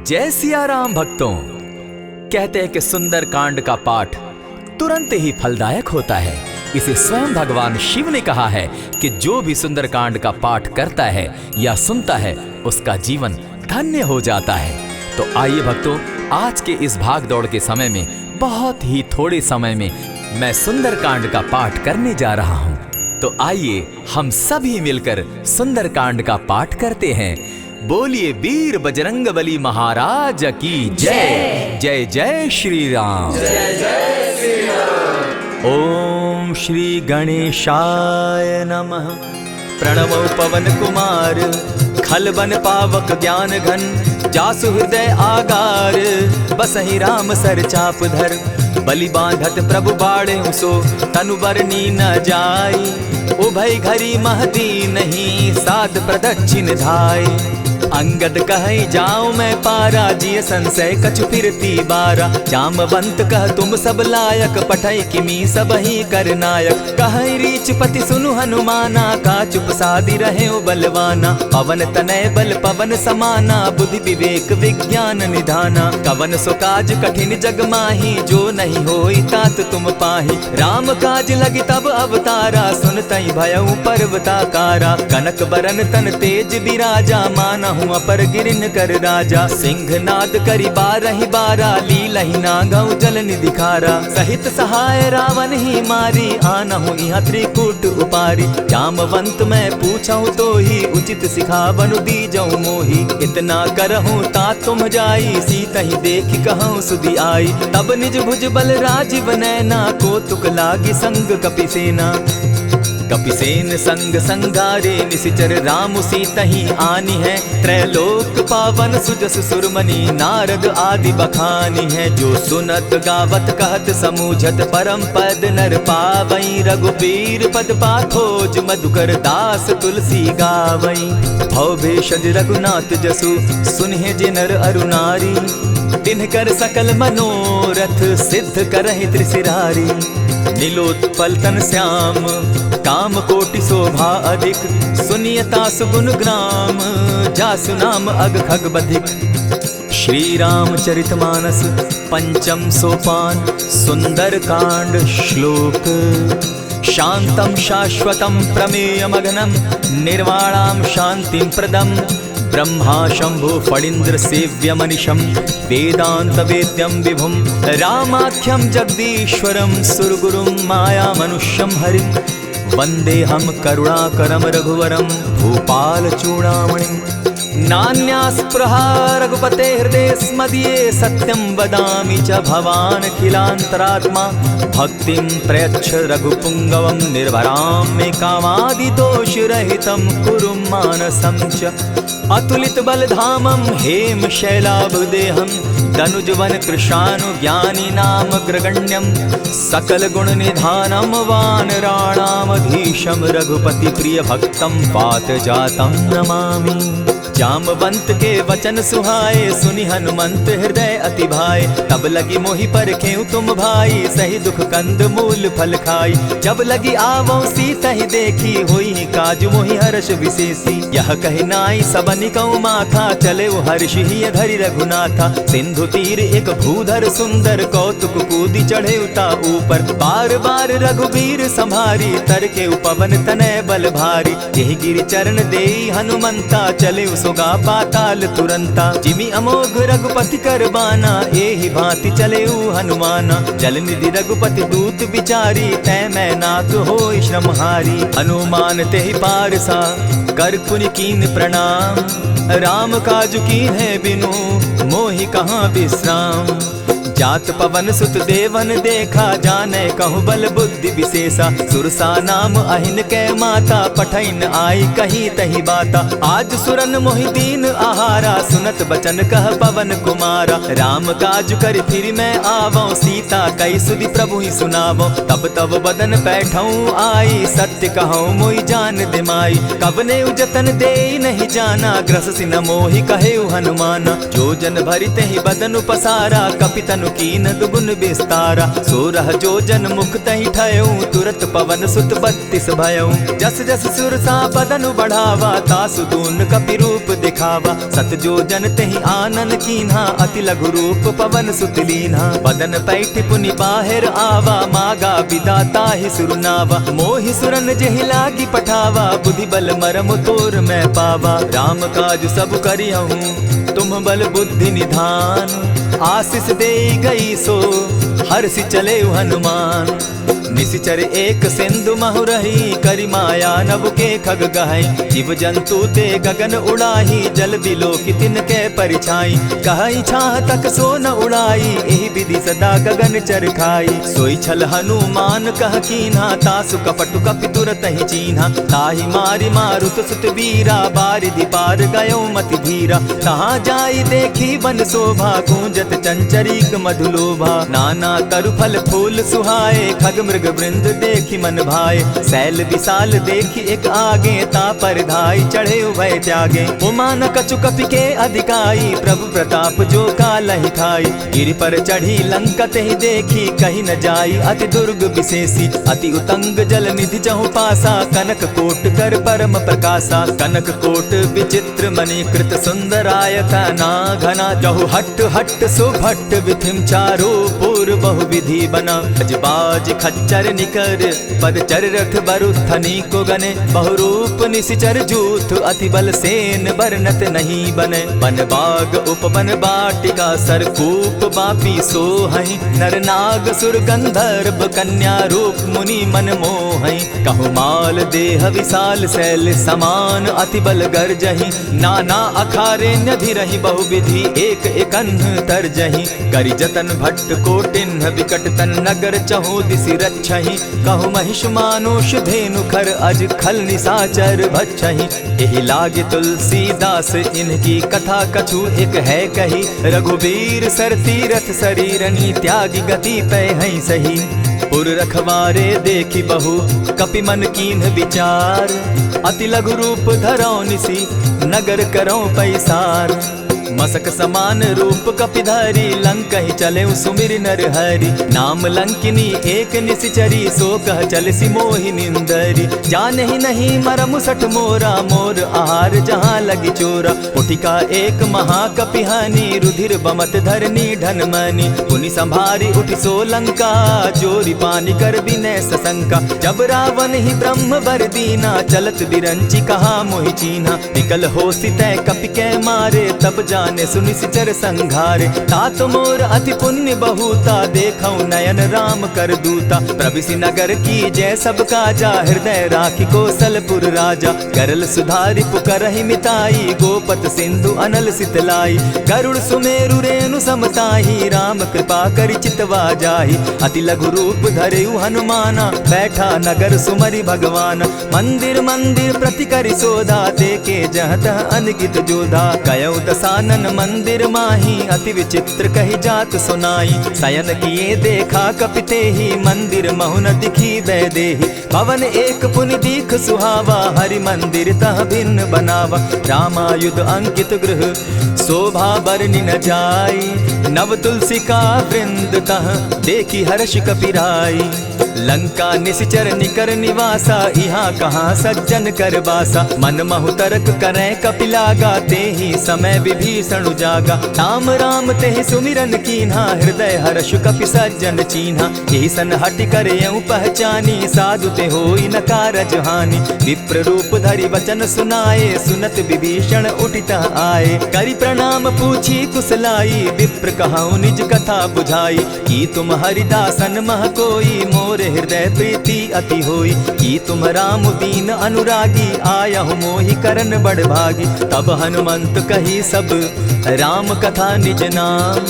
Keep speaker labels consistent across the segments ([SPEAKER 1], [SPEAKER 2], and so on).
[SPEAKER 1] जय सिया राम भक्तों। कहते हैं कि सुंदर कांड का पाठ तुरंत ही फलदायक होता है। इसे स्वयं भगवान शिव ने कहा है कि जो भी सुंदर कांड का पाठ करता है या सुनता है उसका जीवन धन्य हो जाता है। तो आइए भक्तों, आज के इस भाग दौड़ के समय में बहुत ही थोड़े समय में मैं सुंदर कांड का पाठ करने जा रहा हूँ। तो आइए हम सभी मिलकर सुंदर कांड का पाठ करते हैं। बोलिए वीर बजरंगबली महाराज की जय। जय जय श्री राम।
[SPEAKER 2] जय जय श्री राम।
[SPEAKER 1] ओम श्री गणेशाय नमः। प्रणमो पवन कुमार खलबन पावक ज्ञान घन। जासु हृदय आगार बसहि राम सर चाप धर। बलि बांधत प्रभु बाढ़े सो तनु बरनी न जाई। उभय घरी महती नहीं साध प्रदक्षिण धाई। अंगद कहे जाऊं मैं पारा जिय संशय कछु फिरती बारा। जामवंत कह तुम सब लायक पठै किमी सब ही कर नायक। कहे रीच पति सुनु हनुमाना का चुप सादी रहे बलवाना। पवन तनय बल पवन समाना बुद्धि विवेक विज्ञान निधाना। कवन सो काज कठिन जग माही जो नहीं होई तात तुम पाही। राम काज लगी तब अवतारा सुन तई भयउ पर्वताकारा। कनक बरन तन तेज बिराजा माना पर गिरिन कर राजा। सिंह नाद करी बारहि बारा लीलहि नागौ जल निधि खारा। सहित सहाय रावण ही मारी आनहु इहाँ त्रिकूट उपारी। जामवंत मैं पूछऊं तो ही उचित सिखावनु दीजऊं मोही। इतना करहूं ता तुम जाई सीता ही देखी कहूं सुधि आई। तब निज भुज बल राजीव नैना को तुक लागी संग कपिसेना। कपिसेन संग संगारे निशिचर राम सीता ही आनी है। त्रैलोक पावन सुजस सुरमणि नारद आदि बखानी है। जो सुनत गावत कहत समूझत परम पद नर पावई। रघुबीर पद पाखोज मधुकर दास तुलसी गावई। भव भेषज रघुनाथ जसु सुनहि जे नर अरु नारी। तिनकर सकल मनोरथ सिद्ध करहि त्रिशिरारी। नीलोत्पल तन श्याम काम कोटि शोभा अधिक। सुनियता सुगुण ग्राम जासु नाम अग खग बधिक। श्री रामचरित मानस पंचम सोपान सुंदर कांड श्लोक। शांतम शाश्वतम प्रमेयमघनम निर्वाणाम शांतिम प्रदम। ब्रह्मा शंभु फणीन्द्र सेव्य मनिशम वेदांत वेद्यम विभुम। रामाख्यम जगदीश्वरम सुरगुरुम माया मनुष्यम हरिम। वंदे हम करुणाकरम रघुवरम भूपाल चूड़ामणिम। नान्यास्पृहा रघुपते हृदय स्मदीये। सत्यं वदामि च भवान् खिलान्तरात्मा। भक्तिं प्रयच्छ रघुपुङ्गवं निर्भरां मे कामादिदोषरहितं कुरु मानसं च। अतुलित बलधामं हेम शैलाभदेहं। दनुजवन कृशानु ज्ञानी नामग्रगण्यं। सकल गुण निधानं वानराणामधीशं। रघुपति प्रिय भक्तं पात जातं नमामि। जामवंत के वचन सुहाए सुनि हनुमंत हृदय अति भाए। तब लगी मोहि परखेउ तुम भाई सही दुख कंद मूल फल खाई। जब लगी आवो सीता ही देखी होई काजु मोहि हर्ष विशेषी। यह कहि नाई सबनि कौ माथा चले वो हर्ष ही धरि रघुनाथा। सिंधु तीर एक भूधर सुंदर कौतुक कूदी चढ़े उता ऊपर। बार बार रघुबीर संभारी तर के उपवन तनय बल भारी। यही गिरि चरण देई हनुमंता चले सोगा पाताल तुरंता। जिमि अमोघ रघुपति कर बाना एहि भांति चले हनुमाना। जल निधि रघुपति दूत विचारी तै मैं नाथ होई श्रमहारी। हनुमान तेहि पारसा कर पुनि कीन प्रणाम। राम काज कीन है बिनु मोहि कहाँ विश्राम। जात पवन सुत देवन देखा जाने कहु बल बुद्धि विशेषा। सुरसा नाम अहिन कै माता पठैन आई कही तही बाता। आज सुरन मोहि दीन आहारा सुनत बचन कह पवन कुमारा। राम काज कर फिर मैं आवो सीता कई सुधि प्रभु ही सुनावो। तब तब बदन बैठऊं आई सत्य कहूँ मोहि जान दिमाई। कबने उजतन दे नहीं जाना ग्रस सिन मोहि कहे हनुमाना। जो जन भरित ही बदन पसारा कपितन तनु कीन दुगुन विस्तारा। 16 जोजन मुख तहि ठयऊ, तुरत पवन सुत 32 भयऊ। जस जस सुरसा बदनु बढ़ावा, तासु दून कपि रूप दिखावा। 7 जोजन तेहि आनन कीन्हा, अति लघु रूप पवन सुत लीन्हा। बदन पैठ पुनि बाहिर आवा, मागा विदाता ही सुरनावा। मोहि सुरन जेहि लागी पठावा, बुद्धि बल मरम तोर मैं पावा। राम काज सब करियहूँ, तुम बल बुद्धि निधान। आशीष दे गई सो हर्षि चले हनुमान। निशिचर एक सिंधु महु रही, करि माया नभ के खग गहई। जीव जंतु ते गगन उड़ाही, जल बिलो की तिनके परिछाई। कहई छाह तक सो न उड़ाई, एहि विधि सदा गगन चर खाई। सोई छल हनुमान कह कीन्हा, तासु कपटु कपि तुरत ही चीन्हा। ताहि मारि मारुत सुत वीरा, बारिधि पार गयो मति धीरा। तहाँ जाई देखी वन शोभा, गूंजत चंचरीक मधुलोभा। नाना तरु फल फूल सुहाए, खग मृग वृंद देखी मन भाए। सैल विशाल देखी एक आगे, ता पर धाई चढ़े उभय त्यागे। उमा न कछु कपि के अधिकाई, प्रभु प्रताप जो कालहि खाई। गिरि पर चढ़ी लंका तेहि देखी, कहीं न जाई अति दुर्ग विशेषी। अति उतंग जल निधि जहु पासा, कनक कोट कर परम प्रकाशा। कनक कोट विचित्र मणि कृत सुंदरायता ना घना। जहु हट हट सुभट विधिम चारो पूर बहु विधि बना। अजबाज खच्चर निकर पदचर रथ बरुथनी को गने। बहुरूप निशिचर जूथ अति बल सेन बरनत नहीं बने। बन बाग उपवन बाटिका सरकूप बापी सोहई। नर नाग सुर गंधर्व कन्या रूप मुनि मन मोहई। कहु माल देह विशाल शैल समान, अति बल गर्जही। नाना अखारे नधिरहि बहुविधि, एक एकन्ह तरजही। करि जतन भट्ट कोटिन्ह विकट तन नगर चहु दिसि रक्षहि। कहु महिष मानुष धेनु खर, अज खल निशाचर भक्षहि। एहि लागे तुलसीदास इनकी कथा कछु एक है कही। रघुबीर सर तीरथ शरीरनी, त्यागी गति पै हई सही। पुर रखवारे देखी बहु कपि मन कीन्ह विचार। अति लघु रूप धरौ निसी, नगर करौ पैसार। मसक समान रूप कपिधारी, लंकहि चले सुमिर नर हरि। नाम लंकिनी एक निशिचरी, सो कह चल सी मोहि निंदरी। जानहि नहीं मरम सठ मोरा, मोर आहार जहाँ लगी चोरा। उठिका एक महाकपिहानी, रुधिर बमत धरनी ढनमनी। पुनि संभारी उठि सो लंका, जोरी पानी कर बिनै सशंका। जब रावण ही ब्रह्म बर दीना, चलत बिरंची कहा मोहि चीन्हा। निकल होसी तै कपि कै मारे, तब जाने सुनिशिचर संघारे। तात मोर अति पुण्य बहुता, देखौ नयन राम कर दूता। प्रविशि नगर की जय सब काजा, हृदय राखी कौशलपुर राजा। करल सुधारि पुकरहि मिताई, गोपत सिंधु अनल सितलाई। गरुड़ सुमेरु रेणु समताही, राम कृपा करि चितवा जाहि। अति लघु रूप धरेउ हनुमाना, बैठा नगर सुमरि भगवान। मंदिर मंदिर प्रति करि सोधा, देखे जहत अनगित जोधा। कयौ दसानन मंदिर माही, अति विचित्र कही जात सुनाई। शयन किए देखा कपिते ही, मंदिर महु न दिखी वैदेही। पवन एक पुनि दीख सुहावा, हरि मंदिर तह भिन्न बनावा। रामायुध अंकित गृह शोभा बरनि न जाई। नव तुलसी का वृंद तह देखी हर्ष कपिराई। लंका निशिचर निकर निवासा, यहाँ कहाँ सज्जन कर बासा। मन महु तरक करै कपिलागा, तेहि समय विभीषण जागा। राम राम तेहि सुमिरन कीन्हा, हृदय हर्ष कपि सज्जन चीन्हा। एहि सन हटि कर यूं पहचानी, साधु ते होई न कारज हानि। विप्र रूप धरि वचन सुनाए, सुनत विभीषण उठितः आए। करि प्रणाम पूछी कुशलाई, विप्र कहऊँ निज कथा बुझाई। की तुम हरिदासन मह कोई, मोर हृदय प्रीति अति होई। की तुम राम दीन अनुरागी, आयहु मोहि करन बड़ भागी। तब हनुमंत कही सब राम कथा निज नाम।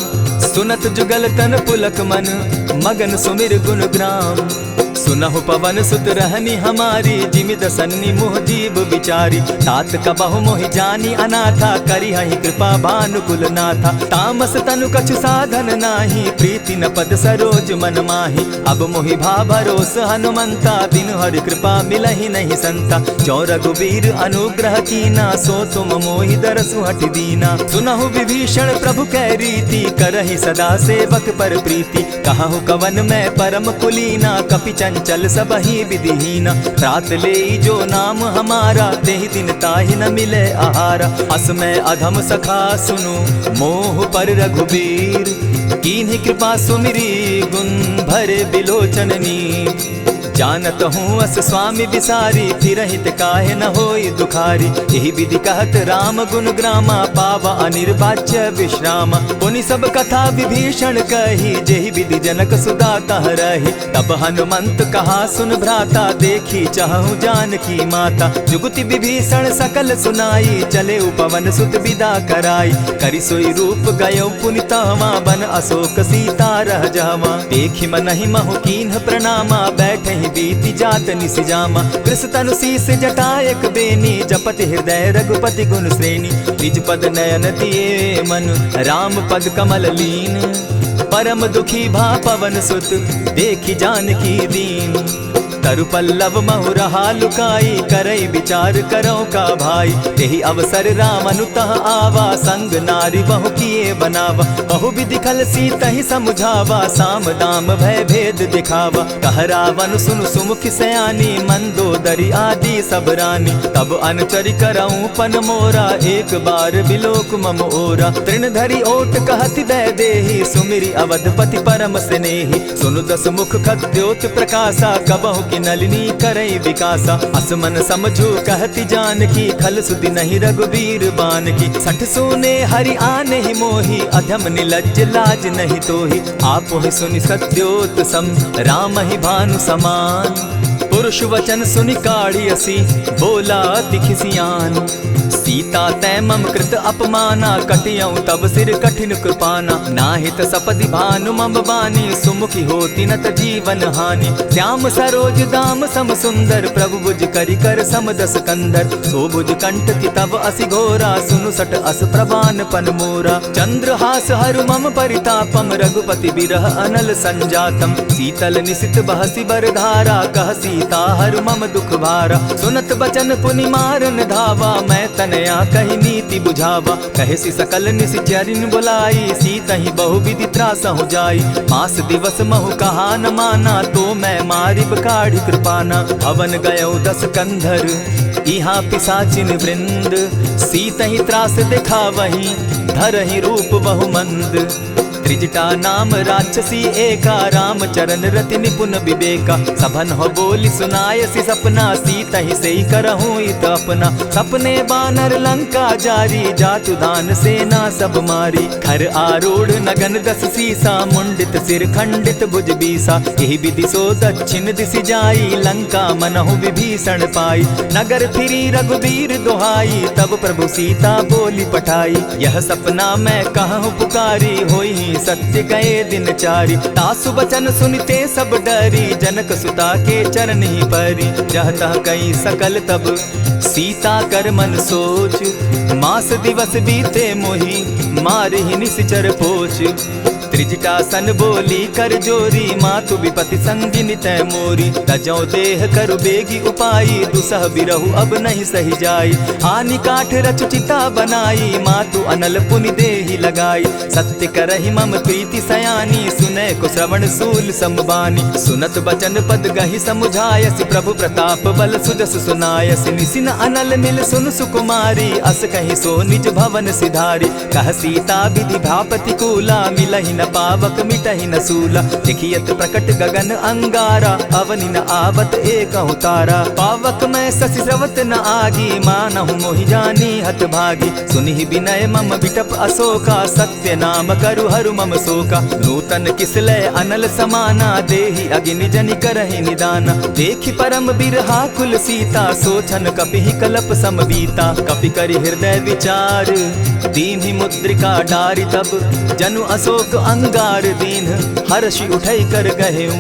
[SPEAKER 1] सुनत जुगल तन पुलक मन, मगन सुमिर गुण ग्राम। सुनहु पवन सुत रहनी हमारी, जिमि दसन्नी मुह जीव बिचारी। तात कबहु मोहि जानी अनाथा, करी हहि कृपा भानुकुल नाथा। तामस तनु कछु साधन नाही, प्रीति न पद सरोज मन माही। अब मोहि भा भरोस हनुमंता, बिनु हरि कृपा मिलहि नहीं संता। जो रघुबीर अनुग्रह कीना, सो तुम मोहि दरसु हटि दीना। सुनहु विभीषण प्रभु कै रीति, करहि सदा सेवक पर प्रीति। कहु कवन मैं परम कुलीना, कपि चंचल सबहि विधिहीना। रात लेई जो नाम हमारा, तेहि दिन ताहि न मिले आहारा। अस मैं अधम सखा सुनु, मोह पर रघुबीर। कीन्हि कृपा सुमिरी, गुण भरे बिलोचन नीर। जानत हूँ अस स्वामी बिसारी, फिरहित काहे न होई दुखारी। यही विधि कहत राम गुण ग्रामा, पावा अनिर्वाच्य विश्रामा। पुनि सब कथा विभीषण कही, जेहि विधि जनक सुता तह रही। तब हनुमंत कहा सुन भ्राता, देखी चाहूँ जानकी माता। जुगति विभीषण सकल सुनाई, चले पवन सुत विदा कराई। करि सोई रूप गयो पुनि तहवा, बन अशोक सीता रह जहवा। देखि मनहि महु कीन्ह प्रणामा, बैठहि बीति जात निसि जामा। कृष तनु शीस जटा एक बेनी, जपति हृदय रघुपति गुण श्रेणी। निज पद नयन दिए मन, राम पद कमल लीन। परम दुखी भा पवन सुत, देखि जानकी दीन। तरु पल्लव महु रहा लुकाई, करई विचार करो का भाई। यही अवसर राम अनुतः आवा, संग नारी बहु किए बनावा। बहु विधि खल सीतहि समुझावा, साम दाम भय भेद दिखावा। कह रावण सुनु सुमुखि सयानी, मंदोदरी आदि सब रानी। तब अनुचरि करऊं पन मोरा, एक बार बिलोक मम ओरा। तृण धरि ओट कहति दय देहि, सुमिरि अवधपति परम स्नेही। सुनु दस मुख खद्योत प्रकाशा, कबहु की नलिनी करई विकासा। असमन समझो कहति जानकी, खल सुधि नहीं रघुबीर बान की। सठ सोने हरि आने ही मोही, अधम निलज्ज लाज नहीं तोही। आपो ही सुनि सत्योत सम, राम ही भानु समान। पुरुष वचन सुनि काढ़ी असी, बोला अति खिसियान। सीता तै मम कृत अपमाना, कटियऊं तब सिर कठिन कृपाना। नाहित सपदि भानु मम बानी, सुमुखी होती न त जीवन हानि। श्याम सरोज दाम सम सुंदर, प्रभु भुज करि कर सम दस कंधर। सो भुज कंठ की तब असि घोरा, सुनु सट अस प्रवान पन मोरा। चंद्रहास हरु मम परितापम, रघुपति बिरह अनल संजातम। शीतल निशित बहसी बरधारा, कह सीता हरु मम दुख भारा। सुनत बचन पुनि मारन धावा, मैं तनया कही नीति बुझावा। कहसी सकल निशिचरिन बुलाई, सीतहि बहु विधि त्रास हो जाई। मास दिवस महु कहा न माना, तो मैं मारिब काढ़ी कृपाना। हवन गयो दस कंधर, इहाँ पिशाचिन वृंद। सीतहि त्रास दिखावहि, धरहि रूप बहु मंद। त्रिजटा नाम राक्षसी एका, राम चरण रति निपुण विवेका। सभन हो बोली सुनायसी सपना, सीतहि सेई करहूँ इत अपना। सपने बानर लंका जारी, जातु दान सेना सब मारी। खर आरूढ़ नगन दस सीसा, मुंडित सिर खंडित भुज बीसा। यही विधि सो दक्षिण दिशि जाई, लंका मनहु विभीषण पाई। नगर फिरी रघुबीर दुहाई, तब प्रभु सीता बोली पठाई। यह सपना मैं कहूँ पुकारी, होई सत्य गए दिन चारी। तासु बचन सुनते सब डरी, जनक सुता के चरण ही परी। जहता कई सकल तब सीता कर मन सोच, मास दिवस बीते मोही, मार ही निश्चर पोच। त्रिजटा सन बोली कर जोरी, मातु विपति संगिनी तै मोरी। तजौ देह करु बेगी उपाई, दुसह बिरहु अब नहीं सही जाई। हानि काठ रचु चिता बनाई, मातु अनल पुनि देहि लगाई। सत्य करहि मम प्रीति सयानी, सुनै को श्रवण सूल संबानी। सुनत बचन पद गहि समुझायसि, प्रभु प्रताप बल सुजस सुनायसि। निसिन अनल मिल सुन सुकुमारी, अस कहि सो निज भवन सिधारी। कह सीता विधि भापति कूला, मिलहि न पावक मिटहि न सूला। देखियत प्रकट गगन अंगारा, अवनि न आवत एकहु तारा। पावक मैं शशि स्रवत न आगी, मानहु मोहि जानी हत भागी। सुनिहि विनय मम विटप अशोका, सत्य नाम करु हरु मम शोका। नूतन किसलय अनल समाना, देहि अगिनि जनि करहि निदाना। देखि परम बिरहा कुल सीता, सोचन कपिहि कलप सम बीता। कपि करि हृदय विचार, दीन्हि मुद्रिका डारि। तब जनु अशोक अंगार दीन, हर्षि उठै कर गहेऊ।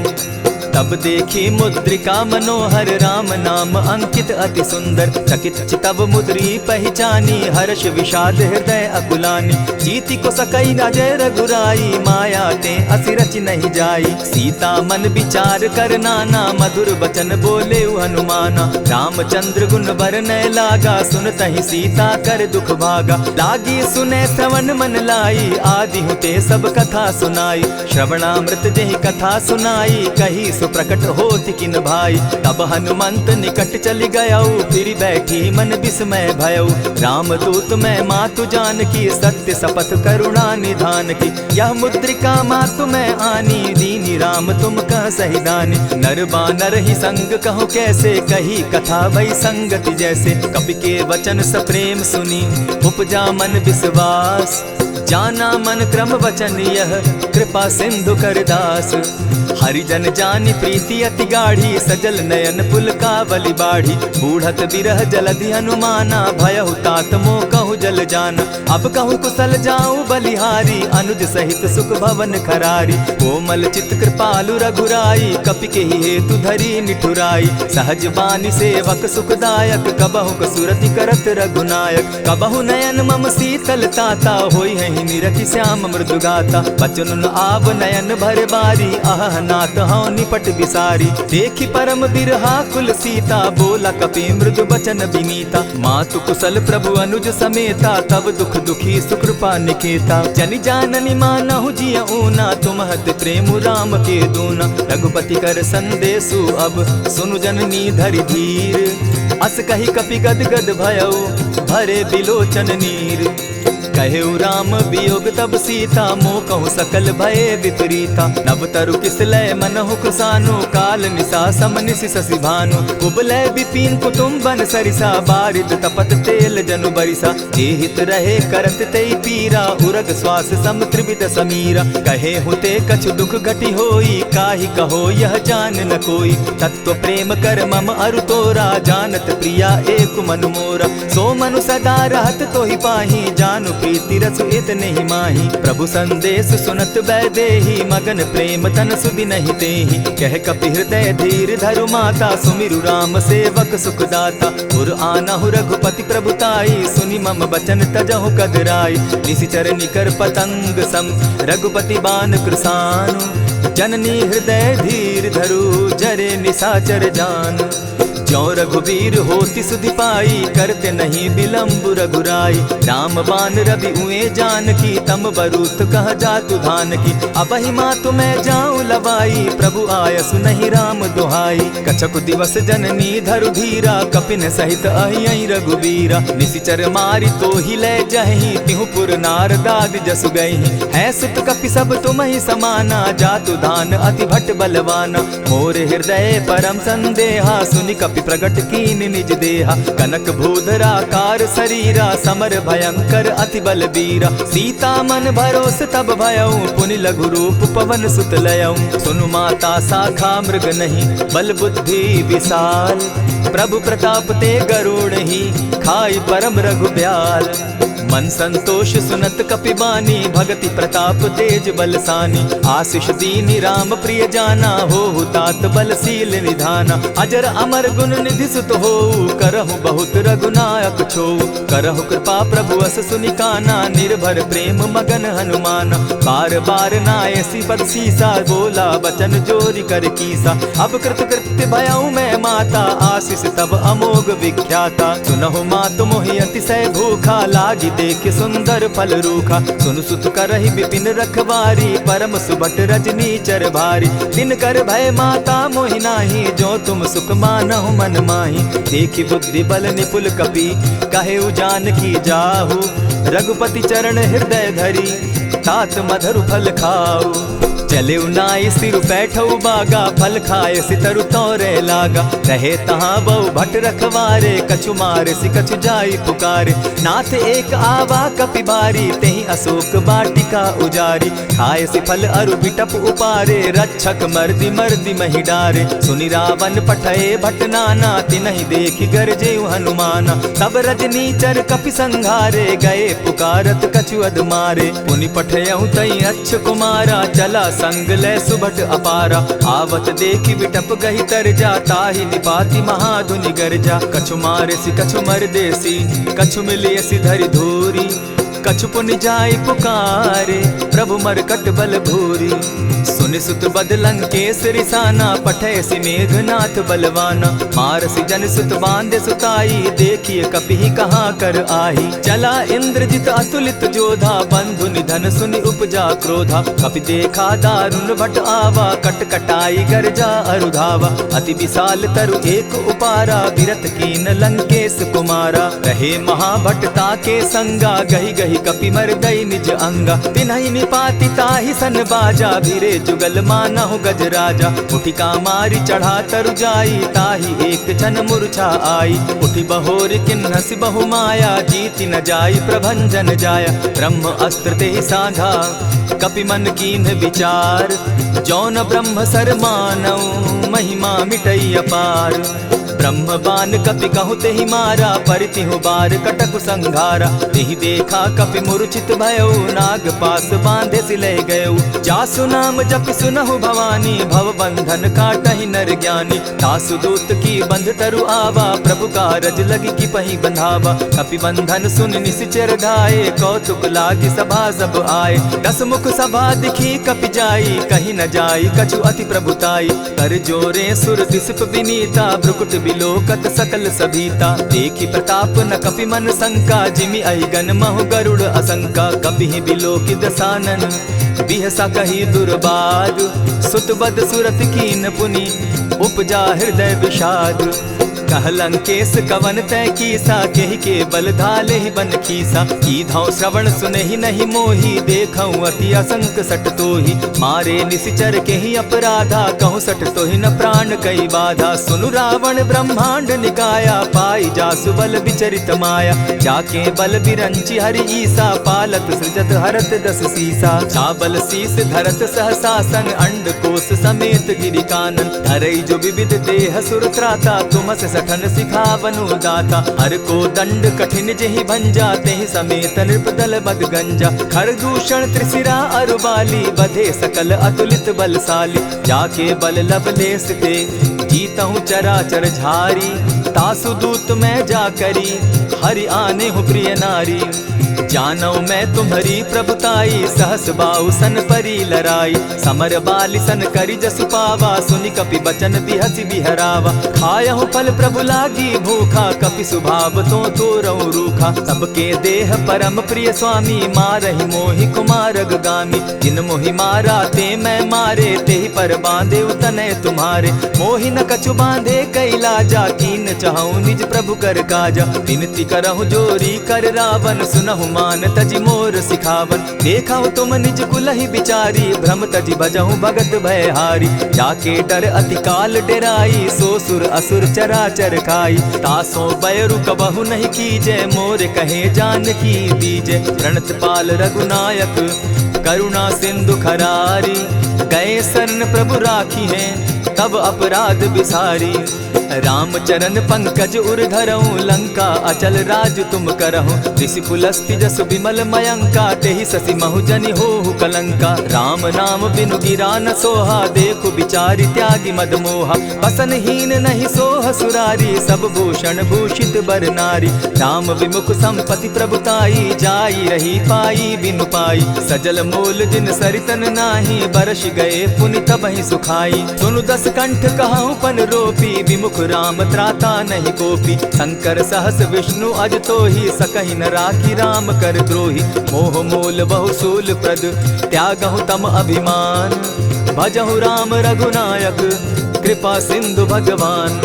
[SPEAKER 1] तब देखी मुद्रिका मनोहर राम नाम अंकित अति सुंदर। चकित चितव मुद्री पहचानी हर्ष विषाद हृदय अकुलानी। जीति को सकई न जय रघुराई माया ते असि रचि नहीं जाई। सीता मन विचार कर नाना मधुर बचन बोले हनुमाना। रामचंद्र गुण बरनय लागा सुनतहि सीता कर दुख भागा। लागी सुने श्रवण मन लाई आदि हुते सब कथा सुनाई। श्रवणामृत जेहि कथा सुनाई कही सो प्रकट होति किन भाई। तब हनुमंत निकट चली गयऊ फिर बैठी मन विस्मय भयऊ। रामदूत मैं मातु जान की सत्य शपथ करुणा निधान की। यह मुद्रिका मातु मैं आनी दीनी राम तुम कह सही दानी। नर बानर ही संग कहो कैसे कही कथा भई संगति जैसे। कपि के वचन सप्रेम सुनी उपजा मन विश्वास। जाना मन क्रम वचन यह कृपा सिंधु कर दास। हरिजन जानी प्रीति अति गाढ़ी सजल नयन पुलकावली बाढ़ी। बूढ़त बिरह जलधि हनुमाना भयहु तात मोह कहु जल जाना। अब कहूँ कुशल जाऊँ बलिहारी अनुज सहित सुख भवन खरारी। कोमल चित कृपालु रघुराई कपि के ही हेतु धरी निठुराई। सहज बानी सेवक सुखदायक कबहु कसुरति करत रघुनायक। कबहु नयन मम शीतल ताता होई है निरखि श्याम मृदु गाता। बचन आब नयन भर बारी आह नाथ हौ निपट बिसारी। देखी परम बिरहा कुल सीता बोला कपि मृदु बचन विनीता। मातु कुशल प्रभु अनुज समेता तब दुख दुखी सुकृपा निकेता। जनि जाननी मानहु जिय ऊना तुम्हत प्रेम राम के दूना। रघुपति कर संदेशु अब सुनु जननी धरि धीर। अस कही कपि गद गद भयऊ भरे बिलोचन नीर। कहेउ राम वियोग तब सीता मोह कहूँ सकल भये विपरीता। नव तरु किस लय मनहु कुसानु काल निशा समनिशि शशि भानु। कुबलय विपिन कुटुम्बन सरिसा बारिद तपत तेल जनु बरिसा। जे हित रहे करत तेई पीरा उरग श्वास सम त्रिविध समीरा। कहे हुते कछु दुख घटी होई काहि कहो यह जान न कोई। तत्व प्रेम कर मम अरु तोरा जानत प्रिया एक मनु मोरा। सो मनु सदा रहत तोहि पाही जानु प्रीति रस इतने ही माही। प्रभु संदेश सुनत बैदेही मगन प्रेम तन सुधि नहीं तेहि। कह कपि हृदय धीर धरु माता सुमिरु राम सेवक सुखदाता। उर आनहु रघुपति प्रभुताई सुनि मम बचन तजहु कदराई। निशिचर निकर पतंग सम रघुपति बान कृसानु। जननी हृदय धीर धरु जरे निशाचर जान। ज्यों रघुवीर होति सुधि पाई करते नहीं विलम्ब रघुराई। राम बान रवि उए जान की तम बरूथ कह जातु धान की। अबहि मातु मैं जाऊं लवाई प्रभु आयसु नहीं राम दुहाई। कछक दिवस जननी धरु धीरा कपिन सहित अहियहि रघुवीरा। निशिचर मारी तो ही ले जहि तिहु पुर नारदाद जसु गई। है सुत कपि सब तुम ही समाना जातु धान अति भट बलवाना। मोर हृदय परम संदेहा सुनि कपि प्रगट कीन निज देहा। कनक भूधराकार शरीरा समर भयंकर अति बलबीरा। सीता मन भरोस तब भयऊ पुनि लघु रूप पवन सुत लयऊ। सुनु माता शाखा मृग नहीं बल बुद्धि विशाल। प्रभु प्रताप ते गरुड़ ही खाई परम रघुब्याल। मन संतोष सुनत कपिबानी भगति प्रताप तेज बलसानी। आशीष दीनी राम प्रिय जाना हो तात बलशील निधाना। अजर अमर गुण निधि सुत हो करहु बहुत रघुनायक छो। करहु कृपा प्रभु अस सुनिकाना निर्भर प्रेम मगन हनुमाना। बार बार नायसी पद सीसा बोला बचन जोरी कर कीसा। अब कृत कृत्य भयऊ मैं माता आशीष तब अमोघ विख्याता। सुनहु मातु मोहि अतिशय भूखा लागी देख सुंदर फल रूखा। सुन सुत करहि विपिन रखवारी परम सुबट रजनी चर भारी। दिन कर भय माता मोहि नाही जो तुम सुख मानहु मन माही। देखि बुद्धि बल निपुल कपि कहेउ जानकी जाहु। रघुपति चरण हृदय धरी तात मधुर फल खाऊ। चले नाई सिर बैठऊ बागा फल खाए सितरु तोरे लागा। रहे तहाँ बहु भट रखवारे कछु मारे सि कछु जाई पुकारे। नाथ एक आवा कपि बारी तेहि अशोक बाटिका उजारी। खाए सि फल अरु बिटप उपारे रक्षक मर्दि मर्दि महि डारे। सुनि रावण पठए भट नाना तिनहि देखि गरजेउ हनुमाना। तब रजनी चर कपि संघारे गए पुकारत कछु अध मारे। पुनि पठयउ तई अच्छ कुमारा चला संग लय सुभट अपारा। आवत देखी विटप गही तर जा, ताहि निपाति महाधुनि गर्जा। कछु मारेसी कछु मर देसी, कछु मिलियसी धरि धूरी। कछु पुनि जाय पुकारे, प्रभु मरकट बल भूरी। सुनि सुत बद लंकेश रिसाना, पठयसि मेघनाथ बलवाना। मारसि जन सुत बांधे सुताई, देखिए कपि कहाँ कर आही। चला इंद्रजित अतुलित जोधा, बंधु निधन सुनि उपजा क्रोधा। कपि देखा दारुण भट आवा, कट कटाई गर्जा अरुधावा। अति विशाल तरु एक उपारा, विरत कीन लंकेश कुमारा। रहे महाभट ताके संगा, गही गही कपि मर गई निज अंगा। तिन्हि निपाति ताहि सन बाजा, भीरे जुगल मानहु गजराजा। उठिका मारी चढ़ा तरु जाई, ताहि एक जन मूर्छा आई। उठि बहोर किन्हसि बहु माया, जीति न जाई प्रभंजन जाया। ब्रह्म अस्त्र तेहि साधा, कपि मन कीन्ह विचार। जौन ब्रह्म सर मानऊ, महिमा मिटई अपार। ब्रह्म बान कपि कहु तेहि मारा, परितिहु बार कटकु संघारा। तेहि देखा कपि मूर्छित भयउ, नाग पास बांधे सिलय गयउ। जासु नाम जपि सुनहु भवानी, भव बंधन काटहि नर ज्ञानी। तासु दूत की बंध तरु आवा, प्रभु कारज लगी की पहि बंधावा। कपि बंधन सुन निसिचर धाये, कौतुक लागी सभा सब आए। दस मुख सभा दिखी कपि जाई, कहीं न जाई कछु अति प्रभुताई। कर जोरे सुर दिसप विनीता, भ्रुकुट बिलोकत सकल सभीता। देखी प्रताप न कपि मन शंका, जिमि अहिगन महु गरुड़ असंका। कपि बिलोकि दसानन, बिहसा कही दुर्बाद। सुत बद सुरत कीन पुनि, उपजा हृदय विषाद। कह लंकेश कवन तय कीसा, केहि के बल धाले ही बन खीसा। कीधौ श्रवण सुनहि नहीं मोही, देखऊं अति असंक सट तोही। मारे निसिचर केहि अपराधा, कहूँ सट तोहि न प्राण कई बाधा। सुनु रावण ब्रह्मांड निकाया, पाई जासु बल विचरित माया। जाके बल बिरंचि हरि ईसा, पालत सृजत हरत दस सीसा। चाबल शीस धरत सहसासन, अंड कोश समेत गिरि कानन। धरई जो विविध देह सुर त्राता, तुमस सठन सिखावनु दाता। हर को दंड कठिन जेहि भंजा, तेहि समेत नृपदल बद गंजा। खर दूषण त्रिशिरा अरुबाली, बधे सकल अतुलित बलशाली। जाके बल लवलेस ते, जीतहु चराचर झारी। तासु दूत मैं जा करी, हरि आने हूँ प्रिय नारी। जानौ मैं तुम्हारी प्रभुताई, सहस बाहु सन परी लराई। समर बाली सन करि जसु पावा, सुनि कपि बचन बिहसि बिहरावा। खायहु फल प्रभु लागी भूखा, कपि सुभाव तो तोरहु रूखा। सबके देह परम प्रिय स्वामी, मारहि मोहि कुमारग गामी। जिन मोहि मारा ते मैं मारे, तेहि पर बांधे उतने तुम्हारे। मोहि न कछु बांधे कैलाजा, कीन चाहूं निज प्रभु कर काजा। विनती करहु जोरी कर रावण, सुनहु मान तजि मोर सिखावन। देखहु तुम निज कुलहि बिचारी, भ्रम तजि भजहु भगत भयहारी। जाके डर अति काल डेराई, सो सुर असुर चराचर खाई। तासों बैरु कबहु नहीं कीजे, मोर कहे जानकी दीजे। प्रणत पाल रघुनायक, करुणा सिंधु खरारी। गए शरण प्रभु राखी हैं, तब अपराध बिसारी। राम चरण पंकज उर धरऊं, लंका अचल राज तुम करहूं। ऋषि पुलस्ति जस विमल मयंका, तेहि ससि महु जनि होहु कलंका। राम नाम बिनु गिरा न सोहा, देखु बिचारी त्यागी मद मोहा। बसनहीन नहीं सोह सुरारी, सब भूषण भूषित बर नारी। राम विमुख संपति प्रभुताई, जाई रही पाई बिनु पाई। सजल मोल जिन सरितन नाही, बरस गए पुनि तबहि सुखाई। सुनु दस कंठ कहूँ पन रोपी, विमुख राम त्राता नहीं कोपी। शंकर सहस विष्णु अज तोहि, सकहि न राखी राम कर द्रोही। मोह मूल बहु सूल प्रद, त्यागहु तम अभिमान। भजहु राम रघुनायक, कृपा सिंधु भगवान।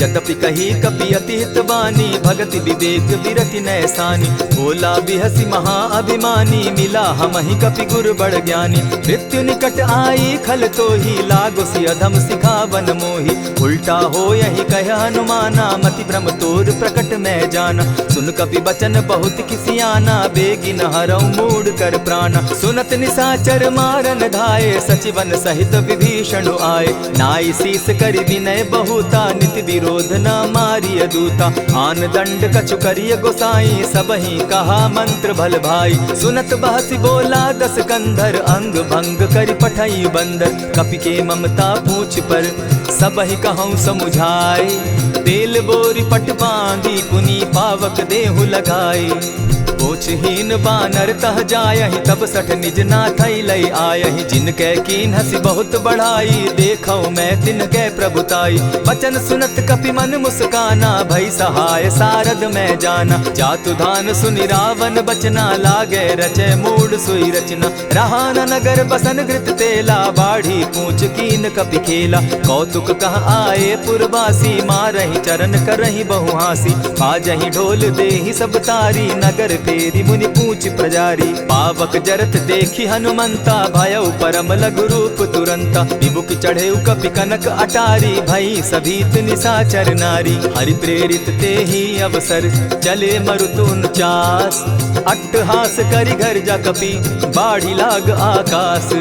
[SPEAKER 1] यद्यपि कही कपि अति हितवानी, भगति विवेक विरति नैसानी। बोला बिहसी महा अभिमानी, मिला हमहि कपि गुर बड़ ज्ञानी। मृत्यु निकट आई खल तोहि, लागो सि अधम सिखावन मोहि। उल्टा हो यही कह हनुमाना, मति भ्रम तोर प्रकट मैं जाना। सुन कपि बचन बहुत किसियाना, बेगी न हरऊ मूड कर प्राणा। सुनत निसाचर मारन धाये, सचिवन सहित विभीषण आए। नाई शीस करि विनय बहुता, नित विरोध क्रोध न मारिय दूता। आन दंड कछु करिय गोसाई, सबहि कहा मंत्र भल भाई। सुनत बहसी बोला दस कंधर, अंग भंग करि पठई बंदर। कपि के ममता पूछ पर, सबहि कहूँ समुझाए। तेल बोरी पट बांधी, पुनि पावक देहु लगाए। पोछहीन बानर तह जायहि, तब सठ निज नाथई लई आयहि। जिनके कीन हसी बहुत बढ़ाई, देखौ मैं तिनके प्रभुताई। वचन सुनत कपि मन मुस्काना, भई सहाय सारद में जाना। जातु धान सुनि रावण बचना, लागे रचे मूड सोई रचना। रहा न नगर बसन घृत तेला, बाढ़ी पूछ कीन कपि खेला। कौतुक कह आए पुरवासी, मारहि चरण करहि बहु हासी। बाजहि ढोल देहि सब तारी, नगर तेरी मुनि पूछ प्रजारी। पावक जरत देखी हनुमंता, भयउ परम लघु रूप तुरंता। विमुख चढ़े कपि कनक अटारी, भई सभीत निशाचर नारी। हरि प्रेरित ते ही अवसर, चले मरुतुन चास। अट्टहास करि घर जा कपि, बाढ़ी लाग आकाश।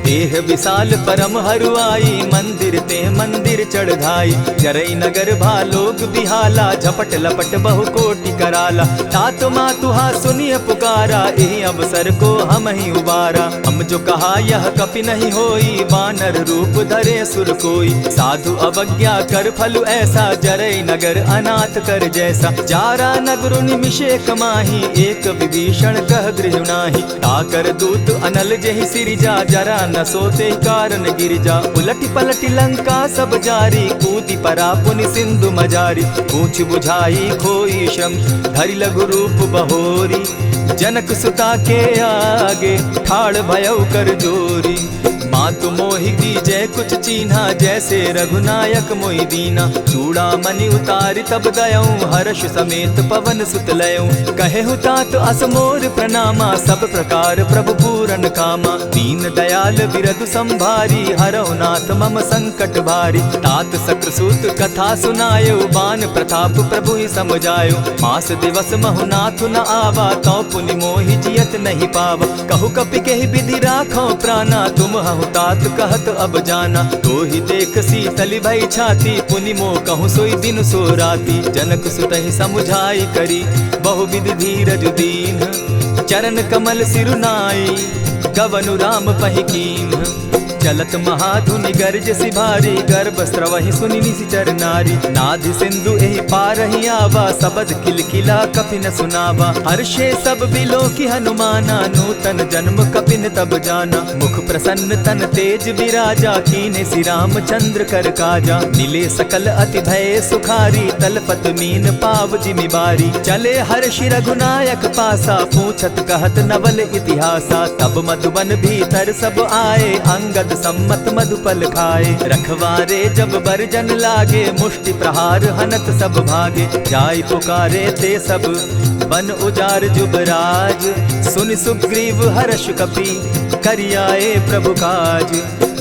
[SPEAKER 1] देह विशाल परम हरुआई, मंदिर ते मंदिर चढ़ाई। जरई नगर भालोग बिहाला, झपट लपट बहु कोटि कराला। तात मातुहा सुनिय पुकारा, एहि अवसर को हम ही उबारा। हम जो कहा यह कपि नहीं होई, बानर रूप धरे सुर कोई। साधु अवज्ञा कर फल ऐसा, जरई नगर अनाथ कर जैसा। जारा नगर निमिषे कमाही, एक विभीषण कह गृह नाही। ताकर दूत अनल जेहि सिरिजा, जरा न सोते कारण गिरिजा। उलटी पलटी लंका सब जारी, कूदी परा पुनि सिंधु मजारी। पूछ बुझाई खोई श्रम, धरि लघु रूप बहोरी। जनक सुता के आगे, ठाड़ भयउ कर जोरी। मातु मोहि दीजै कुछ चीन्हा, जैसे रघुनायक मोहि दीना। चूड़ामणि उतारि तब दयऊँ, हर्ष समेत पवन सुत लयऊँ। कहेहु तात असमोर प्रणामा, सब प्रकार प्रभु पूरन कामा। दीन दयाल बिरदु संभारी, हरौ नाथ मम संकट भारी। तात सक्रसूत कथा सुनायो, बान प्रताप प्रभु ही समझायो। मास दिवस महु नाथ न आवा, तौ पुनि मोहि जियत नहीं पावा। कहु कपि केहि विधि राखो प्राणा, तुम हहु तात कहत अब जाना। तो ही देख शीतली भई छाती, पुनि मो कहूँ सोई दिन सो राती। जनक सुतहि समुझाई करी, बहुविधि धीरज दीन। चरण कमल सिरुनाई, गवनु राम पहि कीन्ह। चलत महाधुनि गर्ज सिभारी, गर्भ स्रवहि सुनि निशिचर नारी। नाधि सिंधु एहि पारहि आवा, सबद किलकिला कपि न सुनावा। हर्षे सब बिलोकि हनुमाना, नूतन जन्म कपिन तब जाना। मुख प्रसन्न तन तेज विराजा, कीन्हे श्री रामचंद्र कर काजा। मिले सकल अति भय सुखारी, तलपत मीन पाव जिमि बारी। चले हर्षि रघुनायक पासा, पूछत कहत नवल इतिहासा। तब मधुबन भीतर सब आए, अंगद सम्मत मधुपल खाए। रखवारे जब बरजन लागे, मुष्टि प्रहार हनत सब भागे। जाय पुकारे ते सब, बन उजार जुबराज। सुन सुग्रीव हर्ष कपि, करियाए प्रभु काज।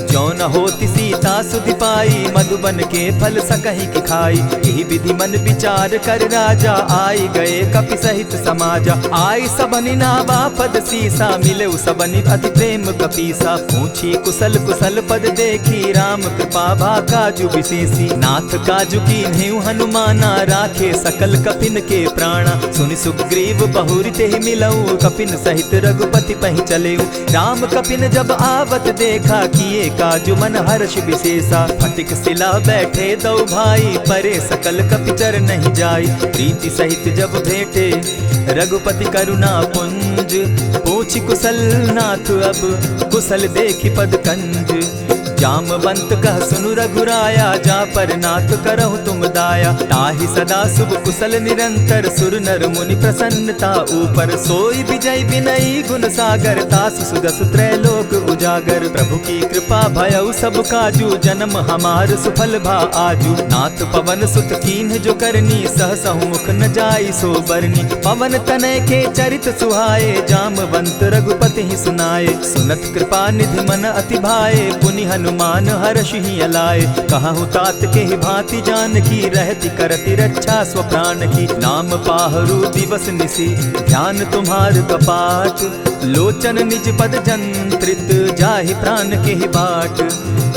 [SPEAKER 1] जो न होती सीता सुधि पाई, मधुबन के फल सकहि की खाई। यही विधि मन विचार कर राजा, आई गए कपि सहित समाजा। आई सबनि नावा पद सीसा, मिले सबनि अति प्रेम कपीसा। पूछी कुशल कुशल पद देखी, राम कृपा भा काजु विशेषी। नाथ काजु कीन्हेउ हनुमाना, राखे सकल कपिन के प्राणा। सुनि सुग्रीव बहुरि तेहि मिलऊ, कपिन सहित रघुपति पहि चलेऊ। राम कपिन जब आवत देखा, किए काजु मन हर्ष विशेषा। फटिक सिला बैठे दो भाई, परे सकल कपिचर नहीं जाई। प्रीति सहित जब भेटे, रघुपति करुणा पुंज। पूछि कुशल नाथ अब, कुशल देखि पद कंज। जामवंत कह सुनु रघुराया, जा पर नाथ करहु तुम दाया। ताहि सदा शुभ कुशल निरंतर, सुर नर मुनि प्रसन्नता ऊपर। सोई विजय विनयी गुण सागर, तासु सुदसु त्रैलोक उजागर। प्रभु की कृपा भयउ सब काजू, जन्म हमार सुफल भा आजू। नाथ पवन सुत कीन्ह जो करनी, सहसहु मुख न जाई सो बरनी। पवन तनय के चरित सुहाए, जामवंत रघुपति ही सुनाए। सुनत कृपा निधि मन अति भाए, पुनि हनुमान हर्षि ही अलाए। कहूँ तात के ही भांति जान की, रहती करती रक्षा स्व प्राण की। नाम पाहरु दिवस निसी, ध्यान तुम्हार कपाट। लोचन निज पद जंत्रित, जाहि प्राण के ही बाट।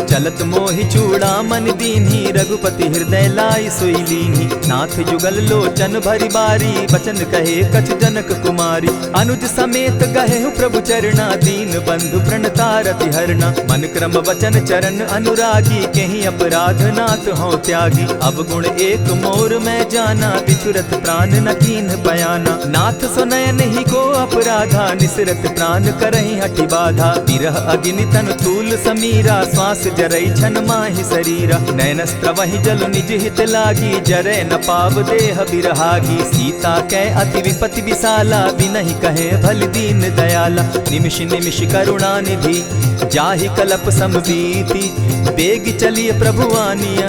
[SPEAKER 1] चलत मोहि चूड़ामन दीन्ही, रघुपति हृदय लाई सोई लीन्ही। नाथ जुगल लोचन भरी बारी, बचन कहे कछ जनक कुमारी। अनुज समेत गहे प्रभु चरणा, दीन बंधु प्रणतारति हरना। मन क्रम वचन चरण अनुरागी, कहीं अपराध नाथ हो त्यागी। अब गुण एक मोर में जाना, बिचुरत प्राण न कीन्ह बयाना। नाथ सुनयन ही को अपराधा, निसरत प्राण करहि हटि बाधा। विरह अग्नि तन तूल समीरा, श्वास जरई छन माहि शरीरा। नयन स्त्रवहि जल निज हित लागी, जरै न पाव देह बिरहागी। सीता कै अति विपति विशाला, बिनहि कहे भल दीन दयाला। निमिष निमिष करुणा निधि, जाहि कलप समबीति। बेग चलिए प्रभु आनिया,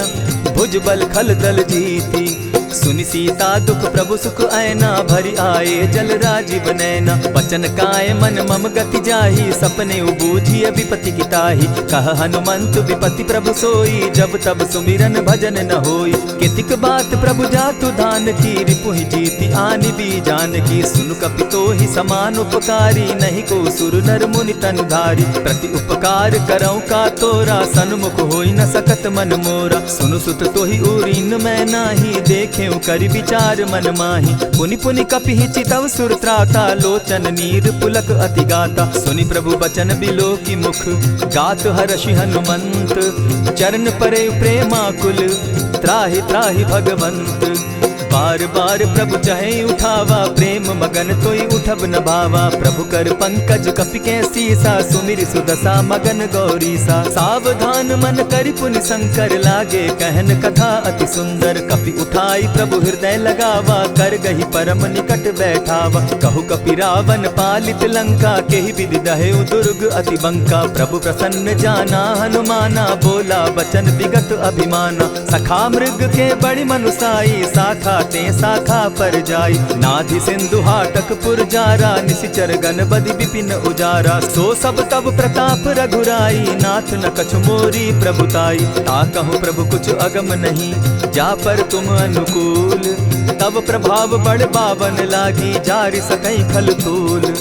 [SPEAKER 1] भुज बल खल दल जीती। सुनि सीता दुख प्रभु सुख ऐना, भरी आए जल राजीव नैना। वचन काय मन मम गति जाहि, सपने बूझिय विपति किताहि। कह हनुमंत विपति प्रभु सोई, जब तब सुमिरन भजन न होई। कितिक बात प्रभु जातु धान की, रिपुहि जीति आनि भी जान की। सुनु कपितो ही समान उपकारी, नहीं को सुर नर मुनि तनु धारी। प्रति उपकार करौ का तोरा, सन्मुख होई न सकत मन मोरा। सुनु सुत तोहि उरीन मैं नाही, देखे करि विचार मन माही। पुनि पुनि कपिहि चितव सुर त्राता, लोचन नीर पुलक अति गाता। सुनि प्रभु बचन बिलो की मुख, गात हर्षि हनुमंत। चरण परे प्रेमाकुल, त्राहि त्राहि भगवंत। बार बार प्रभु चहे उठावा, प्रेम मगन तोई उठब न भावा। प्रभु कर पंकज कपि के सीसा, सुमिर सुदशा मगन गौरीसा। सावधान मन करि पुनि शंकर, लागे कहन कथा अति सुंदर। कपि उठाई प्रभु हृदय लगावा, कर गही परम निकट बैठावा। कहु कपि रावण पालित लंका, केहि विधि दहेउ दुर्ग अति बंका। प्रभु प्रसन्न जाना हनुमाना, बोला बचन विगत अभिमाना। सखा मृग के बड़ी मनुसाई, साखा ते शाखा पर जाई। नाधि सिंधु हाटक पुरजारा, निशिचर गण बदि विपिन उजारा। सो सब तब प्रताप रघुराई, नाथ न कछु मोरी प्रभुताई। ता कहूँ प्रभु कुछ अगम नहीं, जा पर तुम अनुकूल। तब प्रभाव बड़ पावन लागी, जारि सकई खल तूल।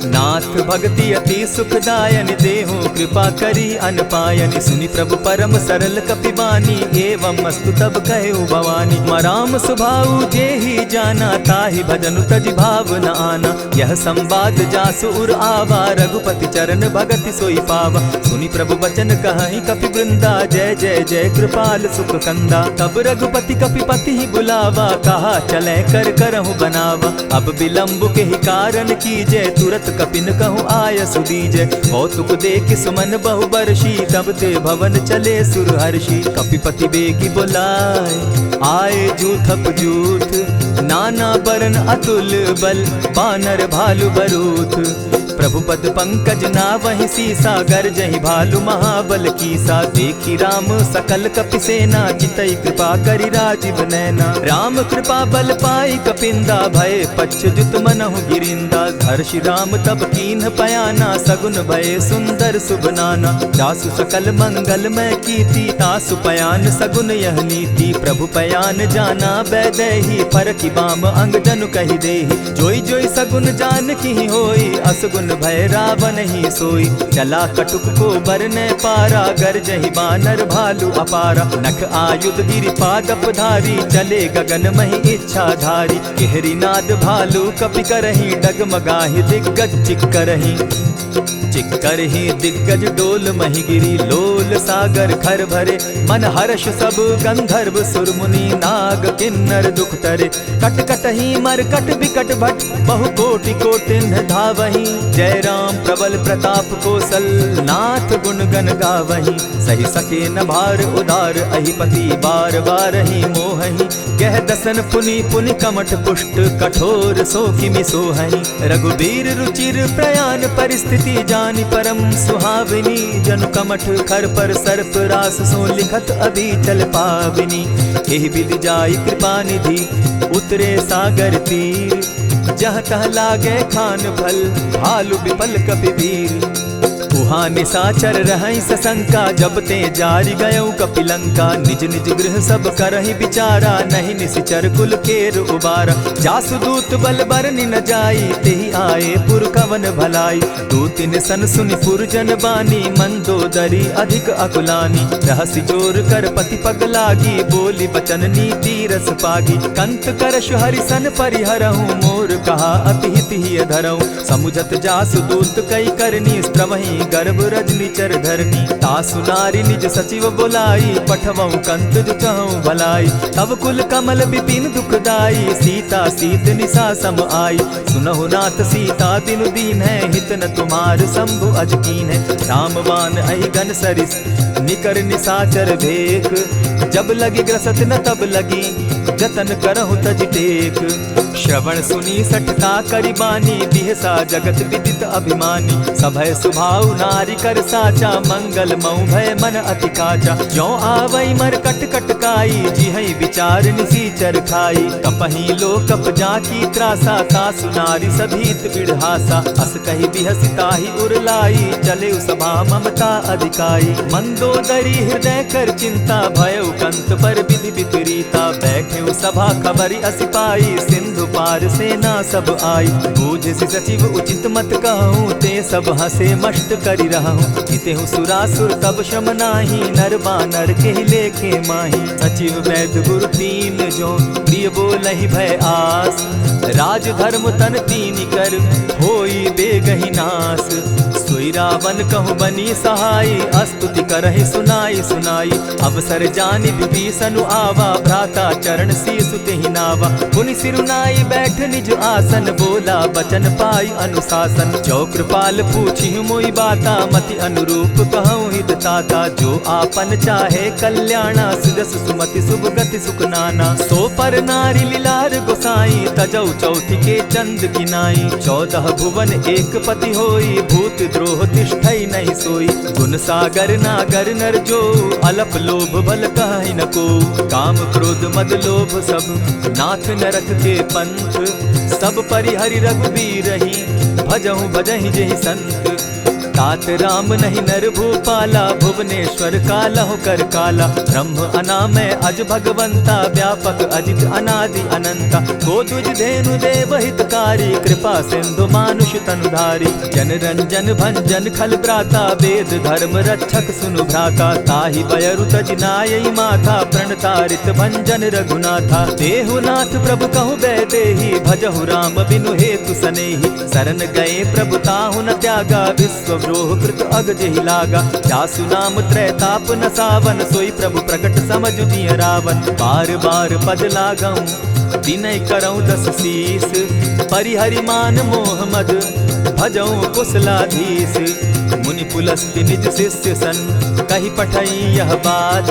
[SPEAKER 1] नाथ भक्ति अति सुखदायन, देहु कृपा करी अनपायनि। सुनि प्रभु परम सरल कपिबानी, एवं मस्तु तब कहे भवानी। मराम सुभाऊ जेहि जाना, ताहि भजनु तजि भाव न आना। यह संवाद जासु उर आवा, रघुपति चरण भगति सोई पावा। सुनि प्रभु बचन कहहि कपि वृंदा, जय जय जय कृपाल सुख कंदा। तब रघुपति कपिपति ही बुलावा, कहा चले कर करहु बनावा। अब विलंब के ही कारण कीजय, तुरत कपिन कहूँ आय सुदीजय। कौतुक देख सुमन बहु बरसी, तब ते भवन चले सुर हर्षि। कपिपति बेगी बुलाए, आए जूथप जूथ। नाना बरन अतुल बल, बानर भालु बरूथ। प्रभु पद पंकज नावहि सीसा, गर्जहि भालु महाबल कीसा। देखी राम सकल कपि सेना, चितई कृपा करि राजीव नैना। राम कृपा बल पाई कपिंदा, भय पच्युत मनहु गिरिंदा। हर्षि राम तब कीन्ह पयाना, सगुन भय सुंदर शुभ नाना। जासु सकल मंगल मैं कीति, तासु पयान सगुन यह नीति। प्रभु पयान जाना बैदेही, फरकि बाम अंग जनु कहि देहि। जोई जोई सगुन जान की होई, असगुन भय रावण ही सोई। चला कटुक को बरने पारा, गरजहि बानर भालु अपारा। नख आयुध गिरि पादप धारी, चले गगन महि इच्छा धारी। केहरी नाद भालु कपि करहि, डगमगाहि दिग्गज चिक्करहि। चिक्करहि दिग्गज डोल महि गिरी, लोल सागर खर भरे। मन हर्ष सब गंधर्व सुर मुनि, नाग किन्नर दुख तरे। कट कटहि मरकट बिकट भट, बहु कोटि कोटिन धावहि। जय राम प्रबल प्रताप कौशल, नाथ गुण गण गावहि। सही सके न भार उदार, अहिपति बार बार ही मोहहि। कह दसन पुनि पुनि कमठ पुष्ट, कठोर सो किमि सोहहि। रघुबीर रुचिर प्रयाण परिस्थिति, जानि परम सुहाविनी। जनु कमठ खर पर सर्प रास, सो लिखत अभी चल पाविनी। एहि विधि जाई कृपा निधि, उतरे सागर तीर। जह तह लागे खान फल, भालु विपल कपि वीर। उहाँ निशाचर रहई सशंका, जब ते जारी गयऊ कपिलंका। निज निज गृह सब करहि विचारा, नहीं निशिचर कुल केर उबारा। जासुदूत बल बरनि न जाई, तेहि आए पुर कवन भलाई। दूतिन सन सुनि पुरजन बानी, मंदोदरी अधिक अकुलानी। रहसि जोर कर पति पग लागी, बोली बचन नीति रस पागी। कंत करश हरिसन परिहरहूँ, मोर कहा अति हित ही धरऊँ। समुझत जासुदूत कई करनी, स्त्रवहि गर्भ रजनी चर धरनी। तासु नारी निज सचिव बोलाई, पठवऊँ कंत जो चहूँ भलाई। तब कुल कमल विपिन दुखदाई, सीता सीत निशा सम आई। सुनहु नाथ सीता दिनु दीन है, हित न तुम्हार शंभु अजकीन है। रामबान अहिगन सरिस निकर निशाचर भेक, जब लगी ग्रसत न तब लगी, जतन करहु तज टेक। श्रवण सुनी सठता करिबानी, बिहसा जगत विदित अभिमानी। सभय सुभाव नारी कर साचा, मंगल मऊ भय मन अति काचा। जो आवई मर कट कटकाई, जिहई विचार निसीचर खाई। कपही लो कप जाकी त्रासा, तासु नारी सभीत बिढ़ासा। अस कही बिहसिताही उरलाई, चले सभा ममता अधिकाई। मंदोदरी हृदय कर चिंता, भयउ कंत पर विधि विपरीता। बैठे सभा खबरी असिपाई, सिंधु पार सेना सब आई। बूझसि सचिव उचित मत कहूँ, ते सब हसे मष्ट करि रहूँ। हितेहु सुरासुर तब श्रम नाही, नर बानर के लेखे माही। सचिव वैद्य गुरु तीन जो, प्रिय बोलहि भय आस। राज धर्म तन तीन कर, होई बेगहि नास। सोई रावण कहु बनी सहाई, अस्तुति करहि सुनाई सुनाई। अवसर जानि विभीषण आवा, भ्राता चरण शीसु तेहि नावा। पुनि सिरुनाई बैठ निज आसन, बोला बचन पाई अनुशासन। जो कृपाल पूछि मोई बाता, मति अनुरूप कहूँ हित ताता। जो आपन चाहे कल्याणा, सुजस सुमति शुभ गति सुख नाना। सो पर नारी लीलार गोसाई, तजौ चौथि के चंद किनाई। 14 भुवन एक पति होई, भूत द्रोह तिष्ठई नहीं सोई। गुण सागर नागर नर जो, अलप लोभ भल कहि न को। काम क्रोध मद लोभ सब, नाथ नरक के पंथ। सब परिहरि रघुबीरहि, भजहु भजहि जेहि संत। तात राम नहीं नर भूपाला, भुवनेश्वर कालहु कर काला। ब्रह्म अनामय अज भगवंता, व्यापक अजित अनादि अनंता। को तुझ धेनु देव हितकारी, कृपा सिंधु मानुष तनुधारी। जन रंजन भंजन खल भ्राता, वेद धर्म रक्षक सुनु भ्राता। ताहि बयरु तज नायई माथा, प्रणतारित भंजन रघुनाथा। देहुनाथ प्रभु कहु बैदेही, भजहु राम बिनु हेतु सनेही। शरण गए प्रभु ताहु न त्यागा, विश्व द्रोह कृत अग जेहि लागा। जासु नाम त्रैताप न सावन, सोई प्रभु प्रकट समझ जिय रावण। बार बार पद लागऊं, विनय करऊं 10 शीस। परिहरि मान मोह मद, भजऊं कुशलाधीश। मुनि पुलस्त्य निज शिष्य सन, कही पठई यह बात।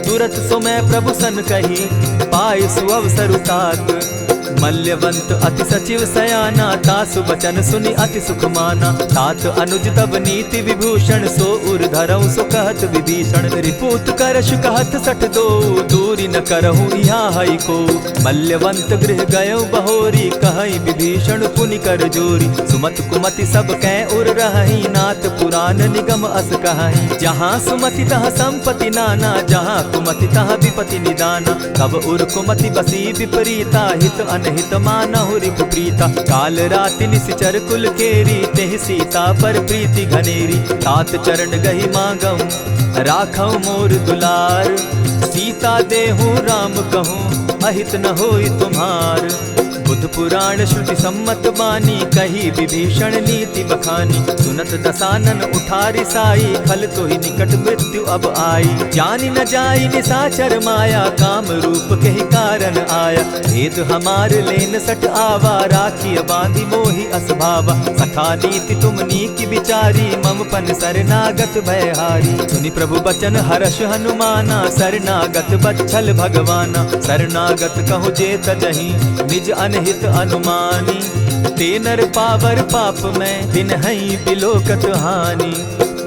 [SPEAKER 1] तुरत सो मैं प्रभु सन कही, पाय सुअवसर तात। मल्यवंत अति सचिव सयाना, तासु बचन सुनि अति सुख माना। तात अनुज तब नीति विभूषण, सो उर धरऊं सो कहत विभीषण। रिपुत करश कहत सठ दो, दूरी न करहूँ यहाँ हई को। मल्यवंत गृह गयऊ बहोरी, कहई विभीषण पुनि कर जोरी। सुमत कुमति सब कै उर रहई, नाथ पुराण निगम अस कहई। जहाँ सुमति तहाँ संपत्ति नाना, जहाँ कुमति तहाँ विपति निदाना। तब उर कुमति बसी विपरीता, हित अनहित मानहु रिपु प्रीता। काल राति निशिचर कुल केरी, तेहि सीता पर प्रीति घनेरी। तात चरण गहि मांगऊं, राखऊं मोर दुलार। सीता देहूँ राम कहूँ, अहित न होई तुम्हार। बुध पुराण श्रुति सम्मत बानी, कही विभीषण नीति बखानी। सुनत दसानन उठारी साई, खल तो ही निकट मृत्यु अब आई। जानी न जाई निशाचर माया, काम रूप के ही कारण आया। भेद हमार लेन सट आवा, राखी बांधी मोहि असभावा। सखा नीति तुम नीति विचारी, मम पन शरणागत भयहारी। सुनि प्रभु बचन हर्ष हनुमाना, शरणागत बच्छल भगवाना। शरणागत कहु जे तजहि, निज अनहित अनुमानी। ते नर पावर पाप में, दिन हई बिलोकत हानि।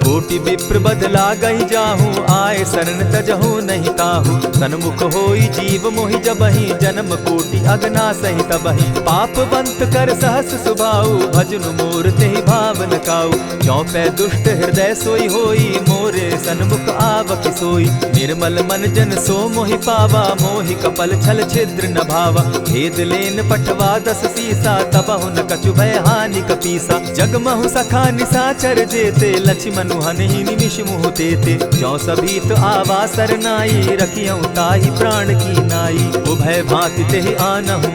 [SPEAKER 1] कोटि विप्र बदला गई जाहूँ, आए शरण तजहू नहीं ताहू। सन्मुख होई जीव मोहि जबहि, जन्म कोटि अगना सही तबहि। पापवंत कर सहस सुभाऊ, भजनु मोर तेहि भावन काऊ। ज्यों पै दुष्ट हृदय सोई होई, मोरे सन्मुख आवक सोई। निर्मल मन जन सो मोहि पावा, मोहि कपल छल छिद्र न भावा। भेद लेन पठवा दस सीसा, तबहु न कछु भय हानि कपीसा। जगमहु सखा निसाचर जेते, लक्ष्मण हनहि निमिष मुह तेते। ज्यों सभीत आवा सरनाई, रखियौ ताहि प्राण की नाई। उभय भांति तेहि आनहु,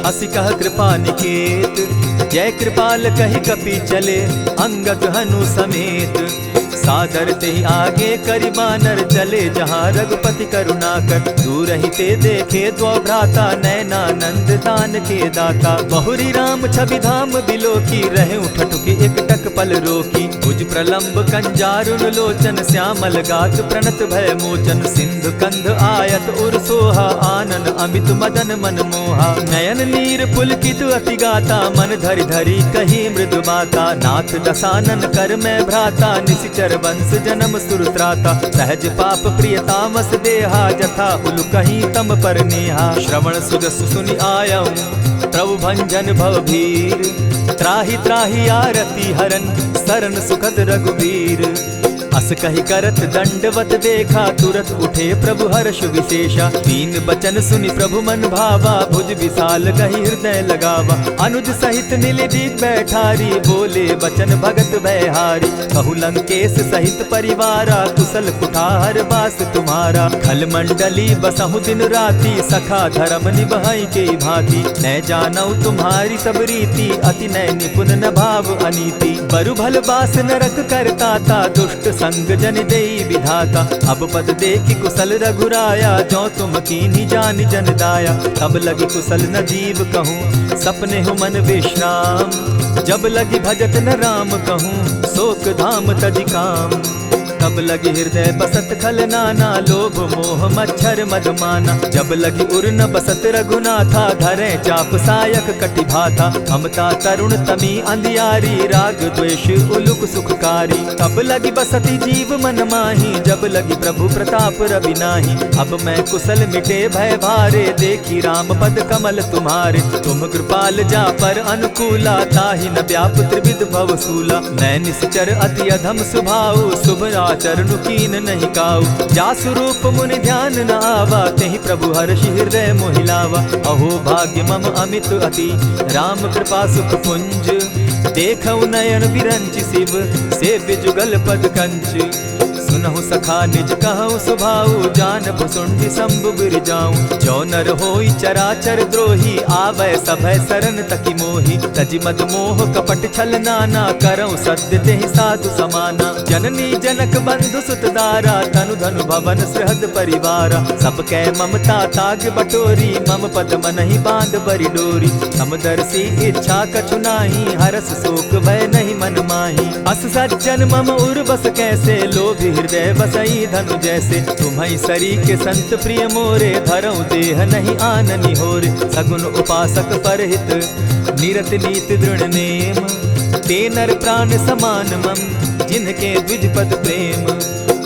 [SPEAKER 1] हसी कह कृपा निकेत। जय कृपाल कहि कपि चले, अंगद हनु समेत। सादर तेहि आगे करि बानर, चले जहाँ रघुपति करुणाकर। दूर ही ते देखे द्वौ भ्राता, नयनानंद दान के दाता। बहुरी राम छवि धाम बिलोकी, रहे उठटुकी एकटक पल रोकी। भुज प्रलंब कंजारुन लोचन, श्यामल गात प्रणत भय मोचन। सिंधु कंध आयत उर सोहा, आनन अमित मदन मन मोहा। नयन नीर पुलकित अति गाता, मन धरि धरि कही मृदु बाता। नाथ दसानन कर मैं भ्राता, निशिचर वंश जन्म सुरत्राता। सहज पाप प्रियतामस देहा, जथा उलु कहीं तम पर नेहा। श्रवण सुजस सुनि आयऊं, प्रभु भंजन भव भीर। त्राहि त्राहि आरती हरन, सरन सुखद रघुबीर। अस कहि करत दंडवत देखा, तुरत उठे प्रभु हर्ष विशेषा। तीन बचन सुनि प्रभु मन भावा, भुज विशाल कहि हृदय लगावा। अनुज सहित नीलदीप बैठारी, बोले बचन भगत भयहारी। कहु लंकेश सहित परिवारा, कुशल कुठार बास तुम्हारा। खल मंडली बसहु दिन राति, सखा धर्म निभाई के भांति। न जानऊ तुम्हारी सब रीति, अति नय निपुण न भाव अनीति। बरु भल बास नरक करताता, दुष्ट संग जन देई विधाता। अब पद देखि कुशल रघुराया, जो तुम कीन्ही जानि जन दाया। तब लगी कुशल न जीव कहूँ, सपने हो मन विश्राम। जब लगी भजत न राम कहूँ, शोक धाम तजि काम। तब लगी हृदय बसत खल नाना, लोभ मोह मच्छर मदमाना। जब लगी उर न बसत रघुनाथा, धरे चाप सायक कटि भाथा। ममता तरुण तमी अंधियारी, राग द्वेष उलुक सुखकारी। तब लगी बसती जीव मन माही, जब लगी प्रभु प्रताप रवि नाही। अब मैं कुशल मिटे भय भारे, देखी राम पद कमल तुम्हारे। तुम कृपाल जा पर अनुकूला, ताहि न व्याप त्रिविध भव सूला। मैं निश्चर अति अधम स्वभाव, शुभ चरण कीन नहीं काऊ। जासु रूप मुनि ध्यान न आवा, तेहि प्रभु हर्षि हृदय मोहिलावा। अहो भाग्य मम अमित अति, राम कृपा सुख पुंज। देखऊ नयन विरंचि शिव, सेव्य जुगल पद कंच। सुनहु सखा निज कहु सुभाऊ, जानब सुंडि शंभु गिर जाऊं। जो नर होई चराचर द्रोही, आवै सभय सरन तकि मोहि। तजि मद मोह कपट छल नाना, करऊं सत्य तेहि साधु समाना। जननी जनक बंधु सुत दारा, तनु धनु भवन सृहद परिवारा। सब कै ममता ताग बटोरी, मम पद मनहि बांध बरि डोरी। समदर्शी इच्छा कछु नाही, हरस शोक भय नहीं मन माही। अस सज्जन मम उर बस कैसे, लोभी हृदय बसई धनु जैसे। तुम्हि सरी के संत प्रिय मोरे, धरऊं देह नहीं आननि होरे। सगुन उपासक परहित, निरत नीति दृढ़ नेम। ते नर प्राण समान मम, जिनके द्विज पद प्रेम।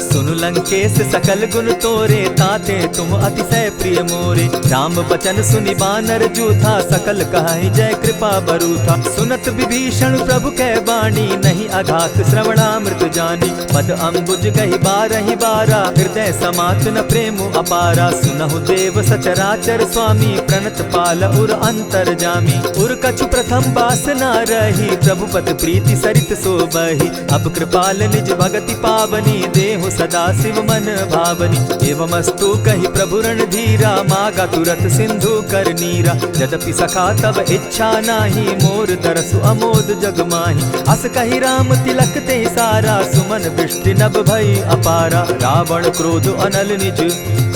[SPEAKER 1] सुनु लंकेश सकल गुण तोरे, ताते तुम अतिशय प्रिय मोरे। राम बचन सुनि बानर जूथा, सकल कहाहि जय कृपा बरूथा। सुनत विभीषण प्रभु कै बाणी, नहीं अघात श्रवणामृत जानी। पद अम्बुज गहि बारहि बारा, हृदय समात न प्रेम अपारा। सुनहु देव सचराचर स्वामी, प्रणत पाल उर अंतर जामी। उर कछु प्रथम बास न रही, प्रभु पद प्रीति सरित सोबहि। अब कृपाल निज भगति पावनी, देहु सदा शिव मन भावनी। एवमस्तु कहि प्रभु रणधीरा, मागा तुरत सिंधु कर नीरा। यद्यपि सखा तब इच्छा नाही, मोर तरसु अमोद जग माही। अस कहि राम तिलक ते सारा, सुमन वृष्टि नभ भई अपारा। रावण क्रोध अनल निज,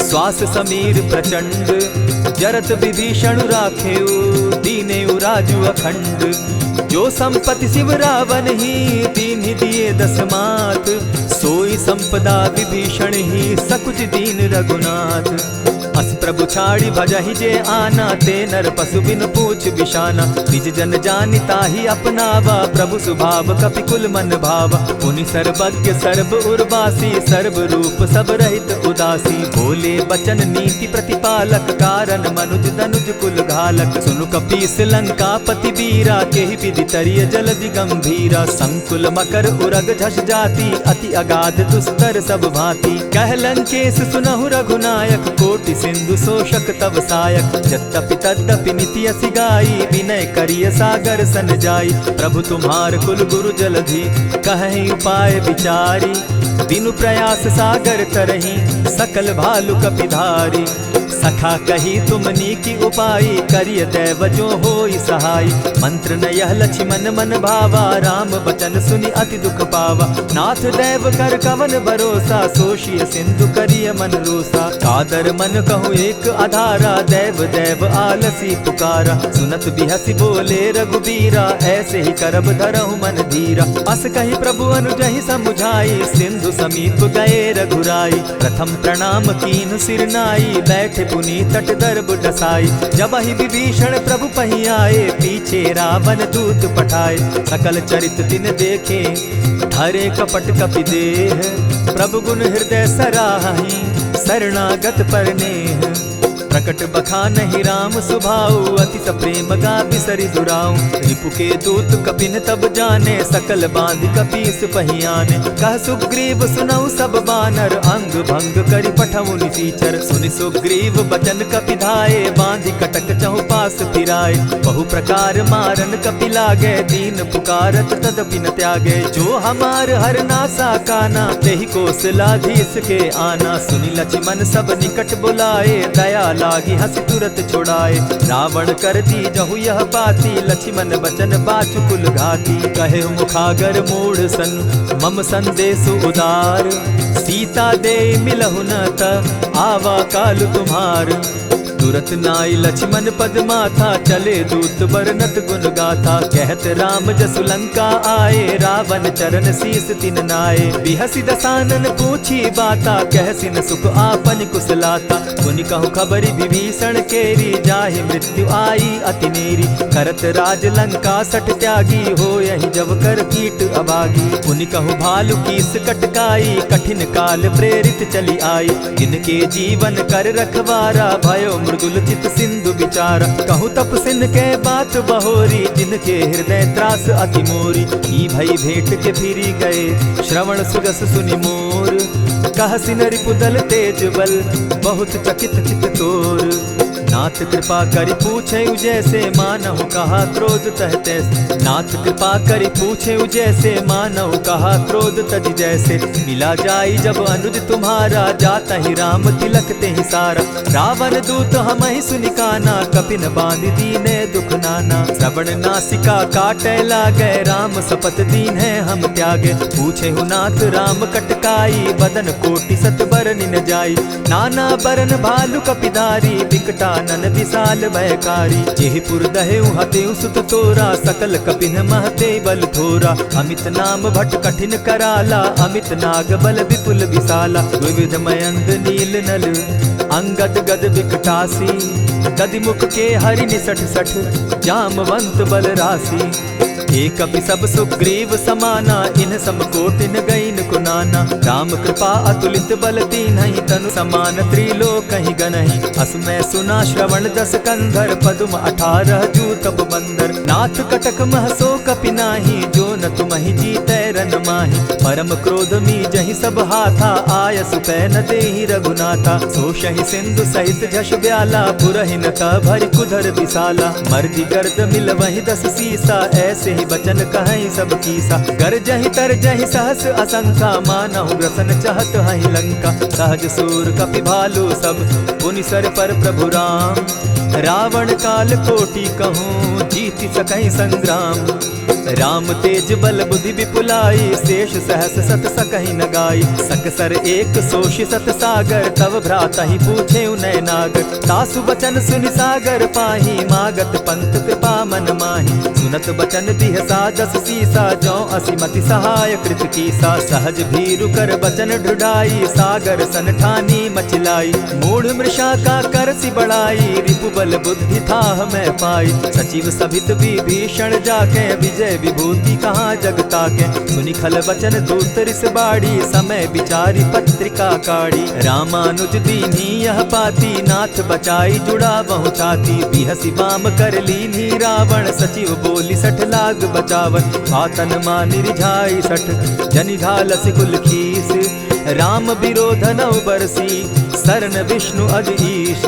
[SPEAKER 1] श्वास समीर प्रचंड। जरत विभीषण राखेउ, दीनेउ राजु अखंड। जो संपत्ति शिव रावण ही, दीन्हि दिए दस मात। सोई संपदा विभीषण ही, सकुच दीन रघुनाथ। अस प्रभु छाड़ी भजहि जे आना, ते नर पशु बिन पूछ बिशाना। निज जन जानिता ही अपनावा, प्रभु स्वभाव कपि कुल मन भावा। पुनि सर्वज्ञ सर्व उर्वासी, सर्व रूप सब रहित उदासी। बोले बचन नीति प्रतिपालक, कारण मनुज दनुज कुल घालक। सुनु कपीस लंकापति वीरा, केहि विधि तरिय जलधि गंभीरा। संकुल मकर उरग झष जाति, अति अगाध दुस्तर सब भांति। कह लंकेश सुनहु रघुनायक, कोटि सिंधु शोषक तव सायक। यद्यपि तद्यपि निति असि गाई, विनय करिय सागर सन जाई। प्रभु तुम्हार कुल गुरु जलधि, कहि उपाय विचारी। बिनु प्रयास सागर तरहि, सकल भालु कपिधारी। सखा कही तुमनी की उपाई, करिय दैव जो होई सहाई। मंत्र न यह लक्ष्मण मन भावा, राम बचन सुनि अति दुख पावा। नाथ दैव कर कवन भरोसा, सोषिय सिंधु करिय मन रोसा। कादर मन कहूँ एक आधारा, दैव दैव आलसी पुकारा। सुनत बिहसी बोले रघुबीरा, ऐसे ही करब धरहु मन धीरा। अस कही प्रभु अनुजहि समुझाई, सिंधु समीप गए रघुराई। प्रथम प्रणाम कीन सिर नाई, बैठे पुनि तट दर्ब डसाई। जब ही विभीषण प्रभु पही आए, पीछे रावण दूत पठाए। सकल चरित तिन देखे, धरे कपट कपि देह। प्रभु गुण हृदय सराहि, शरणागत पर नेह। प्रकट बखानहि राम सुभाऊ, अति प्रेम गा बिसरि दुराऊ। रिपु के दूत कपिन तब जाने, सकल बांधि कपीस पहियाने। कह सुग्रीव सुनऊ सब बानर, अंग भंग करि पठऊ निसीचर। सुनि सुग्रीव बचन कपि धाये, बांधि कटक चहु पास फिराए। बहु प्रकार मारन कपि लागे, दीन पुकारत तदपि न त्यागे। जो हमार हर नासा काना, तेहि कौशलाधीश के आना। सुनि लक्ष्मण सब निकट बुलाए, दया लागी हंस तुरत छुड़ाए। रावण कर दी जहु यह बाती, लक्ष्मण बचन बाचु कुल घाती। कहे मुखागर मूढ़ सन, मम संदेश उदार। सीता दे मिलहु न त, आवा काल तुम्हार। तुरत नाई लक्ष्मण पद माथा, चले दूत बरनत गुण गाथा। कहत राम जसु लंका आए, रावण चरण शीस तिन नाए। बिहसी दसानन पूछी बाता, कहसिन सुख आपन कुशलाता। सुनि कहु खबरि विभीषण केरी, जाहि मृत्यु आई अति नेरी। करत राज लंका सठ त्यागी, हो यही जब कर कीट अभागी। पुनि कहु भालु कीस कटकाई, कठिन काल प्रेरित चली आई। जिनके जीवन कर रखवारा, भयो मृदुल चित सिंधु विचारा। कहु तप सिन के बात बहोरी, जिनके हृदय त्रास अति मोरी। ई भई भेंट के फिरी गए, श्रवण सुगस सुनि मोर। कह सिन रिपुदल तेज बल, बहुत चकित चित तोर। नाथ कृपा करि पूछे जैसे, मानहु कहा क्रोध तह तैसे। नाथ कृपा करि पूछे जैसे, मानहु कहा क्रोध तज जैसे। मिला जाई जब अनुज तुम्हारा, जाता ही राम तिलक ते ही सारा। रावण दूत हम ही सुनि काना, कपिन बांधि दीने दुख नाना। श्रवण नासिका काटे लागे, राम सपत दीन है हम त्यागे। पूछे हु नाथ राम कटकाई, बदन कोटि सत बरन न जाई। नाना बरन भालु कपिधारी, बिकटा नन विशाल भयकारी। जेहिपुर दहेउ हतेउ सुत तोरा, सकल कपिन महते बल थोरा। अमित नाम भट कठिन कराला, अमित नाग बल विपुल विशाला। विविध मयंद नील नल, अंगद गद बिकटासी। गदि मुख के हरि निसठ सठ, जामवंत बल राशि। एक कपि सब सुग्रीव समाना, इन सम कोटिन गईन कुनाना। राम कृपा अतुलित बल दीन्हि, तनु समान त्रिलोक ही गनहि। असमय सुना श्रवण दस कंधर, पदुम 18 जूतब बंदर। नाथ कटक महसो कपि नाही, जो न तुमहि जीतै रन माहि। परम क्रोध मी जहि सब हाथा, आयस पै न देहि रघुनाथा। सोषहि सिंधु सहित झष ब्याला, पुरहिन त भरि कुधर विशाला। मर्दि गर्द मिल वहि 10 सीसा, ऐसे ही बचन कहीं सब कीसा। गरजहि तरजहि सहस असंखा, मानहु ग्रसन चाहत हहि लंका। सहज सूर कपि भालु सब, पुनि सर पर प्रभु राम। रावण काल कोटि कहूँ जीति सकहि संग्राम। राम तेज बल बुद्धि विपुलाई शेष सहस सत सकहि न गाई। सकसर एक सोषि सत सागर तव भ्राता ही पूछे उनय नागर। तासु बचन सुनि सागर पाही मागत पंत कृपा मन माही। सुनत बचन दिह साजस सीसा जौ असिमति सहाय कृत कीसा। सहज भीरु कर बचन ढुढ़ाई सागर सन ठानी मचिलाई। मूढ़ मृषा का करसि बढ़ाई रिपु बल बुद्धि थाह मैं पाई। सचिव सभित विभीषण जाके विजय विभूति कहाँ जगता के। सुनि खल वचन दूत रिस बाड़ी समय विचारी पत्रिका काढ़ी। रामानुज दीन्ही यह पाती नाथ बचाई जुड़ा बहु छाती। बिहसी बाम कर लीन्ही रावण सचिव बोली सठ लाग बचावन। आतन मानि रिझाई सठ जनि घालसि कुल खीस। राम विरोध नौ बरसी सरन विष्णु अज ईश।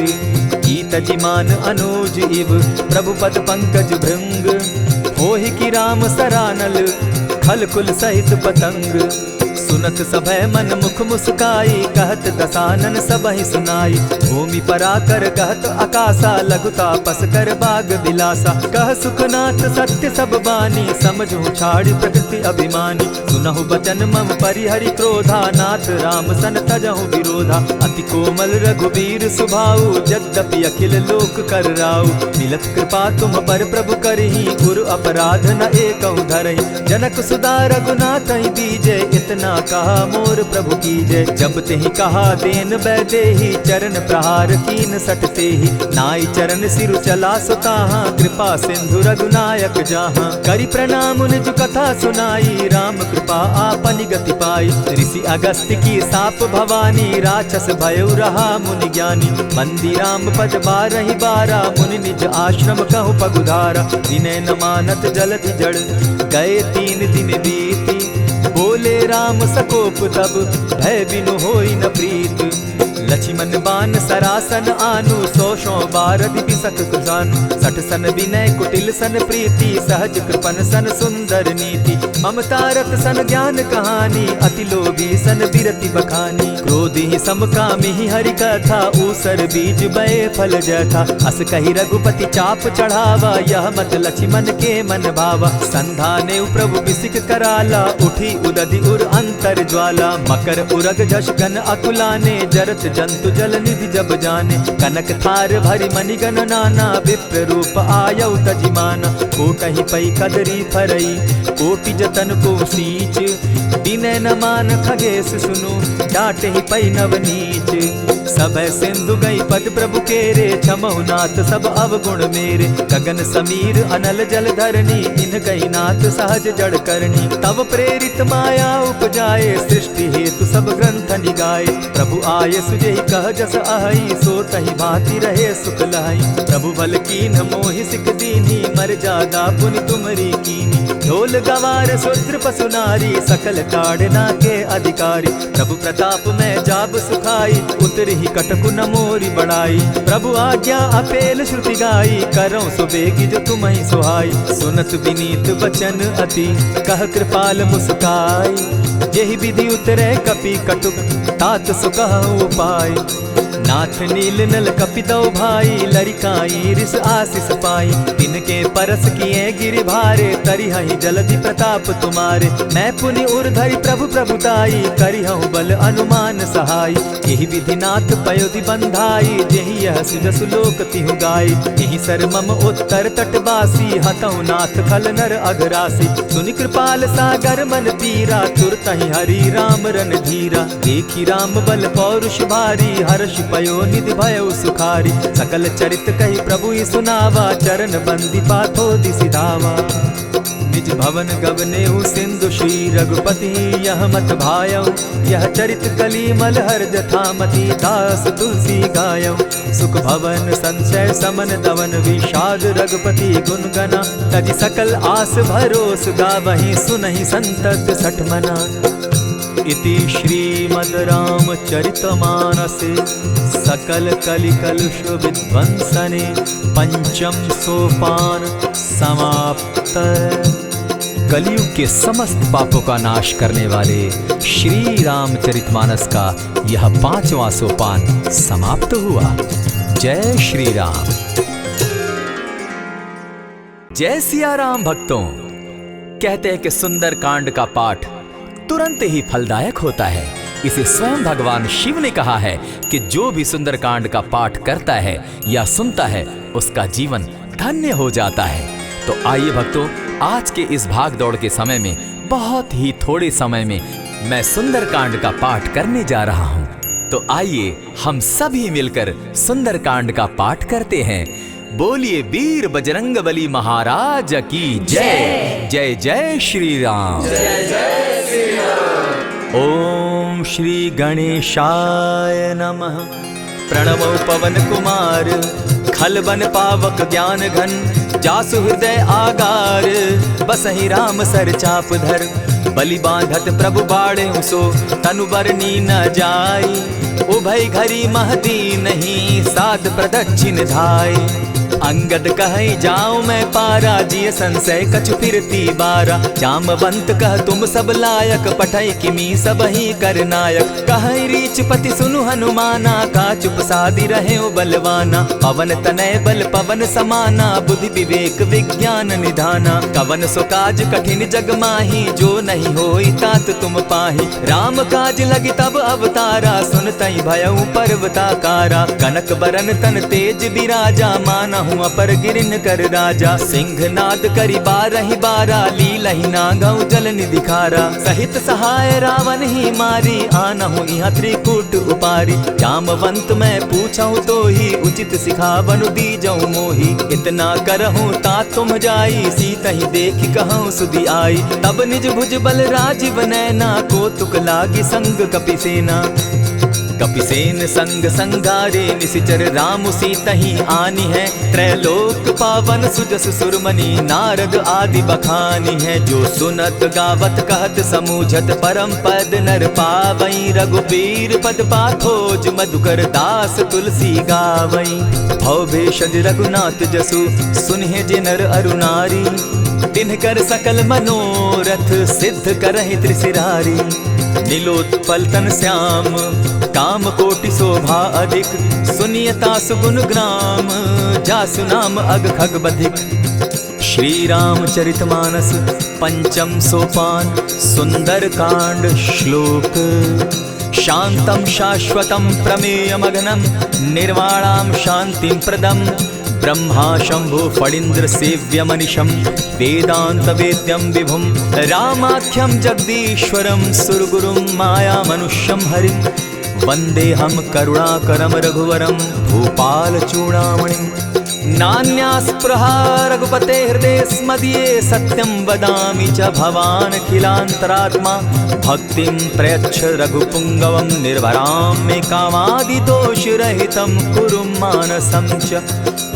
[SPEAKER 1] कीत जिमान अनुज इव प्रभु पद पंकज भृंग। होहि की राम सरानल खल कुल सहित पतंग। सुनत सभय मन मुख मुस्काई कहत दसानन सबहि सुनाई। भूमि पराकर कहत आकाशा लघुता पस कर बाग बिलासा। कह सुखनाथ सत्य सब बानी समझू छाड़ प्रकृति अभिमानी। सुनहु बचन मम परिहरि क्रोधा नाथ राम सन तजहु विरोधा। अति कोमल रघुबीर सुभाऊ यद्यपि अखिल लोक कर राऊ। मिलत कृपा तुम पर प्रभु करही गुरु अपराध न एकहु धरहि। जनक सुदा रघुनाथ ही दीजे इतना कहा मोर प्रभु की जय। जब तेहि कहा देन बैदेही चरण प्रहार कीन सटते ही। नाई चरण सिरु चला सुताहा कृपा सिंधु रघुनायक जहाँ। करि प्रणाम निज कथा सुनाई राम कृपा आपनि गति पाई। ऋषि अगस्त्य की साप भवानी राक्षस भयउ रहा मुनि ज्ञानी। बंदी राम पद बारहि बारा मुनि निज आश्रम कहु पगुधारा। विनय न मानत जलधि जड़ गए 3 दिन बीती। बोले राम सकोप तब भय बिनु होई न प्रीत। लक्ष्मण बान सरासन आनु 100 बारदि बिसक कुजानु। 60 सन विनय कुटिल सन प्रीति सहज कृपन सन सुंदर नीति। ममता रत सन ज्ञान कहानी अति लोभी सन बिरति बखानी। क्रोधि समकामी हरि कथा ऊसर बीज बये फल जथा। अस कही रघुपति चाप चढ़ावा यह मत लक्ष्मण के मन भावा। संधाने प्रभु बिसिक कराला उठी उदधि उर अंतर ज्वाला। मकर उरग झष गन अकुलाने जरत जंतु जल निधि जब जाने। कनक थार भरी मणिगन नाना विप्र रूप आयौ तजिमाना। कोटहि पै कदरी फरई कोटि जतन को सींच। विनय न मान खगेश सुनु डांटे ही पै नव नीच। सब सिंधु गई पद प्रभु केरे छमहु नाथ सब अवगुण मेरे। गगन समीर अनल जल धरणी इन गई नाथ सहज जड़ करणी। तब प्रेरित माया उपजाए सृष्टि हेतु सब ग्रंथ निगाए। प्रभु आय सुजेहि कह जस अहई सो तहि भांति रहे सुख लहई। प्रभु बल कीन मोहि सिक दीनी मर जादा पुनि तुमरी कीनी। ढोल गवार शूद्र पशु नारी सकल ताड़ना के अधिकारी। प्रभु प्रताप में जाब सुखाई उतर ही कटकु न मोरी बढ़ाई। प्रभु आज्ञा अपेल श्रुति गाई करौ सुबेगी जो तुम्हि सुहाई। सुनत विनीत बचन अति कह कृपाल मुस्काई। जेहि विधि उतरे कपि कटुक तात सुकहु उपाय। नाथ नील नल कपितौ भाई लरिकाई रिस आशीष पाई। तिनके परस किए गिरि भारे तरिहहि जलधि प्रताप तुम्हारे। मैं पुनि उर्धरि प्रभु प्रभुताई करिहु बल अनुमान सहाय। यही विधि नाथ पयोधि बंधाई जेहि यह सुजसु लोक तिहु गाई। यही सर मम उत्तर तटवासी हतहु नाथ खल नर अघरासी। सुनि कृपाल सागर मन पीरा तुरतहि हरि राम रन धीरा। देखी राम बल पौरुष भारी हर्ष पयो निधि भयो सुखारी। सकल चरित कही प्रभु ही सुनावा चरण बंदी पाथो दिसि धावा। निज भवन गवनेहु सिंधु श्री रघुपति यह मत भायौ। यह चरित कली मल हर जथामति दास तुलसी गायौ। सुख भवन संशय समन दवन विषाद रघुपति गुण गना। तजि सकल आस भरोस गावहि सुनहि संतत सठ मना। इति श्रीमद् रामचरितमानसे सकल कलि कलुष विध्वंसने पंचम सोपान समाप्त। कलयुग के समस्त पापों का नाश करने वाले श्री रामचरितमानस का यह 5वां सोपान समाप्त हुआ। जय श्री राम। जय सिया राम भक्तों। कहते हैं कि सुंदर कांड का पाठ तुरंत ही फलदायक होता है। इसे स्वयं भगवान शिव ने कहा है कि जो भी सुंदर कांड का पाठ करता है या सुनता है उसका जीवन धन्य हो जाता है। तो आइए भक्तों, आज के इस भाग दौड़ के समय में बहुत ही थोड़े समय में मैं सुंदर कांड का पाठ करने जा रहा हूँ। तो आइए हम सभी मिलकर सुंदर कांड का पाठ करते हैं। बोलिए वीर बजरंगबली महाराज की जय। जय जय श्री राम।
[SPEAKER 2] जय जय श्री राम।
[SPEAKER 1] ओम श्री गणेशाय नमः। प्रणमो पवन कुमार, खलबन पावक ज्ञान घन, जासु हृदय आगार, बसहि राम सर चाप धर, बलि बांधत प्रभु बाढ़े सो, तनु बरनी न जाई, उभय घरी महदी नहीं, साध प्रदक्षिण धाय। अंगद कहे जाऊं मैं पारा, जिय संशय कछु फिरती बारा, जामवंत कह तुम सब लायक, पठै किमी सब ही कर नायक। कहे रीच पति सुनु हनुमाना, का चुप सादी रहे बलवाना, पवन तनय बल पवन समाना, बुद्धि विवेक विज्ञान निधाना, कवन सो काज कठिन जग माही, जो नहीं होई तात तुम पाही। राम काज लगी तब अवतारा, सुनतई भयउ पर्वताकारा, कनक बरन तन तेज बिराजा, माना हूँ अपर गिरिन कर राजा। सिंहनाद करी बारहि बारा, लीलहि नागौ जल निधि खारा, सहित सहाय रावण ही मारी, आनहु इहाँ त्रिकूट उपारी। जामवंत मैं पूछऊँ तो ही, उचित सिखावनु दीजऊँ मोही, इतना करहूँ ता तुम जाई, सीतहि देखि कहूँ सुधि आई। तब निज भुज बल राजीव नैना, को तुक लागी संग कपिसेना, कपिसेन संग संगारे, निशिचर राम सीतहि आनी है, त्रैलोक पावन सुजस सुरमणि, नारद आदि बखानी है। जो सुनत गावत कहत समूझत, परम पद नर पावई, रघुबीर पद पाथोज, मधुकर दास तुलसी गावई। भव भेषज रघुनाथ जसु, सुनहि जे नर अरु नारी, तिनकर सकल मनोरथ, सिद्ध करहि त्रिशिरारी। नीलोत्पल तन श्याम, काम कोटि शोभा अधिक, सुनियता सुगुण ग्राम, जासु नाम अग खग बधिक। श्री रामचरितमानस पंचम सोपान, सुंदर कांड श्लोक। शांतम शाश्वतम प्रमेयमगनम, निर्वाणाम शांतिं प्रदम, ब्रह्मा शंभु फणीन्द्र सेव्यमनिशं, वेदांत वेद्यं विभुं, रामाख्यं जगदीश्वरं, सुरगुरुं माया मनुष्यं हरिं, वन्देऽहं करुणाकरं रघुवरं, भूपाल चूडामणिं। नान्यास्पृहा रघुपते हृदये स्मदीये, सत्यं वदामि च भवानखिलान्तरात्मा, भक्तिं प्रयच्छ रघुपुङ्गवं, निर्भरां मे कामादिदोषरहितं, कुरु मानसं च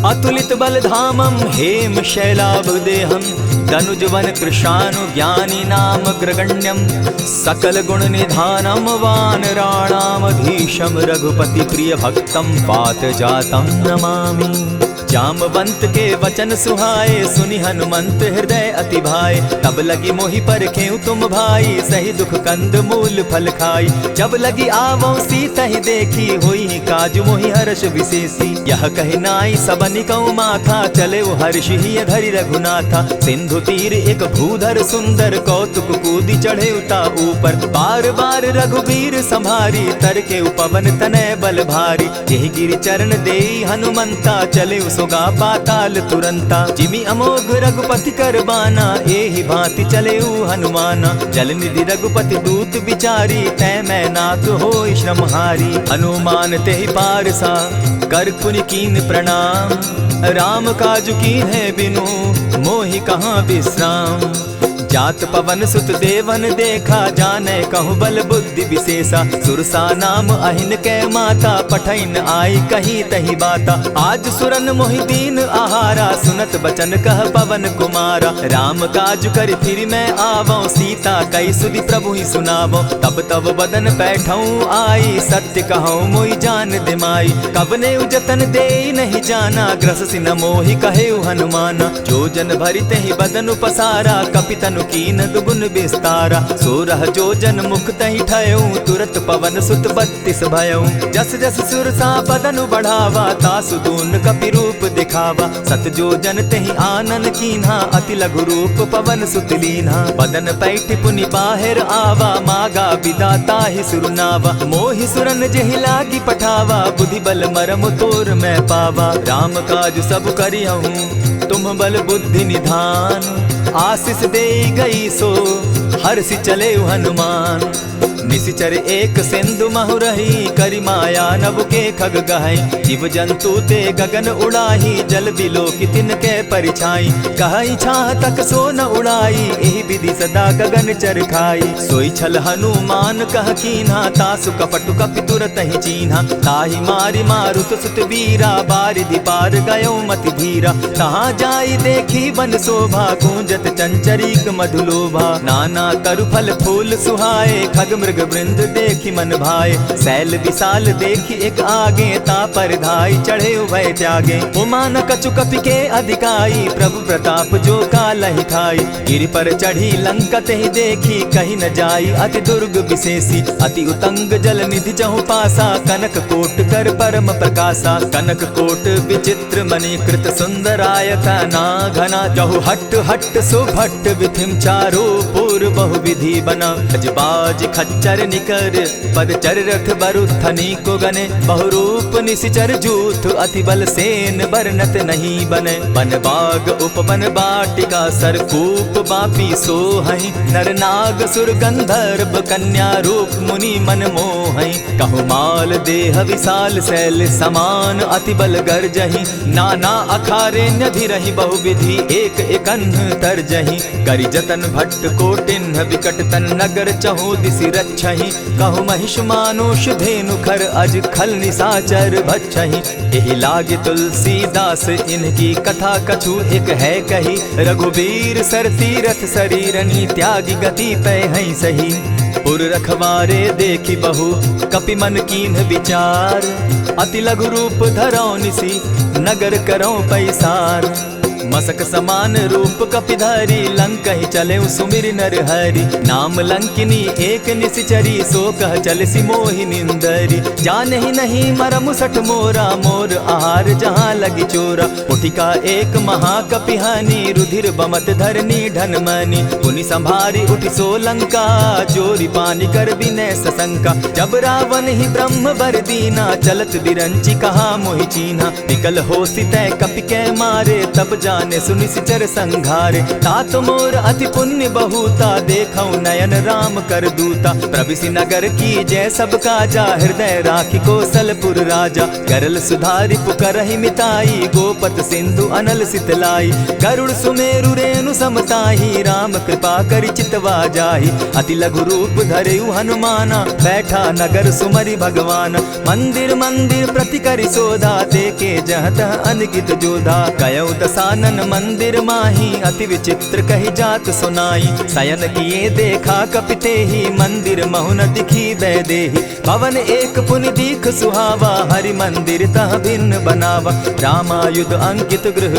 [SPEAKER 1] अतुलित बलधामं, हेम शैलाभदेहं, तनुजवन कृशानुज्ञानी नाम ग्रगण्यं, सकल गुण निधानं, वानराणामधीशं, रघुपति प्रिय भक्तं, पात जातं नमामि। जामवंत के वचन सुहाए, सुनि हनुमंत हृदय अति भाए, तब लगी मोहि परखेउ तुम भाई, सही दुख कंद मूल फल खाई। जब लगी आवो सीतहि देखी, होई काज मोहि हर्ष विशेषी, यह कहि नाई सबनि कौ माथा, चले हर्ष ही धरि रघुनाथा। सिंधु तीर एक भूधर सुंदर, कौतुक कूदी चढ़े उता ऊपर, बार बार रघुबीर संभारी, तर के पवन तनय बल भारी। यही गिरि चरण देई हनुमंता, चले सोगा पाताल तुरंता, जिमि अमोघ रघुपति कर बाना, एहि भांति चले हनुमाना। जल निधि रघुपति दूत बिचारी, तै मैं नाथ होई श्रमहारी। हनुमान तेहि पारसा, कर पुनि कीन प्रणाम, राम काज कीन है बिनु, मोहि कहाँ विश्राम। जात पवन सुत देवन देखा, जाने कहूँ बल बुद्धि विशेषा, सुरसा नाम अहिन कै माता, पठैन आई कहीं तही बाता। आज सुरन मोहि दीन आहारा, सुनत बचन कह पवन कुमारा। राम काज कर फिर मैं आवऊं, सीता कई सुधि प्रभु ही सुनावो। तब तब बदन बैठऊं आई, सत्य कहूँ मोहि जान दिमाई। कबने जतन दे नहीं जाना, ग्रस सिन मोहि कहे हनुमाना। जो जन भरित ही बदन पसारा, कपितनु कहु कीन दुगुन विस्तारा। 16 जोजन मुख तहि ठयऊ तुरत पवन सुत 32 भयऊ। जस जस सुरसा बदनु बढ़ावा तासु दून कपि रूप दिखावा। 7 जोजन तेहि आनन कीन्हा अति लघु रूप पवन सुत लीन्हा। बदन पैठ पुनि बाहिर आवा मागा विदा ताहि सुरनावा। मोहि सुरन जेहि लागी पठावा बुद्धि बल मरम तोर मैं पावा। राम काज सब करियहूँ तुम बल बुद्धि निधान। आशीष दे गई सो हर्षि चले हनुमान। निशिचर एक सिंधु महु रही करि माया नभ के खग गहई। जीव जंतु ते गगन उड़ाही जल बिलो की तिनके परिछाई। कहई छाह तक सो न उड़ाई एहि विधि सदा गगन चर खाई। सोई छल हनुमान कह कीन्हा तासु कपटु कपि तुरत ही चीन्हा। ताहि मारि मारुत सुत वीरा बारिधि पार गयो मति धीरा। तहाँ जाई देखी वन शोभा गूंजत चंचरीक मधुलोभा। नाना तरु फल फूल सुहाए खग मृग वृंद देखी मन भाए। सैल विशाल देखी एक आगे ता पर धाई चढ़े उभय त्यागे। उमान कछु कपि के अधिकाई प्रभु प्रताप जो कालहि खाई। गिरि पर चढ़ी लंका तेहि देखी कहीं न जाई अति दुर्ग विशेषी। अति उतंग जल निधि जहु पासा कनक कोट कर परम प्रकाशा। कनक कोट विचित्र मणि कृत सुंदरायता ना घना। जहु हट हट सुभट विधिम चारो पूर्व बहु विधि बना। अजबाज खच्चर निकर पदचर रथ बरुथनी को गने। बहुरूप निशिचर जूथ अति बल सेन बरनत नहीं बने। बन बाग उपवन बाटिका सरकूप बापी सोहई। नर नाग सुर गंधर्व कन्या रूप मुनि मन मोहई। कहु माल देह विशाल शैल समान अति बल गर्जही। नाना अखारे न्यधिरहि बहुविधि एक एकन्ह तरजही। करि जतन भट्ट कोटिन्ह विकट तन नगर चहु दिसि रक्षहि। कहु महिष मानुष धेनु खर अज खल निशाचर भक्षहि। एहि लागे तुलसीदास इनकी कथा कछु एक है कही। रघुबीर सर तीरथ शरीरनी त्यागी गति पै हई सही। पुर रखवारे देखी बहु कपि मन कीन्ह विचार। अति लघु रूप धरौ निसी नगर करौ पैसार। मसक समान रूप कपिधारी लंकहि चले सुमिर नर हरि। नाम लंकिनी एक निशिचरी सो कह चल सी मोहि निंदरी। जानहि नहीं मरम सठ मोरा मोर आहार जहाँ लगी चोरा। उठिका एक महाकपिहानी रुधिर बमत धरनी ढन मनी। पुनि संभारी उठि सो लंका जोरी पानी कर विनय सशंका। जब रावण ही ब्रह्म बर दीना चलत बिरंची कहा मोहि चीन्हा। निकल हो सितै कपि के मारे तब जाने सुनिशिचर संघारे। तात मोर अति पुण्य बहुता देखौ नयन राम कर दूता। प्रविशि नगर की जय सब काजा हृदय राखी कौशलपुर राजा। करल सुधारि पुकरहि मिताई गोपत सिंधु अनल सितलाई। गरुड़ सुमेरु रेणु समताही राम कृपा करि चितवा जाहि। अति लघु रूप धरेउ हनुमाना बैठा नगर सुमरि भगवान। मंदिर मंदिर प्रति करि सोधा देखे जहत अनगित जोधा। गयौ दसानन मंदिर माही अति विचित्र कही जात सुनाई। शयन किए देखा कपिते ही मंदिर महु न दिखी बैदेही। भवन एक पुनि दीख सुहावा हरि मंदिर तह भिन्न बनावा। रामायुध अंकित गृह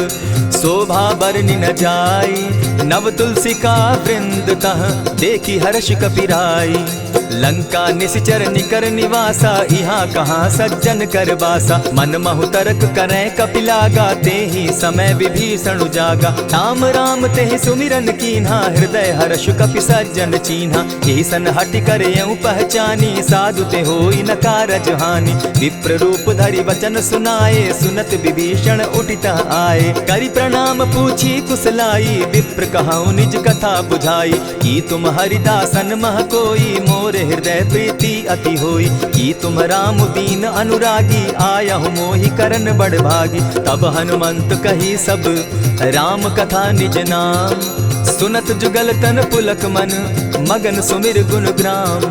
[SPEAKER 1] शोभा बरनि न जाई। नव तुलसी का वृंद तह देखी हर्ष कपिराई। लंका निशिचर निकर निवासा यहाँ कहाँ सज्जन कर बासा। मन महु तरक करै कपिलागा तेहि समय विभीषण जागा। राम राम तेहि सुमिरन कीन्हा हृदय हर्ष कपि सज्जन चीन्हा। एहि सन हटि करयउ पहचानी साधु ते होई न कारज हानि। विप्र रूप धरि वचन सुनाए सुनत विभीषण उठित आए। करि प्रणाम पूछी कुशलाई विप्र कहौ निज कथा बुझाई। की तुम हरिदासन मह कोई मोर हृदय प्रीति अति होई। की तुम राम दीन अनुरागी आयहु मोहि करन बड़ भागी। तब हनुमंत कही सब राम कथा निज नाम। सुनत जुगल तन पुलक मन मगन सुमिर गुण ग्राम।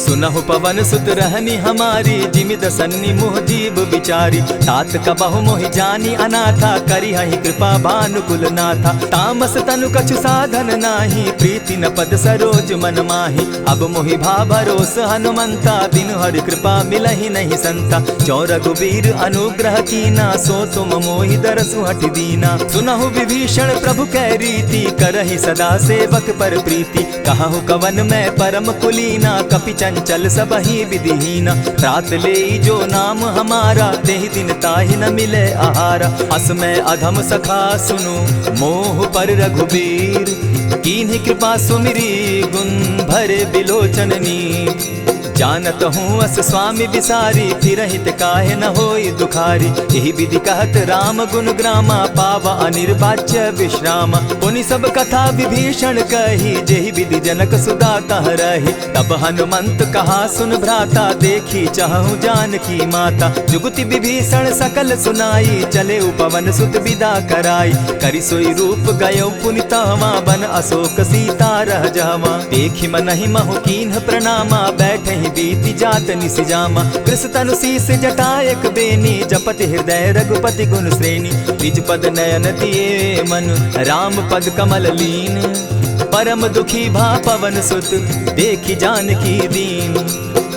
[SPEAKER 1] सुनहु पवन सुत रहनी हमारी, जिमि दसन्नी मुह जीव बिचारी। तात कबहु मोहि जानी अनाथा, करी हहि कृपा भानुकुल नाथा। तामस तनु कछु साधन नाही, प्रीति न पद सरोज मन माही। अब मोहि भा भरोस हनुमंता, बिनु हरि कृपा मिलहि नहीं संता। जो रघुबीर अनुग्रह कीना, सो तुम मोहि दरसु हठि दीना। सुनहु विभीषण प्रभु कै रीति, करहि सदा सेवक पर प्रीति। कहु कवन मैं परम कुलीना, कपि चंचल सबहि विधिहीना। रात लेई जो नाम हमारा, तेहि दिन ताहि न मिले आहारा। अस मैं अधम सखा सुनु, मोह पर रघुबीर। कीन्हि कृपा सुमिरी, गुण भरे बिलोचन नीर। जानत हूँ अस स्वामी बिसारी, फिर हित काहे न होई दुखारी। यही विधि कहत राम गुण ग्रामा, पावा अनिर्वाच्य विश्राम। पुनि सब कथा विभीषण कही, जेहि विधि जनक सुदा कह रही। तब हनुमंत कहा सुन भ्राता, देखी चाहूँ जानकी माता। जुगति विभीषण सकल सुनाई, चले पवन सुत विदा कराई। करि सोई रूप गयो पुनि तहवा, बन अशोक सीता रह जावा। देखी मनहि महु कीन्ह प्रणामा, बैठहि बीति जात निसिजामा। कृष तनु शीस जटायक बेनी, जपति हृदय रघुपति गुण श्रेणी। निज पद नयन दिए मन, राम पद कमल लीन। परम दुखी भा पवन सुत, देखी जानकी दीन।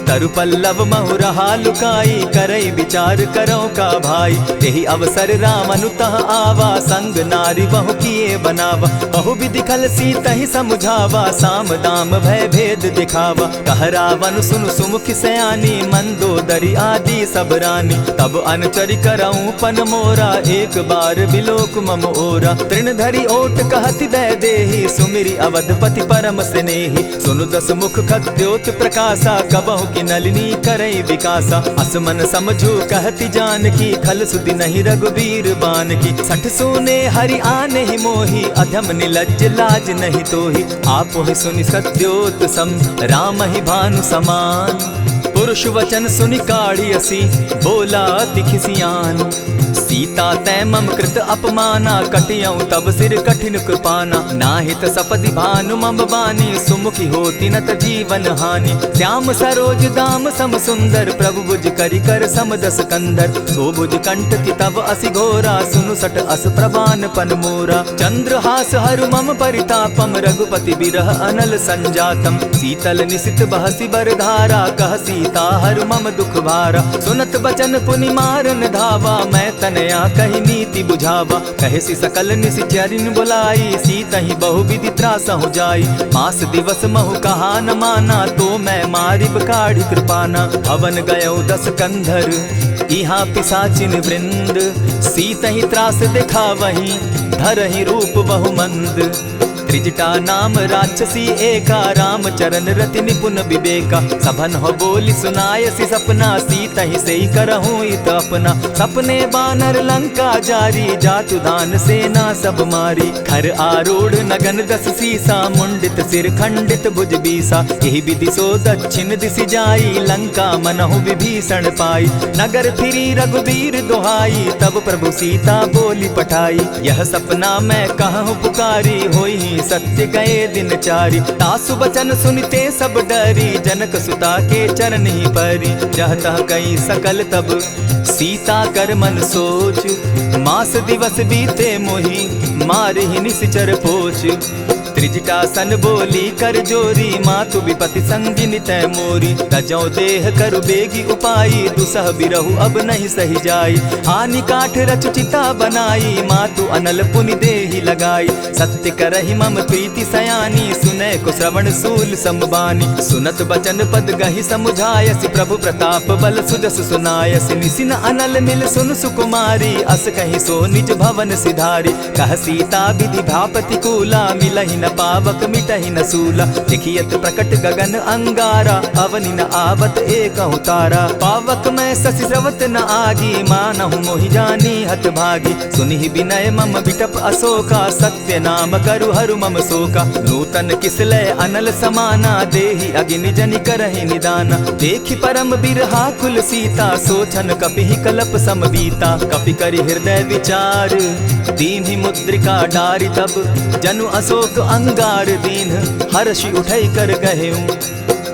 [SPEAKER 1] तरु पल्लव महु रहा लुकाई, करई विचार करो का भाई। यही अवसर राम अनुतः आवा, संग नारी बहु किए बनावा। बहु विधि खल सीतहि समुझावा, साम दाम भय भेद दिखावा। कह रावण सुन सुमुख सयानी, मंदोदरी आदि सब रानी। तब अनुचरि करऊं पन मोरा, एक बार बिलोक मम ओरा। तृण धरि ओट कहति दय देहि, सुमिरि अवधपति परम स्नेही। सुनु दस मुख खद्योत प्रकाशा, कबहु की नलिनी करई विकासा। असमन समझू कहती जानकी, खल सुधि नहीं रघुबीर बान की। सठ सोने हरि आने ही मोही, अधम निलज्ज लाज नहीं तोही। आप ही सुनि सत्योत सम, राम ही भानु समान। पुरुष वचन सुनि काढ़ी असी, बोला अति खिसियान। सीता तै मम कृत अपमाना, कटियऊं तब सिर कठिन कृपाना। नाहित सपदि भानु मम बानी, सुमुखी होती नत जीवन हानि। श्याम सरोज दाम सम सुंदर, प्रभु बुझ करि कर सम दस कंदर। सो बुझ कंठ की तब असि घोरा, सुनु सट अस प्रभान पन मोरा। चंद्रहास हरु मम परितापम, रघुपति बिरह अनल संजातम। शीतल निशित बहसी बरधारा, कह सीता हरु मम दुख भारा। सुनत बचन पुनि मारन धावा, मैं तनया कही नीति बुझावा। कहे सी सकल निश्चरिन बुलाई, सीतहि बहु विधि त्रास हो जाई। मास दिवस महु कहा न माना, तो मैं मारिब काढ़ी कृपाना। भवन गयो दस कंधर, इहाँ पिशाचिन वृंद। सीतहि त्रास दिखावहि, धरहि रूप बहु मंद। त्रिजटा नाम राक्षसी एका, राम चरण रति निपुण विवेका। सभन हो बोली सुनायसी सपना, सीतहि सेई करहूँ इत अपना। सपने बानर लंका जारी, जातु दान सेना सब मारी। खर आरूढ़ नगन दस सीसा, मुंडित सिर खंडित भुज बीसा। यही विधि सो दक्षिण दिशि जाई, लंका मनहु विभीषण पाई। नगर फिरी रघुबीर दुहाई, तब प्रभु सीता बोली पठाई। यह सपना मैं कहूँ पुकारी, होई सत्य गए दिन चारी। तासु बचन सुनते सब डरी, जनक सुता के चरण ही परी। जह तह कई सकल तब, सीता कर मन सोच। मास दिवस बीते मोही, मारे ही निश्चर पोच। त्रिजटा सन बोली कर जोरी, मातु विपति संगिनी तै मोरी। तजौ देह करु बेगी उपाई, दुसह बिरहु अब नहीं सही जाई। हानि काठ रच चिता बनाई, मातु अनल पुनि देहि लगाई। सत्य करहि मम प्रीति सयानी, सुनै को श्रवण सूल समबानी। सुनत बचन पद गहि समुझायसि, प्रभु प्रताप बल सुजस सुनायसि। निसिन अनल मिल सुन सुकुमारी, अस कहि सो निज भवन सिधारी। कह सीता विधि भापति कूला, मिलहि न पावक मिटहि न सूला। लिखियत प्रकट गगन अंगारा, अवनि न आवत एकहु तारा। पावक मैं शशि स्रवत न आगी, मानहु मोहि जानी हत भागी। सुनिहि विनय मम बिटप अशोका, सत्य नाम करु हरु मम शोका। नूतन किसलय अनल समाना, देहि अगिनि जनि करहि निदाना। देखि परम बिरहा कुल सीता, सोचन कपिहि कलप सम बीता। कपि करि हृदय विचार, दीन्हि मुद्रिका डारि। तब जनु अशोक अंगार दीन, हर्षि उठै कर गहेऊ।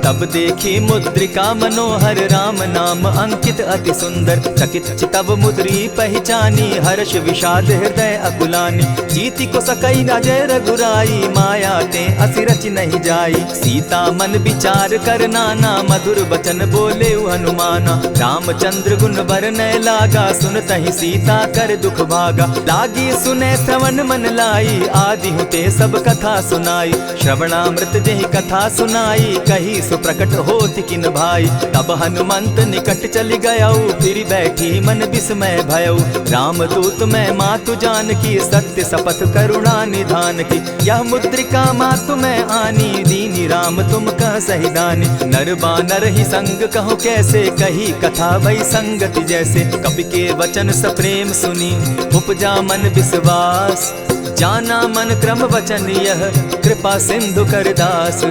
[SPEAKER 1] तब देखी मुद्रिका मनोहर राम नाम अंकित अति सुंदर। चकित चितव मुद्री पहचानी हर्ष विषाद हृदय अकुलानी। जीति को सकई अजय रघुराई माया ते असि रच नहीं जाई। सीता मन विचार कर नाना मधुर बचन बोले हनुमाना। रामचंद्र गुण बरनय लागा सुनतहि सीता कर दुख भागा। लागी सुने श्रवण मन लाई आदि हुते सब कथा सुनाई। श्रवणामृत जेहि कथा सुनाई कही सो प्रकट होति किन भाई। तब हनुमंत निकट चली गयऊ फिर बैठी मन विस्मय भयऊ। रामदूत मैं मातु जान की सत्य शपथ करुणा निधान की। यह मुद्रिका मातु मैं आनी दीनी राम तुम कह सही दानी। नर बानर ही संग कहो कैसे कही कथा भई संगति जैसे। कपि के वचन सप्रेम सुनी उपजा मन विश्वास। जाना मन क्रम वचन यह कृपा सिंधु कर दास।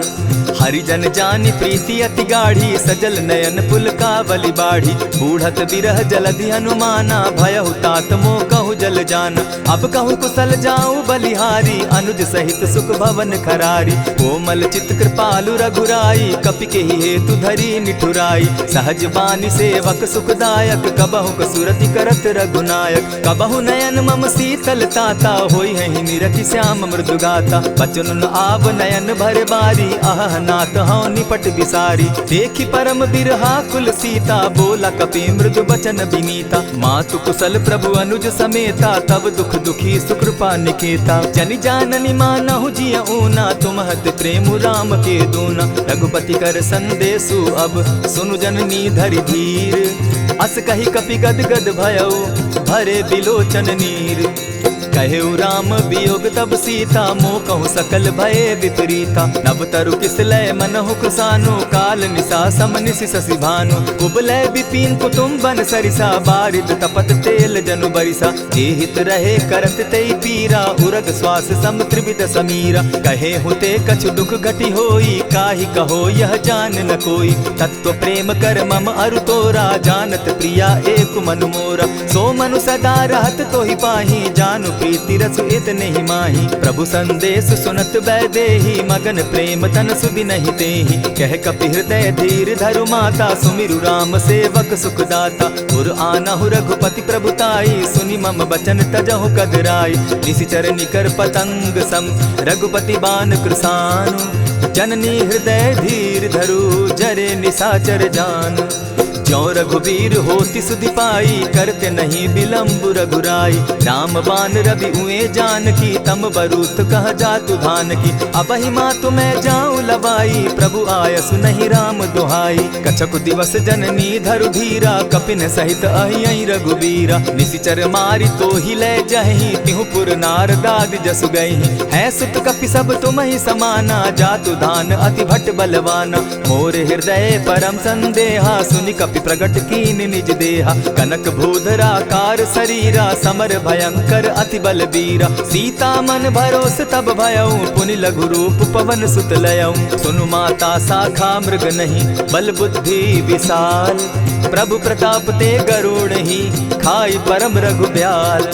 [SPEAKER 1] हरिजन जानी प्रीति अति गाढ़ी सजल नयन पुलकावली बाढ़ी। बूढ़त बिरह जलधि हनुमाना भयहु तात मोह कहु जल जाना। अब कहु कुशल जाऊं बलिहारी अनुज सहित सुख भवन खरारी। कोमल चित कृपालु रघुराई कपि के ही हेतु धरी निठुराई। सहज बानी सेवक सुखदायक कबहु कसुरति करत रघुनायक। कबहु नयन मम शीतल ताता होई है निरखि श्याम मृदु गाता। बचन आव नयन भर बारी आह नाथ हौ निपट बिसारी। देखी परम बिरहा कुल सीता बोला कपि मृदु बचन विनीता। मातु कुशल प्रभु अनुज समेता तब दुख दुखी सुकृपा निकेता। जनि जाननी मानहु जिय ऊना तुम्हत प्रेम राम के दूना। रघुपति कर संदेशु अब सुनु जननी धरि धीर। अस कही कपि गद गद भयऊ भरे बिलोचन नीर। कहेउ राम वियोग तब सीता मोह कहूँ सकल भये विपरीता। नव तरु किसलय मनहु कुसानु काल निशा समनिशि शशि भानु। कुबलय विपिन कुटुम्बन सरिसा बारिद तपत तेल जनु बरिसा। जे हित रहे करत तेई पीरा उरग श्वास सम त्रिविध समीरा। कहे हुते कछु दुख घटी होई काहि कहो यह जान न कोई। तत्व प्रेम कर मम अरु तोरा जानत प्रिया एक मनु मोरा। सो मनु सदा रहत तोहि पाही जानु प्रीति रसु इतने ही माही। प्रभु संदेश सुनत बैदेही मगन प्रेम तन सुधि नहीं तेहि। कह कपि हृदय धीर धरु माता सुमिरु राम सेवक सुखदाता। उर आनहु रघुपति प्रभुताई सुनि मम बचन तजहु कदराई। निशिचर निकर पतंग सम रघुपति बान कृसानु। जननी हृदय धीर धरु जरे निशाचर जान। ज्यों रघुवीर होति सुधि पाई करते नहीं विलम्ब रघुराई। राम बान रवि उए जानकी तम बरूत कह जातु धान की। अबहि मातु मैं जाऊं लवाई प्रभु आयसु नहीं राम दुहाई। कछक दिवस जननी धरु धीरा कपिन सहित अहियहि रघुबीरा। निशिचर मारी तो ही ले जहि तिहु पुर नारदादि जसु गई। है सुत कपि सब तुम ही समाना जातु धान अति भट बलवाना। मोर हृदय परम संदेहा सुनि कपि प्रगट कीन निज देहा। कनक भूधराकार शरीरा समर भयंकर अति बलबीरा। सीता मन भरोस तब भयऊ पुनि लघु रूप पवन सुत लयऊ। सुनु माता शाखा मृग नहीं बल बुद्धि विशाल। प्रभु प्रताप ते गरुड़ ही खाई परम रघु ब्याल।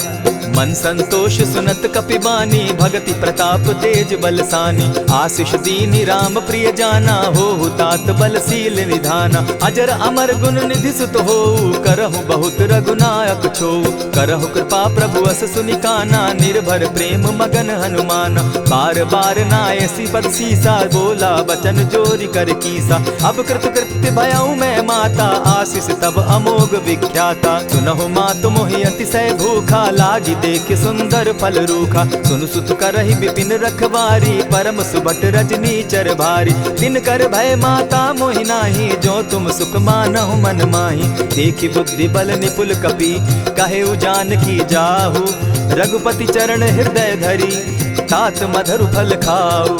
[SPEAKER 1] मन संतोष सुनत कपि बानी भगति प्रताप तेज बलसानी। आशीष दीनी राम प्रिय जाना हो तात बलशील निधाना। अजर अमर गुण निधि सुत हो करहु बहुत रघुनायक छो। करहु कृपा प्रभु अस सुनि काना निर्भर प्रेम मगन हनुमाना। बार बार नायसी पद सीसा बोला बचन जोरी कर कीसा। अब कृत कृत्य भयऊ मैं माता आशीष तब अमोघ विख्याता। सुनहु मातु मोहि अतिशय भूखा लागी देख सुंदर फल रूखा। सुनु सुत करहि विपिन रखवारी परम सुबट रजनी चर भारी। दिन कर भय माता मोहि नाही जो तुम सुख मानहु मन माही। देखी बुद्धि बल निपुल कपि कहे जानकी जाहु। रघुपति चरण हृदय धरी तात मधुर फल खाऊ।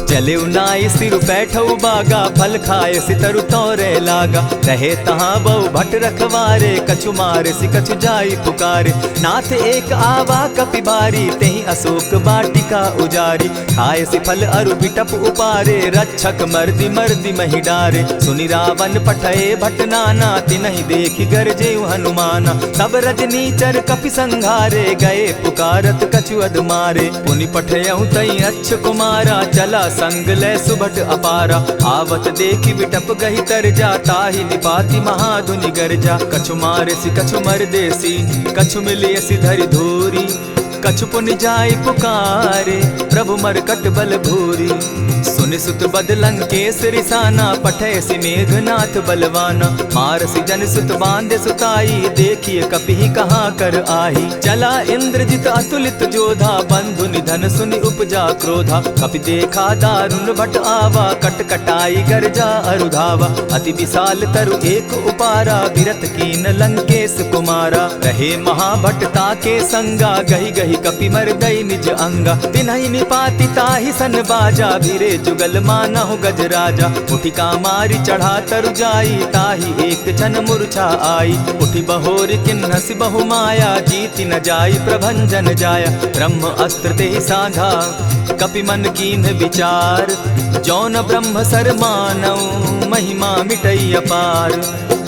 [SPEAKER 1] चले नाई सिर बैठऊ बागा फल खाए सितरु तोरे लागा। रहे तहाँ बहु भट रखवारे कछु मारे सि कछु जाई पुकारे। नाथ एक आवा कपि बारी तेहि अशोक वाटिका उजारी। खाए सि फल अरु बिटप उपारे रक्षक मर्दि मर्दि महि डारे। सुनि रावण पठये भट नाना तिनहि देखि गरजेउ हनुमाना। तब रजनी चर कपि संघारे गए पुकारत कछु अध मारे। पुनि पठयउ तई अच्छ कुमारा चला संग ले सुभट अपारा, आवत देखी बिटप गही तर जाता ही निपाति महाधुनि गर्जा। कछु मारेसी कछु मर देसी, कछु मिलियसी धरि धूरी, कछु पुनि जाय पुकारे, प्रभु मरकट बल भूरी। सुनि सुत बद लंकेश रिसाना, पठैसी मेघनाथ बलवाना। मारसी जन सुत बांधे सुताई, देखिए कपि कहाँ कर आही। चला इंद्रजित अतुलित जोधा, बंधु निधन सुनि उपजा क्रोधा। कपि देखा दारुण भट आवा, कट कटाई गर्जा अरुधावा। अति विशाल तरु एक उपारा, विरत कीन लंकेश कुमारा। रहे महाभट ताके संगा, गही गही कपि मर्दई निज अंगा। तिन्हि निपाति ताहि सन बाजा, भीरे जुगल मानहु गजराजा। उठिका मारी चढ़ा तरु जाई, ताहि एक क्षण मूर्छा आई। उठि बहोर किन्हसि बहु माया, जीति न जाई प्रभंजन जाया। ब्रह्म अस्त्र तेहि साधा, कपि मन कीन्ह विचार। जौन ब्रह्म सर मानऊ, महिमा मिटई अपार।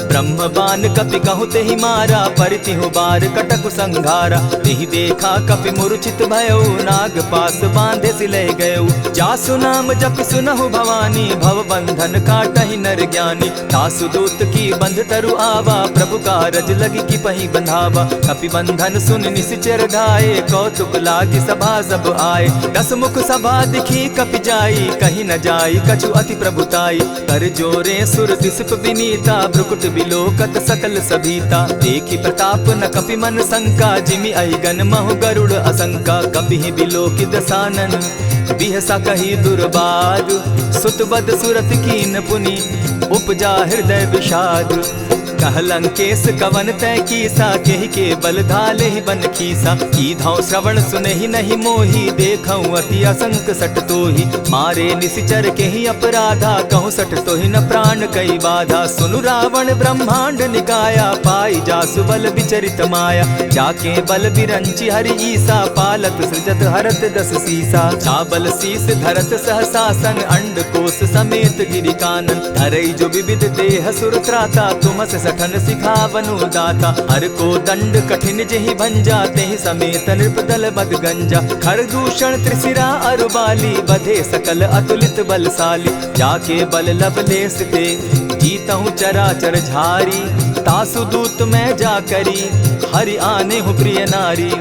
[SPEAKER 1] ब्रह्म बान कपि कहु तेहि मारा, परितिहु बार कटक संघारा। तेहि देखा कपि मूर्छित भयो, नाग पास बांधे सिले गयो। जासु नाम जपि सुनहु भवानी, भव बंधन काटहि नर ज्ञानी। तासु दूत की बंध तरु आवा, प्रभु कारज लगी की पही बंधावा। कपि बंधन सुन निश्चर धाये, कौतुक लागी सभा सब आए। दस मुख सभा दिखी कपि जाई, कहीं न जाई कछु अति प्रभुताई। कर जोरे सुर दिसप विनीता, भ्रुकुट बिलोकत सकल सभीता। देखी प्रताप न कपि मन शंका, जिमि अहिगन महु गरुड़ असंका। कपि बिलोकि दसानन, बिहसा कही दुर्बाद। सुत बद सुरत कीन पुनि, उपजा हृदय विषाद। कह लंकेश कवन तै कीसा, केहि के बल धाले ही बन खीसा। कीधौ श्रवण सुनहि नहीं मोही, देखऊं अति असंक सट तोही। मारे निशिचर केहि अपराधा, कहूँ सट तोहि न प्राण कई बाधा। सुनु रावण ब्रह्मांड निकाया, पाई जासु बल विचरित माया। जाके बल बिरंचि हरि ईसा, पालत सृजत हरत दस सीसा। चाबल शीस धरत सहसासन, अंड कोश समेत गिरि कानन। धरई जो विविध देह सुर त्राता, तुमस सठन सिखावनु दाता। हर को दंड कठिन जेहि भंजा, तेहि समेत नृपदल बद गंजा। खरदूषण त्रिशिरा अरुबाली, बधे सकल अतुलित बलशाली। जाके बल लवलेस ते, जीतहु चराचर झारी। तासु दूत मैं जा करी, हरि आने हूँ प्रिय नारी।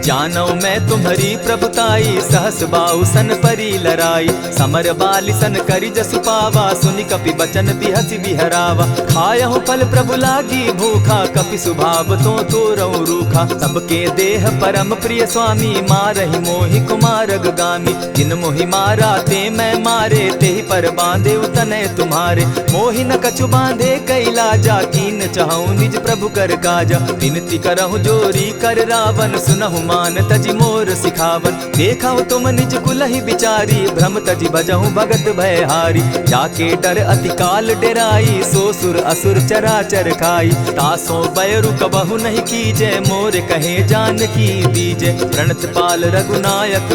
[SPEAKER 1] जानौ मैं तुम्हारी प्रभुताई, सहस बाहु सन परी लराई। समर बाली सन करि जसु पावा, सुनि कपि बचन बिहसि बिहरावा। खायहु फल प्रभु लागी भूखा, कपि सुभाव तो तोरऊ रूखा। सबके देह परम प्रिय स्वामी, मारहि मोहि कुमारग गामी। जिन मोहि मारा ते मैं मारे, तेहि पर बांधे उतने तुम्हारे। मोहि न कछु बांधे कैलाजा, कीन चाहूं निज प्रभु कर काजा। विनती करहु जोरी कर रावण, सुनहु मान तजि मोर सिखावन। देखा तुम निज कुलहि बिचारी, भ्रम तजि भजहु भगत भयहारी। जाके डर अति काल डेराई, सो सुर असुर चराचर खाई। तासो बैरु कबहु नहीं कीजे, मोर कहे जानकी दीजे। प्रणत पाल रघुनायक,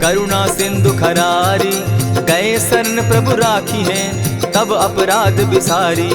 [SPEAKER 1] करुणा सिंधु खरारी। गए शरण प्रभु राखी हैं, तब अपराध बिसारी।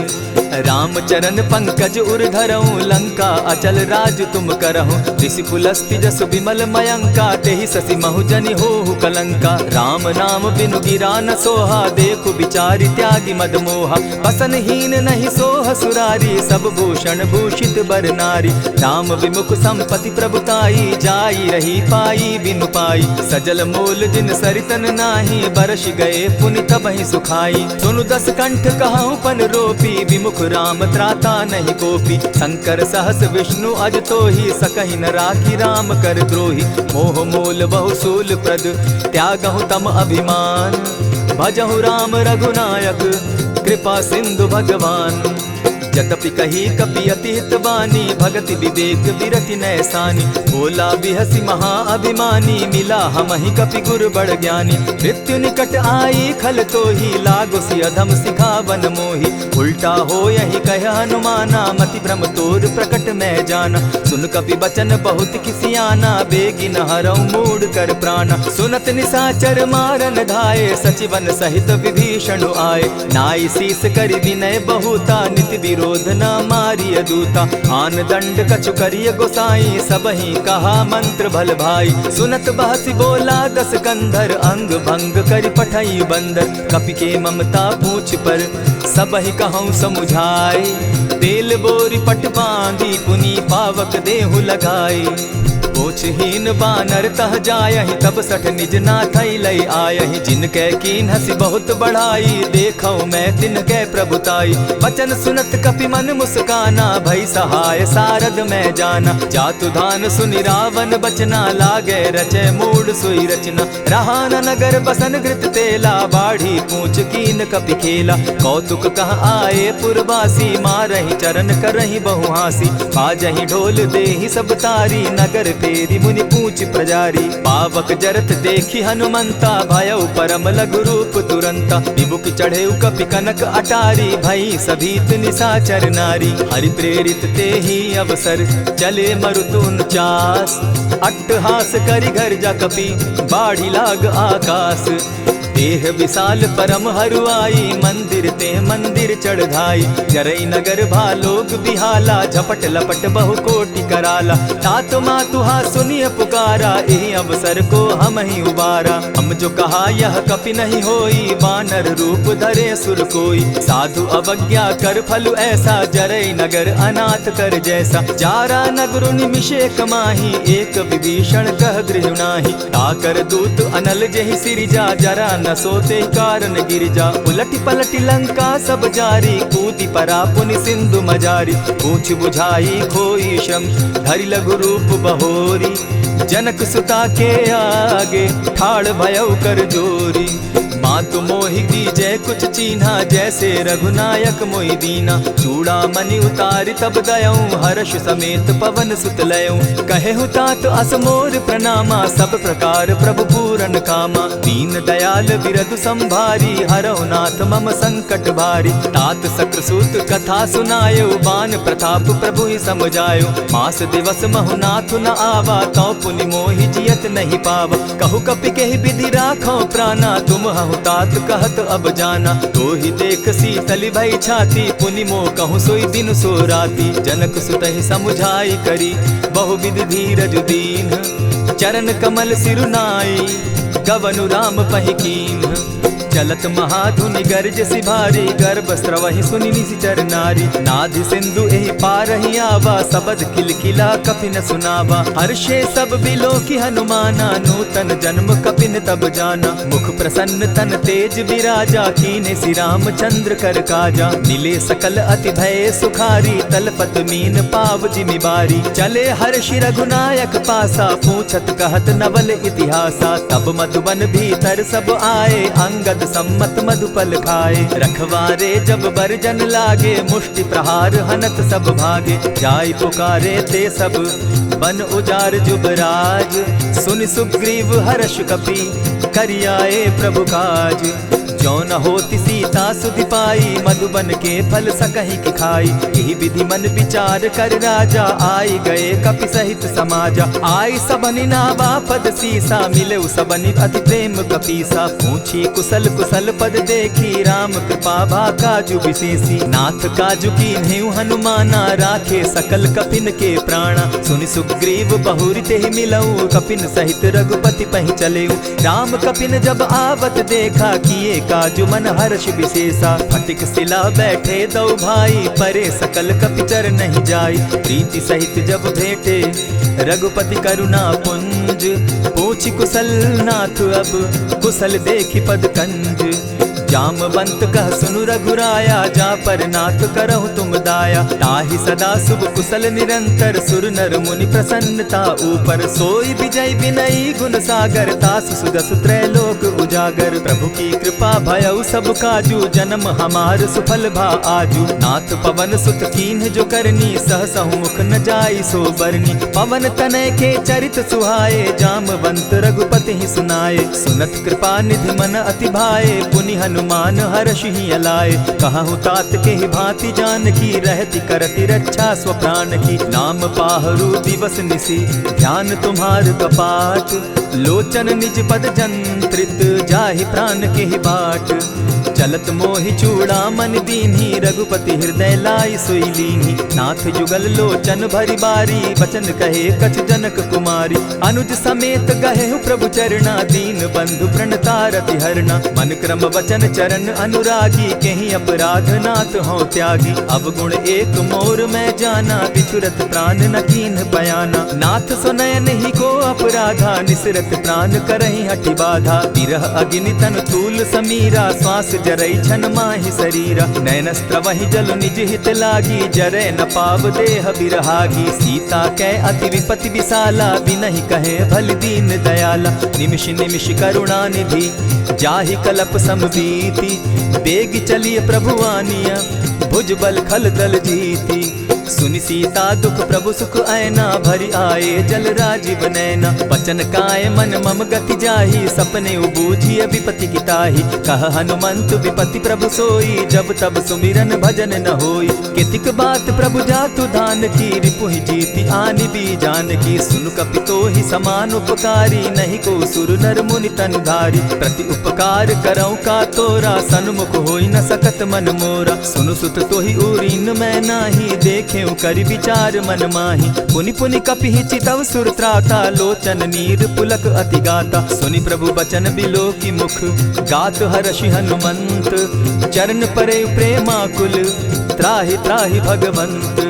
[SPEAKER 1] राम चरण पंकज उर धरऊं, लंका अचल राज तुम करहूं। ऋषि पुलस्ति जस विमल मयंका, तेहि ससि महु जनि होहु कलंका। राम नाम बिनु गिरा न सोहा, देखु बिचारी त्यागी मद मोहा। बसनहीन नहीं सोह सुरारी, सब भूषण भूषित बर नारी। राम विमुख संपति प्रभुताई, जाई रही पाई बिनु पाई। सजल मूल जिन सरितन नाही, बरस गए पुनि तबहि सुखाई। सुनु दस कंठ कहूँ पन रोपी, विमुख राम त्राता नहीं कोपी। शंकर सहस विष्णु अज तो ही, सकहि न राखी राम कर द्रोही। मोह मूल बहु सूल प्रद, त्यागहु तम अभिमान। भजहु राम रघुनायक, कृपा सिंधु भगवान। जतपि कही कपि अति हित बानी, भगति विवेक विरति नैसानी। बोला बिहसि महा अभिमानी, मिला हमहि कपि गुर बड़ ज्ञानी। मृत्यु निकट आई खल तोही, लागो सि अधम सिखावन मोही। उल्टा हो यही कह हनुमाना, मति भ्रम तोर प्रकट मैं जाना। सुन कपि बचन बहुत किसियाना, बेगी न हरऊ मूढ़ कर प्राणा। सुनत निशाचर मारन धाये, सचिवन सहित विभीषण आए। नाई शीस करि विनय बहुता, नित क्रोध न मारिय दूता। आन दंड कछु करिय गोसाई, सबहि कहा मंत्र भल भाई। सुनत बहसी बोला दस कंधर, अंग भंग करि पठई बंदर। कपि के ममता पूछ पर, सबहि कहूँ समुझाई। तेल बोरी पट बांधी, पुनि पावक देहु लगाई। पोछहीन बानर तह जायहि, तब सठ निज नाथई लई आयहि। जिनकै कीन हसी बहुत बढ़ाई, देखौ मैं तिनकै प्रभुताई। बचन सुनत कपि मन मुस्काना, भई सहाय सारद मैं जाना। जातु धान सुनि रावण बचना, लागे रचे मूड सोई रचना। रहा न नगर बसन घृत तेला, बाढ़ी पूछ कीन कपि खेला। कौतुक कह आए पुरवासी, मारहि चरण करहि बहु हासी। बाजहि ढोल देहि सब तारी, नगर फेरी मुनि पूछ प्रजारी। पावक जरत देखी हनुमंता, भयउ परम लघु रूप तुरंता। विमुख चढ़े कपि कनक अटारी, भई सभीत निशाचर नारी। हरि प्रेरित ते ही अवसर, चले मरुतुन चास। अट्टहास करि घर जा कपि, बाढ़ी लाग आकाश। देह विशाल परम हरुआई, मंदिर ते मंदिर चढ़ाई। जरई नगर भालोग बिहाला, झपट लपट बहु कोटि कराला। तात मातुहा सुनिय पुकारा, एहि अवसर को हम ही उबारा। हम जो कहा यह कपि नहीं होई, बानर रूप धरे सुर कोई। साधु अवज्ञा कर फल ऐसा, जरई नगर अनाथ कर जैसा। जारा नगरु निमिषे कमाही, एक विभीषण कह गृह नाही। ताकर दूत अनल जेहि सिरिजा, जरा न सोते कारण गिरिजा। उलटी पलटी लंका सब जारी, कूदी परा पुनि सिंधु मजारी। पूछ बुझाई खोई श्रम, धरि लघु रूप बहोरी। जनक सुता के आगे, ठाड़ भयउ कर जोरी। मातु मोहि दीजै कुछ चीन्हा, जैसे रघुनायक मोहि दीना। चूड़ा मणि उतारि तब दयऊँ, हर्ष समेत पवन सुत लयऊँ। कहेहु तात असमोर प्रणामा, सब प्रकार प्रभु पूरन कामा। दीन दयाल बिरदु संभारी, हरौ नाथ मम संकट भारी। तात सक्रसूत कथा सुनायो, बान प्रताप प्रभु ही समझायो। मास दिवस महु नाथ न आवा, तौ पुनि मोहि जियत नहीं पावा। कहु कपि केहि विधि राखो प्राणा, तुम हहु तात कहत अब जाना। तो ही देख शीतल भई छाती, पुनि मोह कहूँ सोई दिन सो राती। जनक सुतहि समुझाई करी, बहु विधि धीरज दीन। चरण कमल सिरुनाई, गवनु राम पहि कीन्ह। चलत महाधुनि गर्ज सिभारी, गर्भ स्रवहि सुनि निशिचर नारी। नाधि सिंधु एहि पारहि आवा, सबद किलकिला कपि न सुनावा। हर्षे सब बिलो की हनुमाना, नूतन जन्म कपि न तब जाना। मुख प्रसन्न तन तेज विराजा, कीन्हे श्री रामचंद्र कर काजा। मिले सकल अति भय सुखारी, तलपत मीन पाव जिमि बारी। चले हर्षि रघुनायक पासा, पूछत कहत नवल इतिहासा। तब मधुबन भीतर सब आए, अंगद सम्मत मधुपल खाए। रखवारे जब बरजन लागे, मुष्टि प्रहार हनत सब भागे। जाय पुकारे ते सब, बन उजार जुबराज। सुनि सुग्रीव हर्ष कपि, करियाए प्रभु काज। जो न होती सीता सुधि पाई, मधुबन के फल सकहि की खाई। यही विधि मन विचार कर राजा, आई गए कपि सहित समाजा। आई सबनि नावा पद सीसा, मिले सबनि अति प्रेम कपीसा। पूछी कुशल कुशल पद देखी, राम कृपा भा काजु विशेषी। नाथ काजु कीन्हेउ हनुमाना, राखे सकल कपिन के प्राणा। सुनि सुग्रीव बहुरि तेहि मिलऊ, कपिन सहित रघुपति पहि चलेऊ। राम कपिन जब आवत देखा, किए काजु मन हर्ष विशेषा। फटिक सिला बैठे दो भाई, परे सकल कपिचर नहीं जाई। प्रीति सहित जब भेटे, रघुपति करुणा पुंज। पूछि कुशल नाथ अब, कुशल देखि पद कंज। जामवंत कह सुनु रघुराया, जा पर नाथ करहु तुम दाया। ताहि सदा शुभ कुशल निरंतर, सुर नर मुनि प्रसन्नता ऊपर। सोई विजय विनयी गुण सागर, तास सुदस त्रैलोक उजागर। प्रभु की कृपा भयउ सब काजू, जन्म हमार सुफल भा आजू। नाथ पवन सुत कीन्ह जो करनी, सहसहु मुख न जाई सो बरनी। पवन तनय के चरित सुहाए, जामवंत रघुपति ही सुनाए। सुनत कृपा निधि मन अति भाए, पुनि हनुमान हर्ष ही अलाए। कहूँ तात के ही भांति जान की, रहती करती रक्षा स्व प्राण की। नाम पाहरु दिवस निसी, ध्यान तुम्हार कपाट। लोचन निज पद जंत्रित, जाहि प्राण के ही बाट। चलत मोहि चूड़ामन दीन्ही, रघुपति हृदय लाई सोई लीन्ही। नाथ जुगल लोचन भरी बारी, बचन कहे कछ जनक कुमारी। अनुज समेत गहे प्रभु चरणा, दीन बंधु प्रणतारति हरना। मन क्रम वचन चरण अनुरागी, कहीं अपराध नाथ हो त्यागी। अवगुण एक मोर में जाना, बिछुरत प्राण न कीन्ह बयाना। नाथ सुनयन ही को अपराधा, निसरत प्राण करहि हठि बाधा। विरह अग्नि तन तूल समीरा, श्वास जरई छन माहि शरीरा। नयन स्त्रवहि जल निज हित लागी, जरै न पाव देह बिरहागी। सीता कै अति विपति विशाला, बिनहि कहे भल दीन दयाला। निमिष निमिष करुणा निधि, जाहि कलप समबीति। बेग चलिए प्रभु आनिया, भुज बल खल दल जीती। सुनि सीता दुख प्रभु सुख ऐना, भरि आए जल राजीव नैना। बचन काय मन मम गति जाहि, सपने उबूझिय विपति किताहि। कह हनुमंत विपति प्रभु सोई, जब तब सुमिरन भजन न होई। कितिक बात प्रभु जातु धान की, रिपुहि जीति आनि भी जानकी। सुनु कपितोहि समान उपकारी, नहीं को सुर नर मुनि तन धारी। प्रति उपकार करौ का तोरा, सन्मुख होई न सकत मन मोरा। सुनु सुत तोहि उरीन मैं नाही, देखे करि विचार मन माही। पुनि पुनि कपिहि चितव सुर त्राता, लोचन नीर पुलक अति गाता। सुनि प्रभु बचन बिलो की मुख, गात हर्षि हनुमंत। चरण परे प्रेमाकुल, त्राहि त्राहि भगवंत।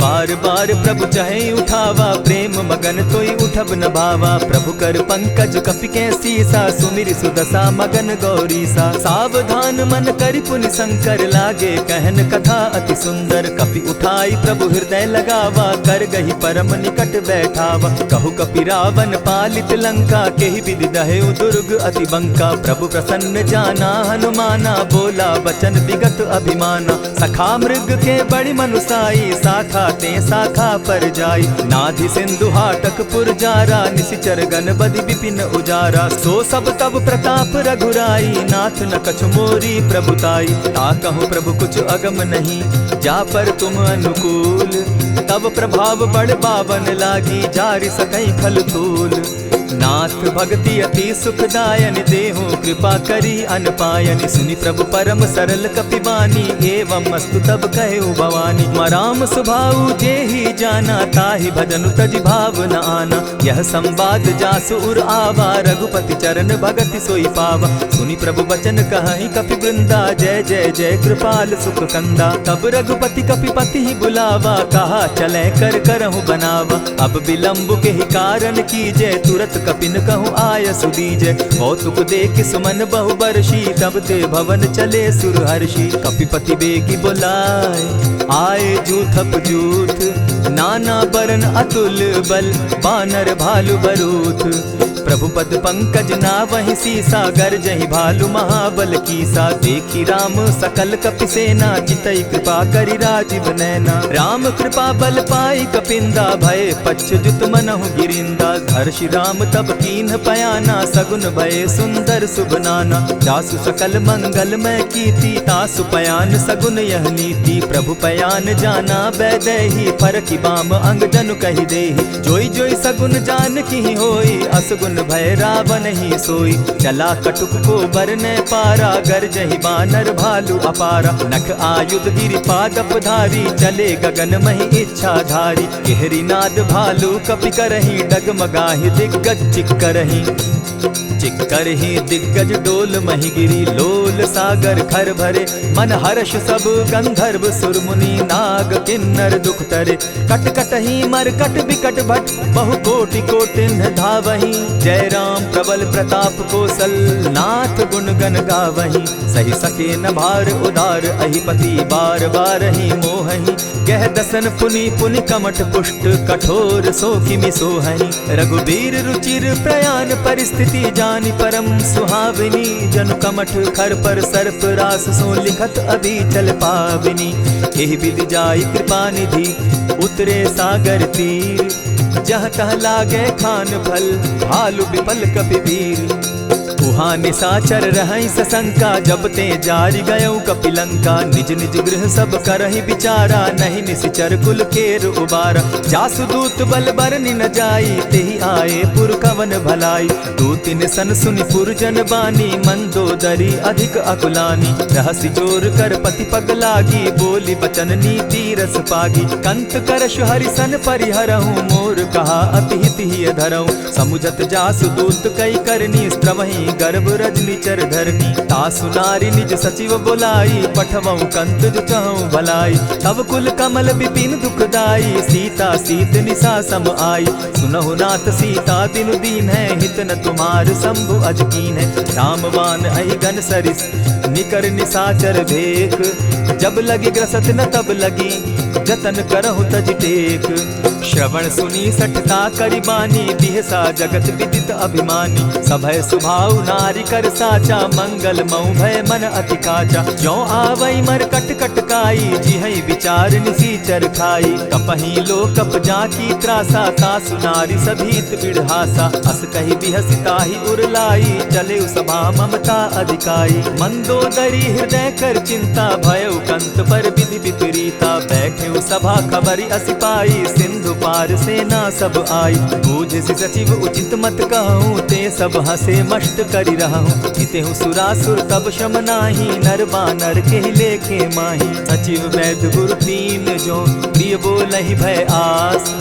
[SPEAKER 1] बार बार प्रभु चहे उठावा, प्रेम मगन तोई उठब न भावा। प्रभु कर पंकज कपि के सीसा, सुमिर सुदशा मगन गौरीसा। सावधान मन करि पुनि शंकर, लागे कहन कथा अति सुंदर। कपि उठाई प्रभु हृदय लगावा, कर गही परम निकट बैठावा। कहु कपि रावण पालित लंका, केहि विधि दहेउ दुर्ग अति बंका। प्रभु प्रसन्न जाना हनुमाना, बोला बचन विगत अभिमाना। सखा मृग के बड़ी मनुसाई, शाखा ते शाखा पर जाई। नाधि सिंधु हाटक पुर जारा, निशिचर गण बदि विपिन उजारा। सो सब तब प्रताप रघुराई, नाथ न कछु मोरी प्रभुताई। ताकहु प्रभु कुछ अगम नहीं, जा पर तुम अनुकूल। तब प्रभाव बड़ बावन लागी, जारि सकई खल तूल। नाथ भक्ति अति सुखदायन, देहु कृपा करी अनपायनि। सुनि प्रभु परम सरल कपिबानी, एवं मस्तु तब कहेउ भवानी। मराम सुभाऊ जेहि जाना, ताहि भजनु तजि भाव न आना। यह संवाद जासु उर आवा, रघुपति चरण भगति सोई पावा। सुनि प्रभु बचन कहहि कपि वृंदा, जय जय जय कृपाल सुख कंदा। तब रघुपति कपिपति ही बुलावा, कहा चले कर करहु बनावा। अब विलंब के ही कारण कीजय, तुरत कपिन कहूँ आय सुदीजय। कौतुक देख सुमन बहु बरसी, तब ते भवन चले सुर हर्षि। कपिपति बेगी बुलाए, आए जूथप जूथ। नाना बरन अतुल बल, बानर भालु बरूथ। प्रभु पद पंकज नावहि सीसा, गरजहि भालु महाबल कीसा। देखी राम सकल कपि सेना, जितई कृपा करि राजीव नैना। राम कृपा बल पाई कपिंदा, भय पच्युत मनहु गिरिंदा। हर्षि राम तब कीन्ह पयाना, सगुन भय सुंदर शुभ नाना। जासु सकल मंगल में कीर्ति, तासु पयान सगुन यह नीति। प्रभु पयान जाना बैदेही, फरकि बाम अंग जनु कहि देहि। जोई जोई सगुन जान की होई, असगुन भय रावण ही सोई। चला कटुक को बरने पारा, गरजहि बानर भालु अपारा। नख आयुध गिरि पादप धारी, चले गगन महि इच्छा धारी। केहरी नाद भालु कपि करहि, डगमगाहि दिग्गज चिक्करहि। चिक्करहि दिग्गज डोल महि गिरी, लोल सागर खर भरे। मन हर्ष सब गंधर्व सुर मुनि, नाग किन्नर दुख तरे। कट कटहि मरकट बिकट भट, बहु कोटि कोटिन्ह धावहि। जय राम प्रबल प्रताप कौशल, नाथ गुण गण गावहि। सही सके न भार उदार, अहिपति बार बार ही मोहहि। गह दसन पुनि पुनि कमठ पुष्ट, कठोर सो किमि सोहहि। रघुबीर रुचिर प्रयाण परिस्थिति, जानि परम सुहाविनी। जनु कमठ खर पर सर्प रास, सो लिखत अभी चल पाविनी। एहि विधि जाई कृपा निधि, उतरे सागर तीर। जहाँ तह लागे खान फल, भालु विफल कपि वीर। उहाँ निशाचर रहई सशंका, जब ते जारी गयऊ कपिलंका। निज निज गृह सब करहि विचारा, नहीं निशिचर कुल केर उबारा। जासु दूत बल बरनि न जाई, तेहि आए पुर कवन भलाई। दूतिन सन सुनि पुरजन बानी, मंदोदरी अधिक अकुलानी। रहसि जोर कर पति पग लागी, बोली बचन नीति रस पागी। कंत करश हरिसन परिहरहूँ, मोर कहा अति हित ही धरऊँ। समुझत जासु दूत कई करनी, स्त्रवहि गर्भ रजनी चर धरनी। तासु नारी निज सचिव बोलाई, पठवऊँ कंत जो चहऊँ भलाई। तब कुल कमल विपिन दुखदाई, सीता सीत निशा सम आई। सुनहु नाथ सीता बिनु दीन है, हित न तुम्हार शंभु अजकीन है। रामवान अहिगन सरिस निकर निशाचर भेक, जब लगी ग्रसत न तब लगी, जतन करहु तज टेक। श्रवण सुनी सठता करिबानी, बिहसा जगत विदित अभिमानी। सभय सुभाव नारी कर साचा, मंगल मऊ भय मन अति काचा। ज्यों आवई मर कट कट काई, जिहई विचार निसीचर खाई। कपही लो कप जाकी त्रासा, तासु नारी सभीत बिढ़ासा। अस कही बिहसिता ही उरलाई, चले सभा ममता अधिकाई। मंदोदरी हृदय कर चिंता, भयउ कंत पर विधि विपरीता। बैठे सभा खबरी असी पाई, सिंधु पार सेना सब आई। बूझसि सचिव उचित मत कहूँ, ते सब हसे मष्ट करि रहूँ। हितेहु सुरासुर तब शम नाही, नर बानर के लेखे माही। सचिव वैद्य गुरु तीन जो, प्रिय बोलहि भय आस।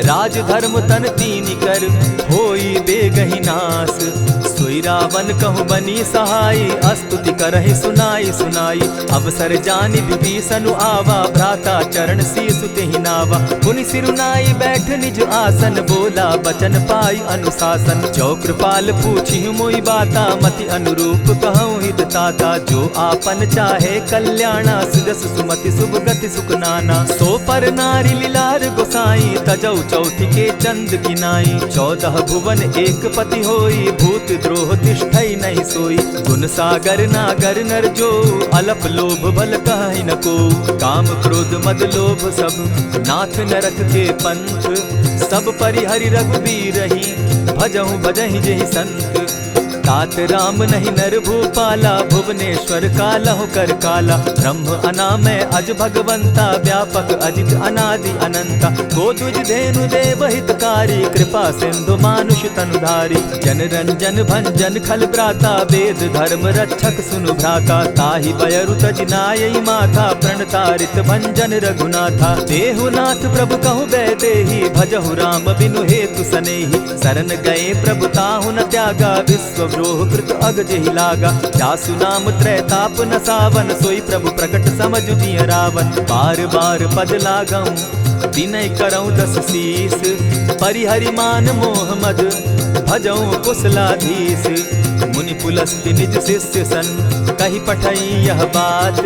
[SPEAKER 1] राज धर्म तन तीन कर, होई बेगहि नास। सोई रावण कहु बनी सहाई, अस्तुति करहि सुनाई सुनाई। अवसर जानि विभीषण आवा, भ्राता चरण शीसु तेहि नावा। पुनि सिरुनाई बैठ निज आसन, बोला बचन पाई अनुशासन। जो कृपाल पूछि मोई बाता, मति अनुरूप कहूँ हित ताता। जो आपन चाहे कल्याणा, सुजस सुमति शुभ गति सुख नाना। सो पर नारी लीलार गोसाई, तजौ चौथी के चंद किनाई। 14 भुवन एक पति होई, भूत द्रोह तिष्ठई नहीं सोई। गुण सागर नागर नर जो, अलप लोभ बल कहि न को। काम क्रोध मद लोभ सब, नाथ नरक के पंथ। सब परिहरि रघुबीरहि, भजहु भजहि जेहि संत। तात राम नहीं नर भूपाला, भुवनेश्वर कालहु कर काला। ब्रह्म अनामय अज भगवंता, व्यापक अजित अनादि अनंता। गोदुज धेनु देव हितकारी, कृपा सिंधु मानुष तनुधारी। जन रंजन भंजन खल भ्राता, वेद धर्म रक्षक सुनु भ्राता। ताहि बयरु तज नायई माथा, प्रणतारित भंजन रघुनाथा। देहुनाथ प्रभु कहु बैदेहि, भजहु राम बिनु हेतु सनेहि। शरण गए प्रभु ताहु न त्यागा, विश्व द्रोह कृत अग जेहि लागा। जासु नाम त्रैताप न सावन, सोई प्रभु प्रकट समझु जिय रावण। बार बार पद लागऊं, विनय करऊं 10 शीस। परिहरि मान मोह मद, भजऊं कुशलाधीश। मुनि पुलस्ति निज शिष्य सन, कही पठई यह बात।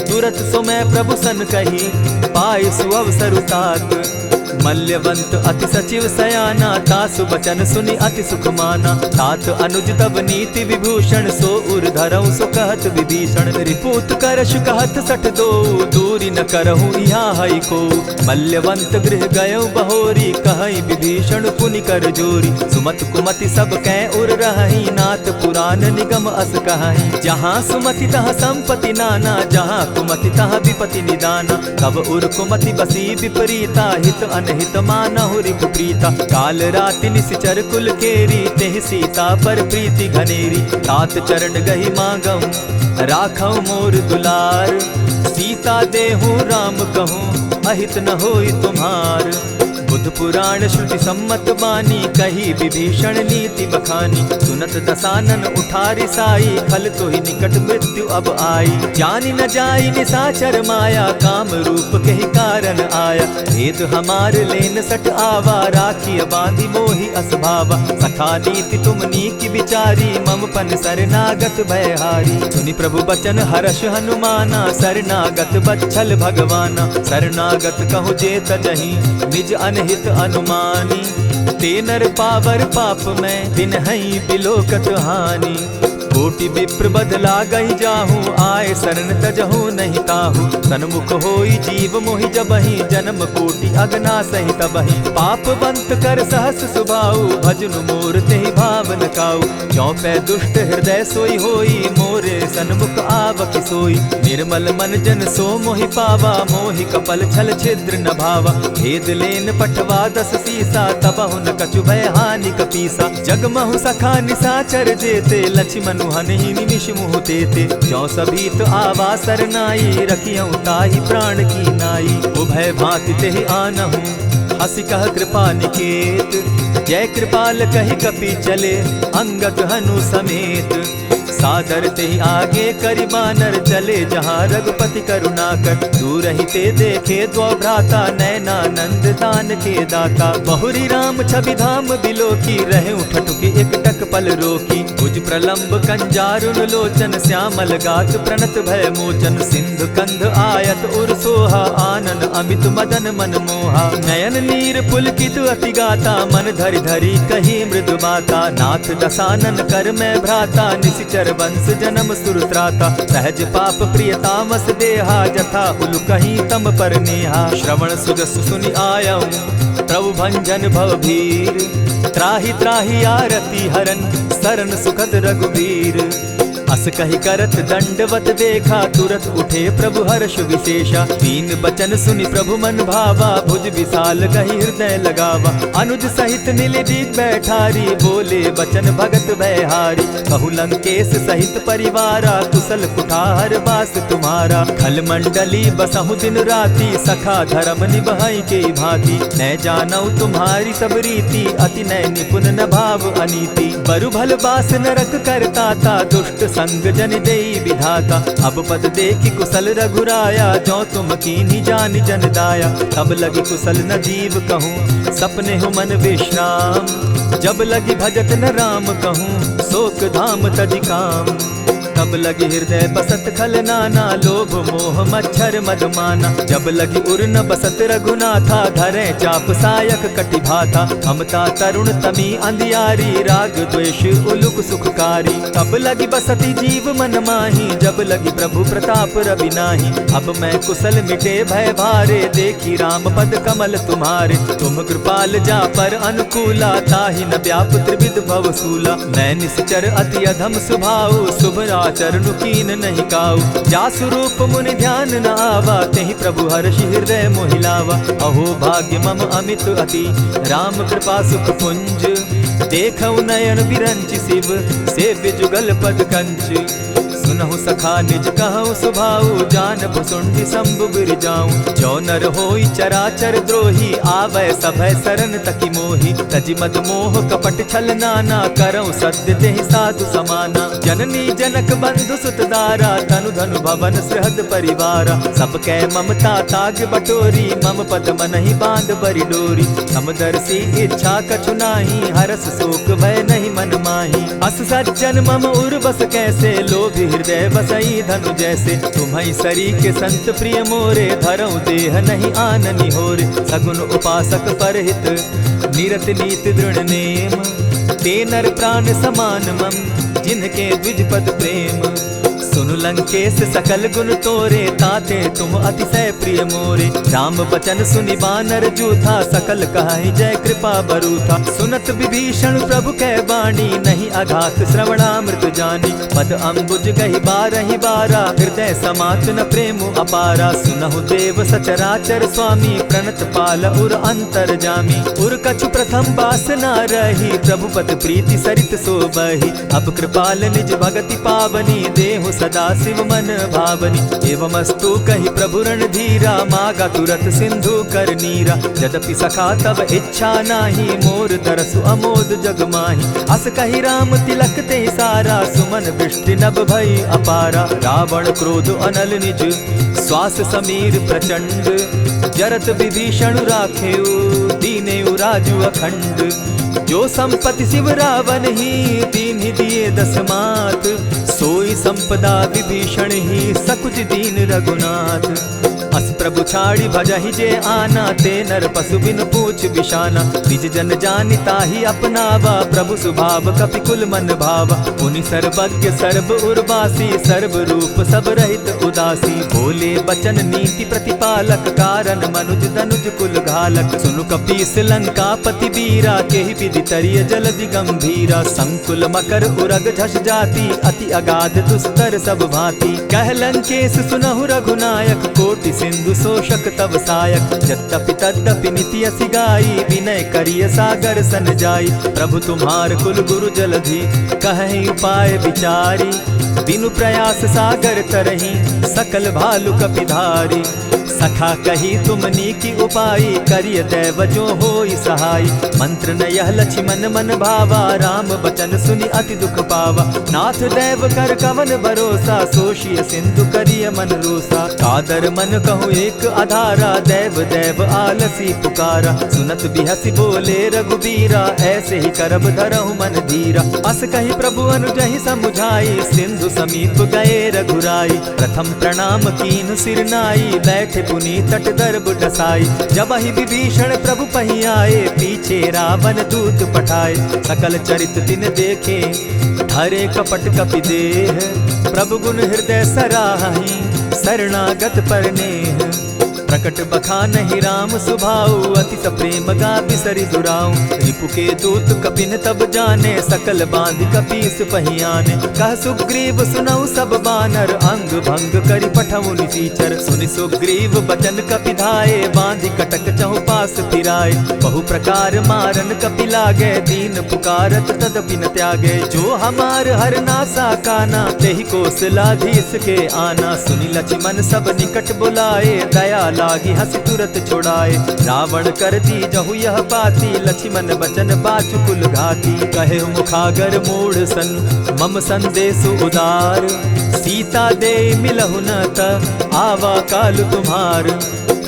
[SPEAKER 1] तुरत सो मैं प्रभु सन कही, पाए सुअवसर तात। मल्यवंत अति सचिव सयाना, तासु बचन सुनि अति सुख माना। तात अनुज तब नीति विभूषण, सो उर धरऊं सो कहत विभीषण। रिपुत करश कहत सठ दो, दूरी न करहूँ यहाँ हई को। मल्यवंत गृह गयऊ बहोरी, कहई विभीषण पुनि कर जोरी। सुमत कुमति सब कै उर रहई, नाथ पुराण निगम अस कहई। जहाँ सुमति तहाँ संपत्ति नाना, जहाँ कुमति तहाँ विपति निदाना। तब उर कुमति बसी विपरीता, हित अनहित मानहु रिपु प्रीता। काल राति निशिचर कुल केरी, तेहि सीता पर प्रीति घनेरी। तात चरण गहि मांगऊं, राखऊं मोर दुलार। सीता देहूँ राम कहूँ, अहित न होई तुम्हार। बुध पुराण श्रुति सम्मत बानी, कही विभीषण नीति बखानी। सुनत दसानन उठारि साई, खल तो ही निकट मृत्यु अब आई। जानी न जाई निशाचर माया, काम रूप के ही कारण आया। भेद हमार लेन सट आवा, राखिय बांधी मोहि असभावा। सखा नीति तुम नीकी विचारी, मम पन शरणागत भयहारी। सुनि प्रभु बचन हर्ष हनुमाना, शरणागत बच्छल भगवाना। शरणागत कहु जे तजहि, निज अनहित अनुमानी। ते नर पावर पाप में, दिन हई बिलोकत हानि। कोटि विप्र बदला गई जाहूँ, आए शरण तजहु नहीं ताहु। सन्मुख होई जीव मोहि जबहि, जन्म कोटि अगना सहि तबहि। पाप बंत कर सहस सुभाऊ, भजनु मोर तेहि भावन काऊ। चौपै दुष्ट हृदय सोई होई, मोरे सन्मुख आवक सोई। निर्मल मन जन सो मोहि पावा, मोहि कपल छल छिद्र न भावा। भेद लेन पठवा 10 सीसा, तबहु न कछु भय हानि कपीसा। जगमहु सखा निसाचर जेते, लक्ष्मण हनहि निमिष मुह तेते। जौ सभीत आवा सरनाई, रखियौ ताहि प्राण की नाई। उभय भांति तेहि आनहु, हसी कह कृपा निकेत। जय कृपाल कहि कपि चले, अंगद हनु समेत। सादर तेहि आगे करि बानर, चले जहाँ रघुपति करुणा कर। दूर ही ते देखे द्वौ भ्राता, नैनानंद दान के दाता। बहुरी राम छवि धाम बिलोकी, रहे ठठुकी एक टक पल रोकी। भुज प्रलंब कंजारुन लोचन, श्यामल गात प्रणत भय मोचन। सिंधु कंध आयत उर सोहा, आनन अमित मदन मन मोहा। नयन नीर पुलकित अति गाता, मन धरि धरि कही मृदु बाता। नाथ दसानन कर मैं भ्राता, निशिचर वंश जन्म सुरत्राता। सहज पाप प्रिय तामस देहा, जथा उलु कहीं तम पर नेहा। श्रवण सुजस सुनि आयऊ, प्रभु भंजन भव भीर। त्राहि त्राहि आरती हरन, सरन सुखद रघुवीर। अस कहि करत दंडवत देखा, तुरत उठे प्रभु हर्ष विशेषा। दीन बचन सुनि प्रभु मन भावा, भुज विशाल कहि हृदय लगावा। अनुज सहित नीलदीप बैठारी, बोले बचन भगत भयहारी। कहु लंकेश सहित परिवारा, कुशल कुठार बास तुम्हारा। खल मंडली बसहु दिन राति, सखा धर्म निभाई के भांति। न जानौ तुम्हारी सब रीति, अति नय निपुण न भाव अनीति। बरु भल बास नरक करताता, दुष्ट संग जन देई विधाता। अब पद देखि कुशल रघुराया, जो तुम कीन्ही जानि जन दाया। तब लगी कुशल न जीव कहूँ, सपने हो मन विश्राम। जब लगी भजत न राम कहूँ, शोक धाम तजि काम। तब लगी हृदय बसत खल नाना, लोभ मोह मच्छर मदमाना। जब लगी उर न बसत रघुनाथा, धरे चाप सायक कटि भाथा। ममता तरुण तमी अंधियारी, राग द्वेष उलुक सुखकारी। तब लगी बसती जीव मन माही, जब लगी प्रभु प्रताप रवि नाही। अब मैं कुशल मिटे भय भारे, देखी राम पद कमल तुम्हारे। तुम कृपाल जा पर अनुकूला, ताहि न व्याप त्रिविध भव सूला। मैं निश्चर अति अधम स्वभाव, शुभ चरणु कीन नहीं काऊ। जासु रूप मुनि ध्यान न आवा, तेहि प्रभु हर्षि हृदय मोहिलावा। अहो भाग्य मम अमित अति, राम कृपा सुख पुंज। देखऊ नयन विरंच शिव, सेव्य जुगल पद कंच। सुनहु सखा निज कहु सुभाऊ, जान भुसुंडि शंभु गिर जाऊं। जो नर होई चराचर द्रोही, आवै सभय सरन तकी मोही। तजि मद मोह कपट छल नाना, करऊं सत्य तेहि साधु समाना। जननी जनक बंधु सुत दारा, तनु धनु भवन सृहद परिवारा। सब कै ममता ताग बटोरी, मम पद मनहि बांध बरि डोरी। समदर्शी इच्छा कछु नाही, हरस शोक भय नहीं मन माही। अस सज्जन मम उर बस कैसे, लोभी हृदय बसई धनु जैसे। तुम्हई सरी के संत प्रिय मोरे, धरऊं देह नहीं आननि होरे। सगुन उपासक परहित, निरत नीत दृढ़ नेम। ते नर प्राण समान मम, जिनके द्विज पद प्रेम। सुनु लंकेश सकल गुण तोरे, ताते तुम अतिशय प्रिय मोरे। राम बचन सुनि बानर जूथा, सकल कहाहि जय कृपा बरूथा। सुनत विभीषण प्रभु कै बाणी, नहीं अघात श्रवणामृत जानी। पद अम्बुज गहि बारहि बारा, हृदय समात न प्रेम अपारा। सुनहु देव सचराचर स्वामी, प्रणत पाल उर अंतर जामी। उर कछु प्रथम बास न रही, प्रभु पद प्रीति सरित सोबहि। अब कृपाल निज भगति पावनी, देहु सदा शिव मन भावनी। एवमस्तु कहि प्रभु रणधीरा, मागा तुरत सिंधु कर नीरा। यद्यपि सखा तब इच्छा नाही, मोर दरसु अमोद जग माही। अस कहि राम तिलक ते सारा, सुमन वृष्टि नभ भई अपारा। रावण क्रोध अनल निज, श्वास समीर प्रचंड। जरत विभीषण राखेउ, दीनेउ राजु अखंड। जो संपत्ति शिव रावण ही, दीन्हि दिए 10 मात। सोई होई संपदा विभीषण ही सकुच दीन रघुनाथ। अस प्रभु छाड़ी भजहि जे आना, ते नर पशु बिन पूछ बिशाना। निज जन जानिता ही अपनावा, प्रभु स्वभाव कपि कुल मन भावा। मुनि सर्वज्ञ सर्व उर्वासी, सर्व रूप सब रहित उदासी। बोले बचन नीति प्रतिपालक, कारण मनुज धनुज कुल घालक। सुनु कपीस लंका पति बीरा, केहि विधि तरिय जलधि गंभीरा। संकुल मकर उरग झष जाति, अति अगाध दुस्तर सब भांति। कह लंकेश सुनहु रघुनायक, कोटि सिंधु शोषक तब सायक। यद्यपि तद्यपि निति असि गाई, विनय करिय सागर सन जाई। प्रभु तुम्हार कुल गुरु जलधि, कहि उपाय विचारी। बिनु प्रयास सागर तरही, सकल भालु कपिधारी। सखा कही तुमनी की उपाई, करिय दैव जो होई सहाय। मंत्र न यह लक्ष्मण मन भावा, राम बचन सुनि अति दुख पावा। नाथ दैव कर कवन भरोसा, सोषिय सिंधु करिय मन रोसा। कादर मन कहूँ एक आधारा, दैव दैव आलसी पुकारा। सुनत बिहसी बोले रघुबीरा, ऐसे ही करब धरहु मन धीरा। अस कही प्रभु अनुजहि समुझाई, सिंधु समीप गए रघुराई। प्रथम प्रणाम कीन सिर नाई, बैठे पुनि तट दर्ब डसाई। जब ही विभीषण प्रभु पही आए, पीछे रावण दूत पठाए। सकल चरित दिन देखे, धरे कपट कपि देह। प्रभु गुण हृदय सराहि, शरणागत पर नेह। प्रकट बखानहि राम सुभाऊ, अति सप्रेम गा बिसरि दुराऊ। रिपु के दूत कपिन तब जाने, सकल बांधि कपीस पहियाने। कह सुग्रीव सुनऊ सब बानर, अंग भंग करि पठऊ निसीचर। सुनि सुग्रीव बचन कपि धाये, बांधि कटक चहु पास फिराए। बहु प्रकार मारन कपि लागे, दीन पुकारत तदपि न त्यागे। जो हमार हर नासा काना, तेहि कौशलाधीश के आना। सुनि लक्ष्मण सब निकट बुलाए, दया लागी हंसी तुरत छुड़ाए। रावण कर दी जहु यह बाती, लक्ष्मण बचन बाचु कुल घाती। कहे मुखागर मूढ़ सन, मम संदेश उदार। सीता दे मिलहु न त, आवा काल तुम्हार।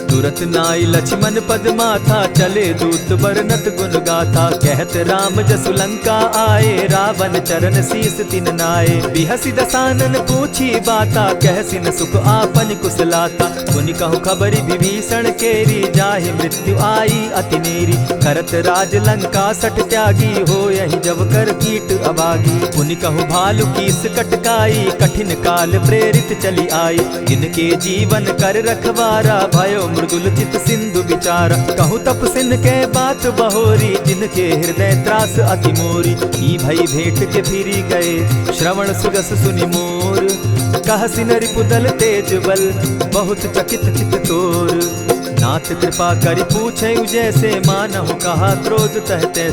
[SPEAKER 1] तुरत नाई लक्ष्मण पद माथा, चले दूत बरनत गुण गाथा। कहत राम जसु लंका आए, रावण चरण शीस तिन नाए। बिहसी दसानन पूछी बाता, कहसी न सुख आपन कुशलाता। सुनि कहु खबरी विभीषण केरी, जाहि मृत्यु आई अति नेरी। करत राज लंका सठ त्यागी, हो यही जब कर कीट अभागी। पुनि कहु भालु कीस कटकाई, कठिन काल प्रेरित चली आई। जिनके जीवन कर रखवारा, भयो मृदुल चित सिंधु विचारा। कहु तप सिन के बात बहोरी, जिनके हृदय त्रास अति मोरी। ई भई भेंट के फिरी गए, श्रवण सुगस सुनि मोर। कह सिन रिपुदल तेज बल, बहुत चकित चित तोर। नाथ कृपा करि पूछे जैसे, मानहु कहा क्रोध तहते।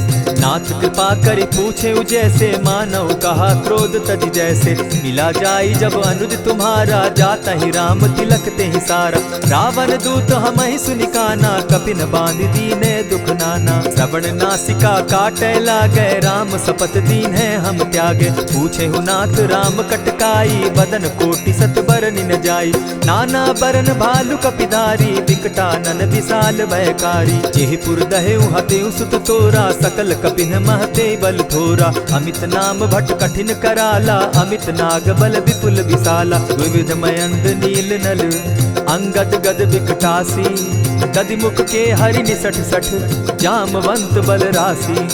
[SPEAKER 1] नाथ कृपा करि पूछे जैसे, मानहु कहा क्रोध तज जैसे। मिला जाई जब अनुज तुम्हारा, जाता ही राम तिलक ते ही सारा। रावण दूत हम ही सुनि काना, कपिन बांध दीने दुख नाना। श्रवण नासिका काटे लागे, राम सपत दीन है हम त्यागे। पूछे हु नाथ राम कटकाई, बदन कोटि सत बरनि न जाई। नाना बरन भालु कपिधारी, विकटा नन विशाल भयकारी। जेहि पुर दहेउ हतेउ सुत तोरा, सकल कपिन महते बल थोरा। अमित नाम भट कठिन कराला, अमित नाग बल विपुल विशाला। विविध मयंद नील नल, अंगद गद विकटासी। गदिमुख के हरि निसठ सठ, जामवंत बल राशि।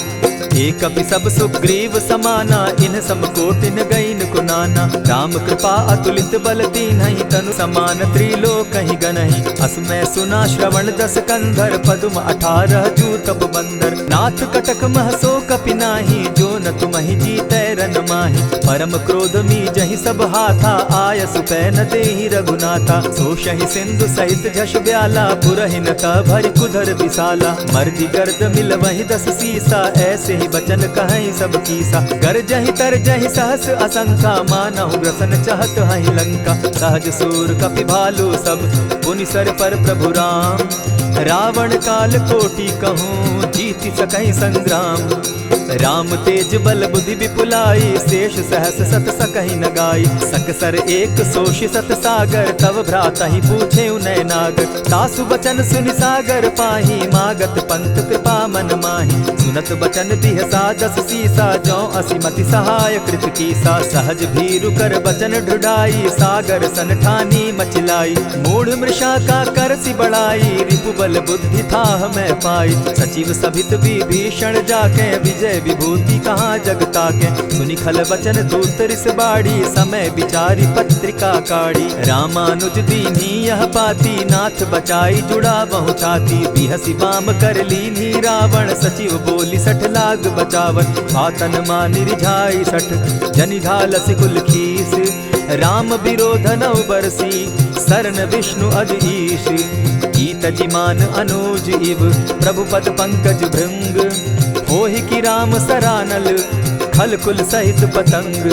[SPEAKER 1] एक कपि सब सुग्रीव समाना, इन समकोटिन गईन कुनाना। राम कृपा अतुलित बल दीन्हि, तनु समान त्रिलोक ही गनहि। अस मैं सुना श्रवण दस कंधर, पदुम 18 जूतब बंदर। नाथ कटक महसो कपि नाही, जो न तुमहि जीतै रन माहि। परम क्रोध मी जहि सब हाथा, आय सुपै न देहि रघुनाथा। सोषहि सिंधु सहित झष ब्याला, पुरहि न त भरि कुधर विशाला। मर्दि गर्द मिल वहि 10 सीसा, ऐसे बचन कहीं सब कीसा। कर जहि तर जहि सहस असंख्या, मानहु ग्रसन चाहत हहि लंका। सहज सूर कपि भालु सब, पुनि सर पर प्रभु राम। रावण काल कोटि कहूँ, जीति सकहि संग्राम। राम तेज बल बुद्धि विपुलाई, शेष सहस सत सकहि न गाई। सकसर एक सोषि सत सागर, तव भ्राता ही पूछे उनय नागर। तासु बचन सुनि सागर पाही, मागत पंत कृपा मन माही। सुनत बचन बिहसा दस सीसा, जौ असिमति सहाय कृत कीसा। सहज भीरु कर बचन ढुढ़ाई, सागर सन ठानी मचिलाई। मूढ़ मृषा का कर सी बढ़ाई, रिपु बल बुद्धि थाह मैं पाई। सचिव सभित विभीषण जाके, विजय विभूति कहाँ जग ताके। सुनि खल बचन दूत रिस बाड़ी, समय विचारी पत्रिका काढ़ी। रामानुज दीन्ही यह पाती, नाथ बचाई जुड़ा बहु छाती। बिहसी बाम कर लीन्ही रावण, सचिव बोली सठ लाग बचावन। आतन मानि रिझाई सठ, जनि घालसि कुल खीस। राम विरोध नौ बरसी, शरण विष्णु अज ईश। ईत जिमान अनुज इव, प्रभु पद पंकज भृंग। होहि कि राम सरानल, खल कुल सहित पतंग।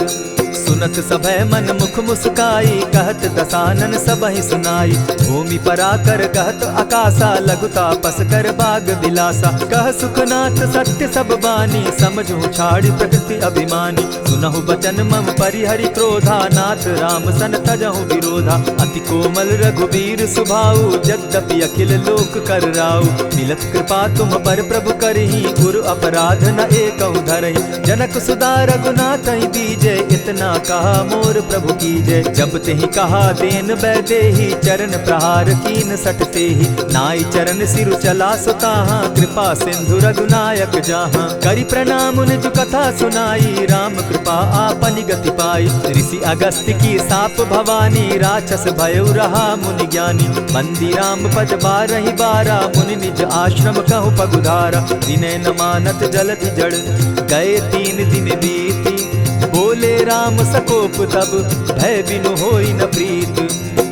[SPEAKER 1] सुनत सभय मन मुख मुस्काई, कहत दसानन सबहि सुनाई। भूमि पराकर कहत आकाशा, लघु तापस कर बाग बिलासा। कह सुखनाथ सत्य सब बानी, समझू छाड़ी प्रकृति अभिमानी। सुनहु बचन मम परिहरि क्रोधा, नाथ राम सन तजहु विरोधा। अति कोमल रघुबीर सुभाऊ, यद्यपि अखिल लोक कर राऊ। मिलत कृपा तुम पर प्रभु करही, गुरु अपराध न एकहु धरहि। जनक सुधा रघुनाथ ही दीजे, इतना कहा मोर प्रभु कीजे। जब तेहि कहा देन बैदेही, चरण प्रहार कीन सटते ही। नाई चरण सिरु चला सुताहा, कृपा सिंधु रघुनायक जाहा। करि प्रणाम निज कथा सुनाई, राम कृपा आपनि गति पाई। ऋषि अगस्त्य की साप भवानी, राक्षस भयउ रहा मुनि ज्ञानी। बंदी राम पद बारहि बारा, मुनि निज आश्रम कहु पगुधारा। विनय न मानत जलधि जड़, गए 3 दिन बीती। बोले राम सकोप तब, भय बिनु होई न प्रीत।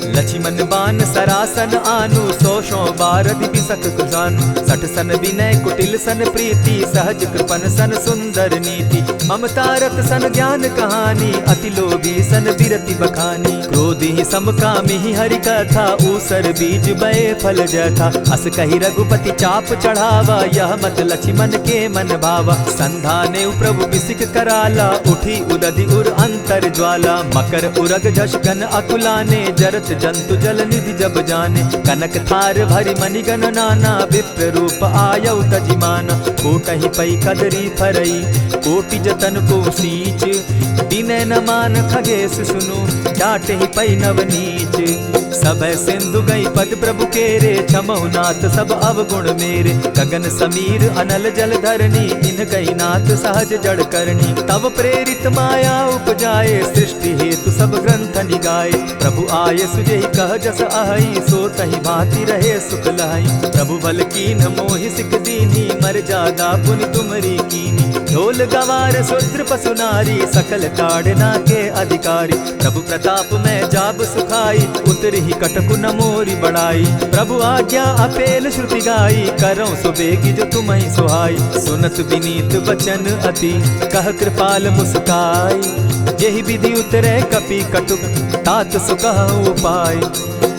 [SPEAKER 1] लक्ष्मण बान सरासन आनु, 100 बारधि बिसक कृजानु। 60 सन विनय कुटिल सन प्रीति, सहज कृपन सन सुंदर नीति। ममता रत सन ज्ञान कहानी, अति लोभी सन बिरति बखानी। क्रोधि समकामी हरि कथा, ऊसर बीज बये फल जथा। अस कहि रघुपति चाप चढ़ावा, यह मत लक्ष्मण के मन भावा। संधाने प्रभु बिसिक कराला, उठी उदधि उर अंतर ज्वाला। मकर उरग झषगन अकुलाने, जरत जंतु जल निधि जब जाने। कनक थार भरि मणिगण नाना, विप्र रूप आयउ तजिमाना। कोटहि पै कदरी फरई, कोटि जतन को सींच। विनय न मान खगेश सुनु, डांटहि पै नव नीच। सभय सिंधु गई पद प्रभु केरे, क्षमहु नाथ सब अवगुण मेरे। गगन समीर अनल जल धरनी, इन कही नाथ सहज जड़ करनी। तब प्रेरित माया उपजाए, सृष्टि हेतु सब ग्रंथ निगाए। प्रभु आय सुजेहि कह जस अहई, सो तहि भांति रहे सुख लहई। प्रभु बल कीन मोहि सिख दीनी, मर जादा पुनि तुमरी कीनी। ढोल गवार शूद्र पशु नारी, सकल ताड़ना के अधिकारी। प्रभु प्रताप में जाब सुखाई, उतरि कटकु न मोरी बढ़ाई। प्रभु आज्ञा अपेल श्रुति गाई, करऊं सुबेगी जो तुम्हि सुहाई। सुनत विनीत बचन अति, कह कृपाल मुस्काई। जेहि विधि उतरे कपि कटुक, तात सुकहु उपाय।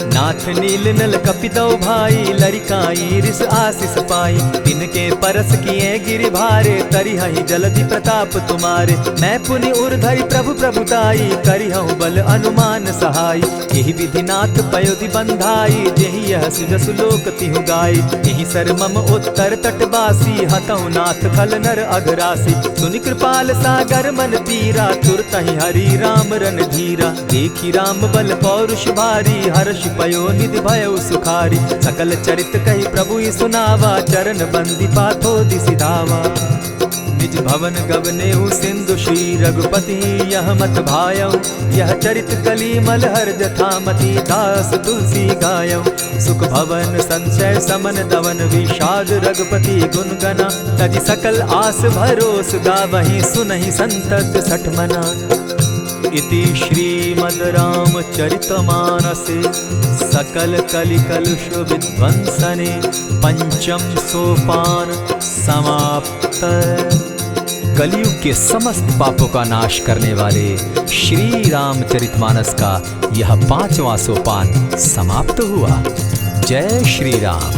[SPEAKER 1] नाथ नील नल कपितौ भाई, लरिकाई रिस आशीष पाई। तिनके परस किए गिरि भारे, तरिहहि जलधि प्रताप तुम्हारे। मैं पुनि उर्धरि प्रभु प्रभुताई, करिहउ बल अनुमान सहाय। एहि विधि नाथ पयोधि बंधाई, जेहि यह सुजसु लोक तिहु गाई। एहि सर मम उत्तर तटवासी, हतउ नाथ खल नर अघरासी। सुनि कृपाल सागर मन पीरा, तुरतहि हरि राम रन धीरा। देखि राम बल पौरुष भारी, हर्ष पयो निधि भयउ सुखारी। सकल चरित कहि प्रभु ही सुनावा, चरण बंदी पाथो दिसि धावा। निज भवन गवनेउ सिंधु श्री रघुपति, यह मत भायउ। यह चरित कली मलहर जथामति, दास तुलसी गायउ। सुख भवन संशय समन दवन, विषाद रघुपति गुण गना। तजि सकल आस भरोस, गावहि सुनहि संतत सठ मना। इति श्रीमद् रामचरितमानसे, सकल कलिकलुष विध्वंसने। पंचम सोपान समाप्त। कलयुग के समस्त पापों का नाश करने वाले श्री रामचरितमानस का यह 5वां सोपान समाप्त हुआ। जय श्री राम।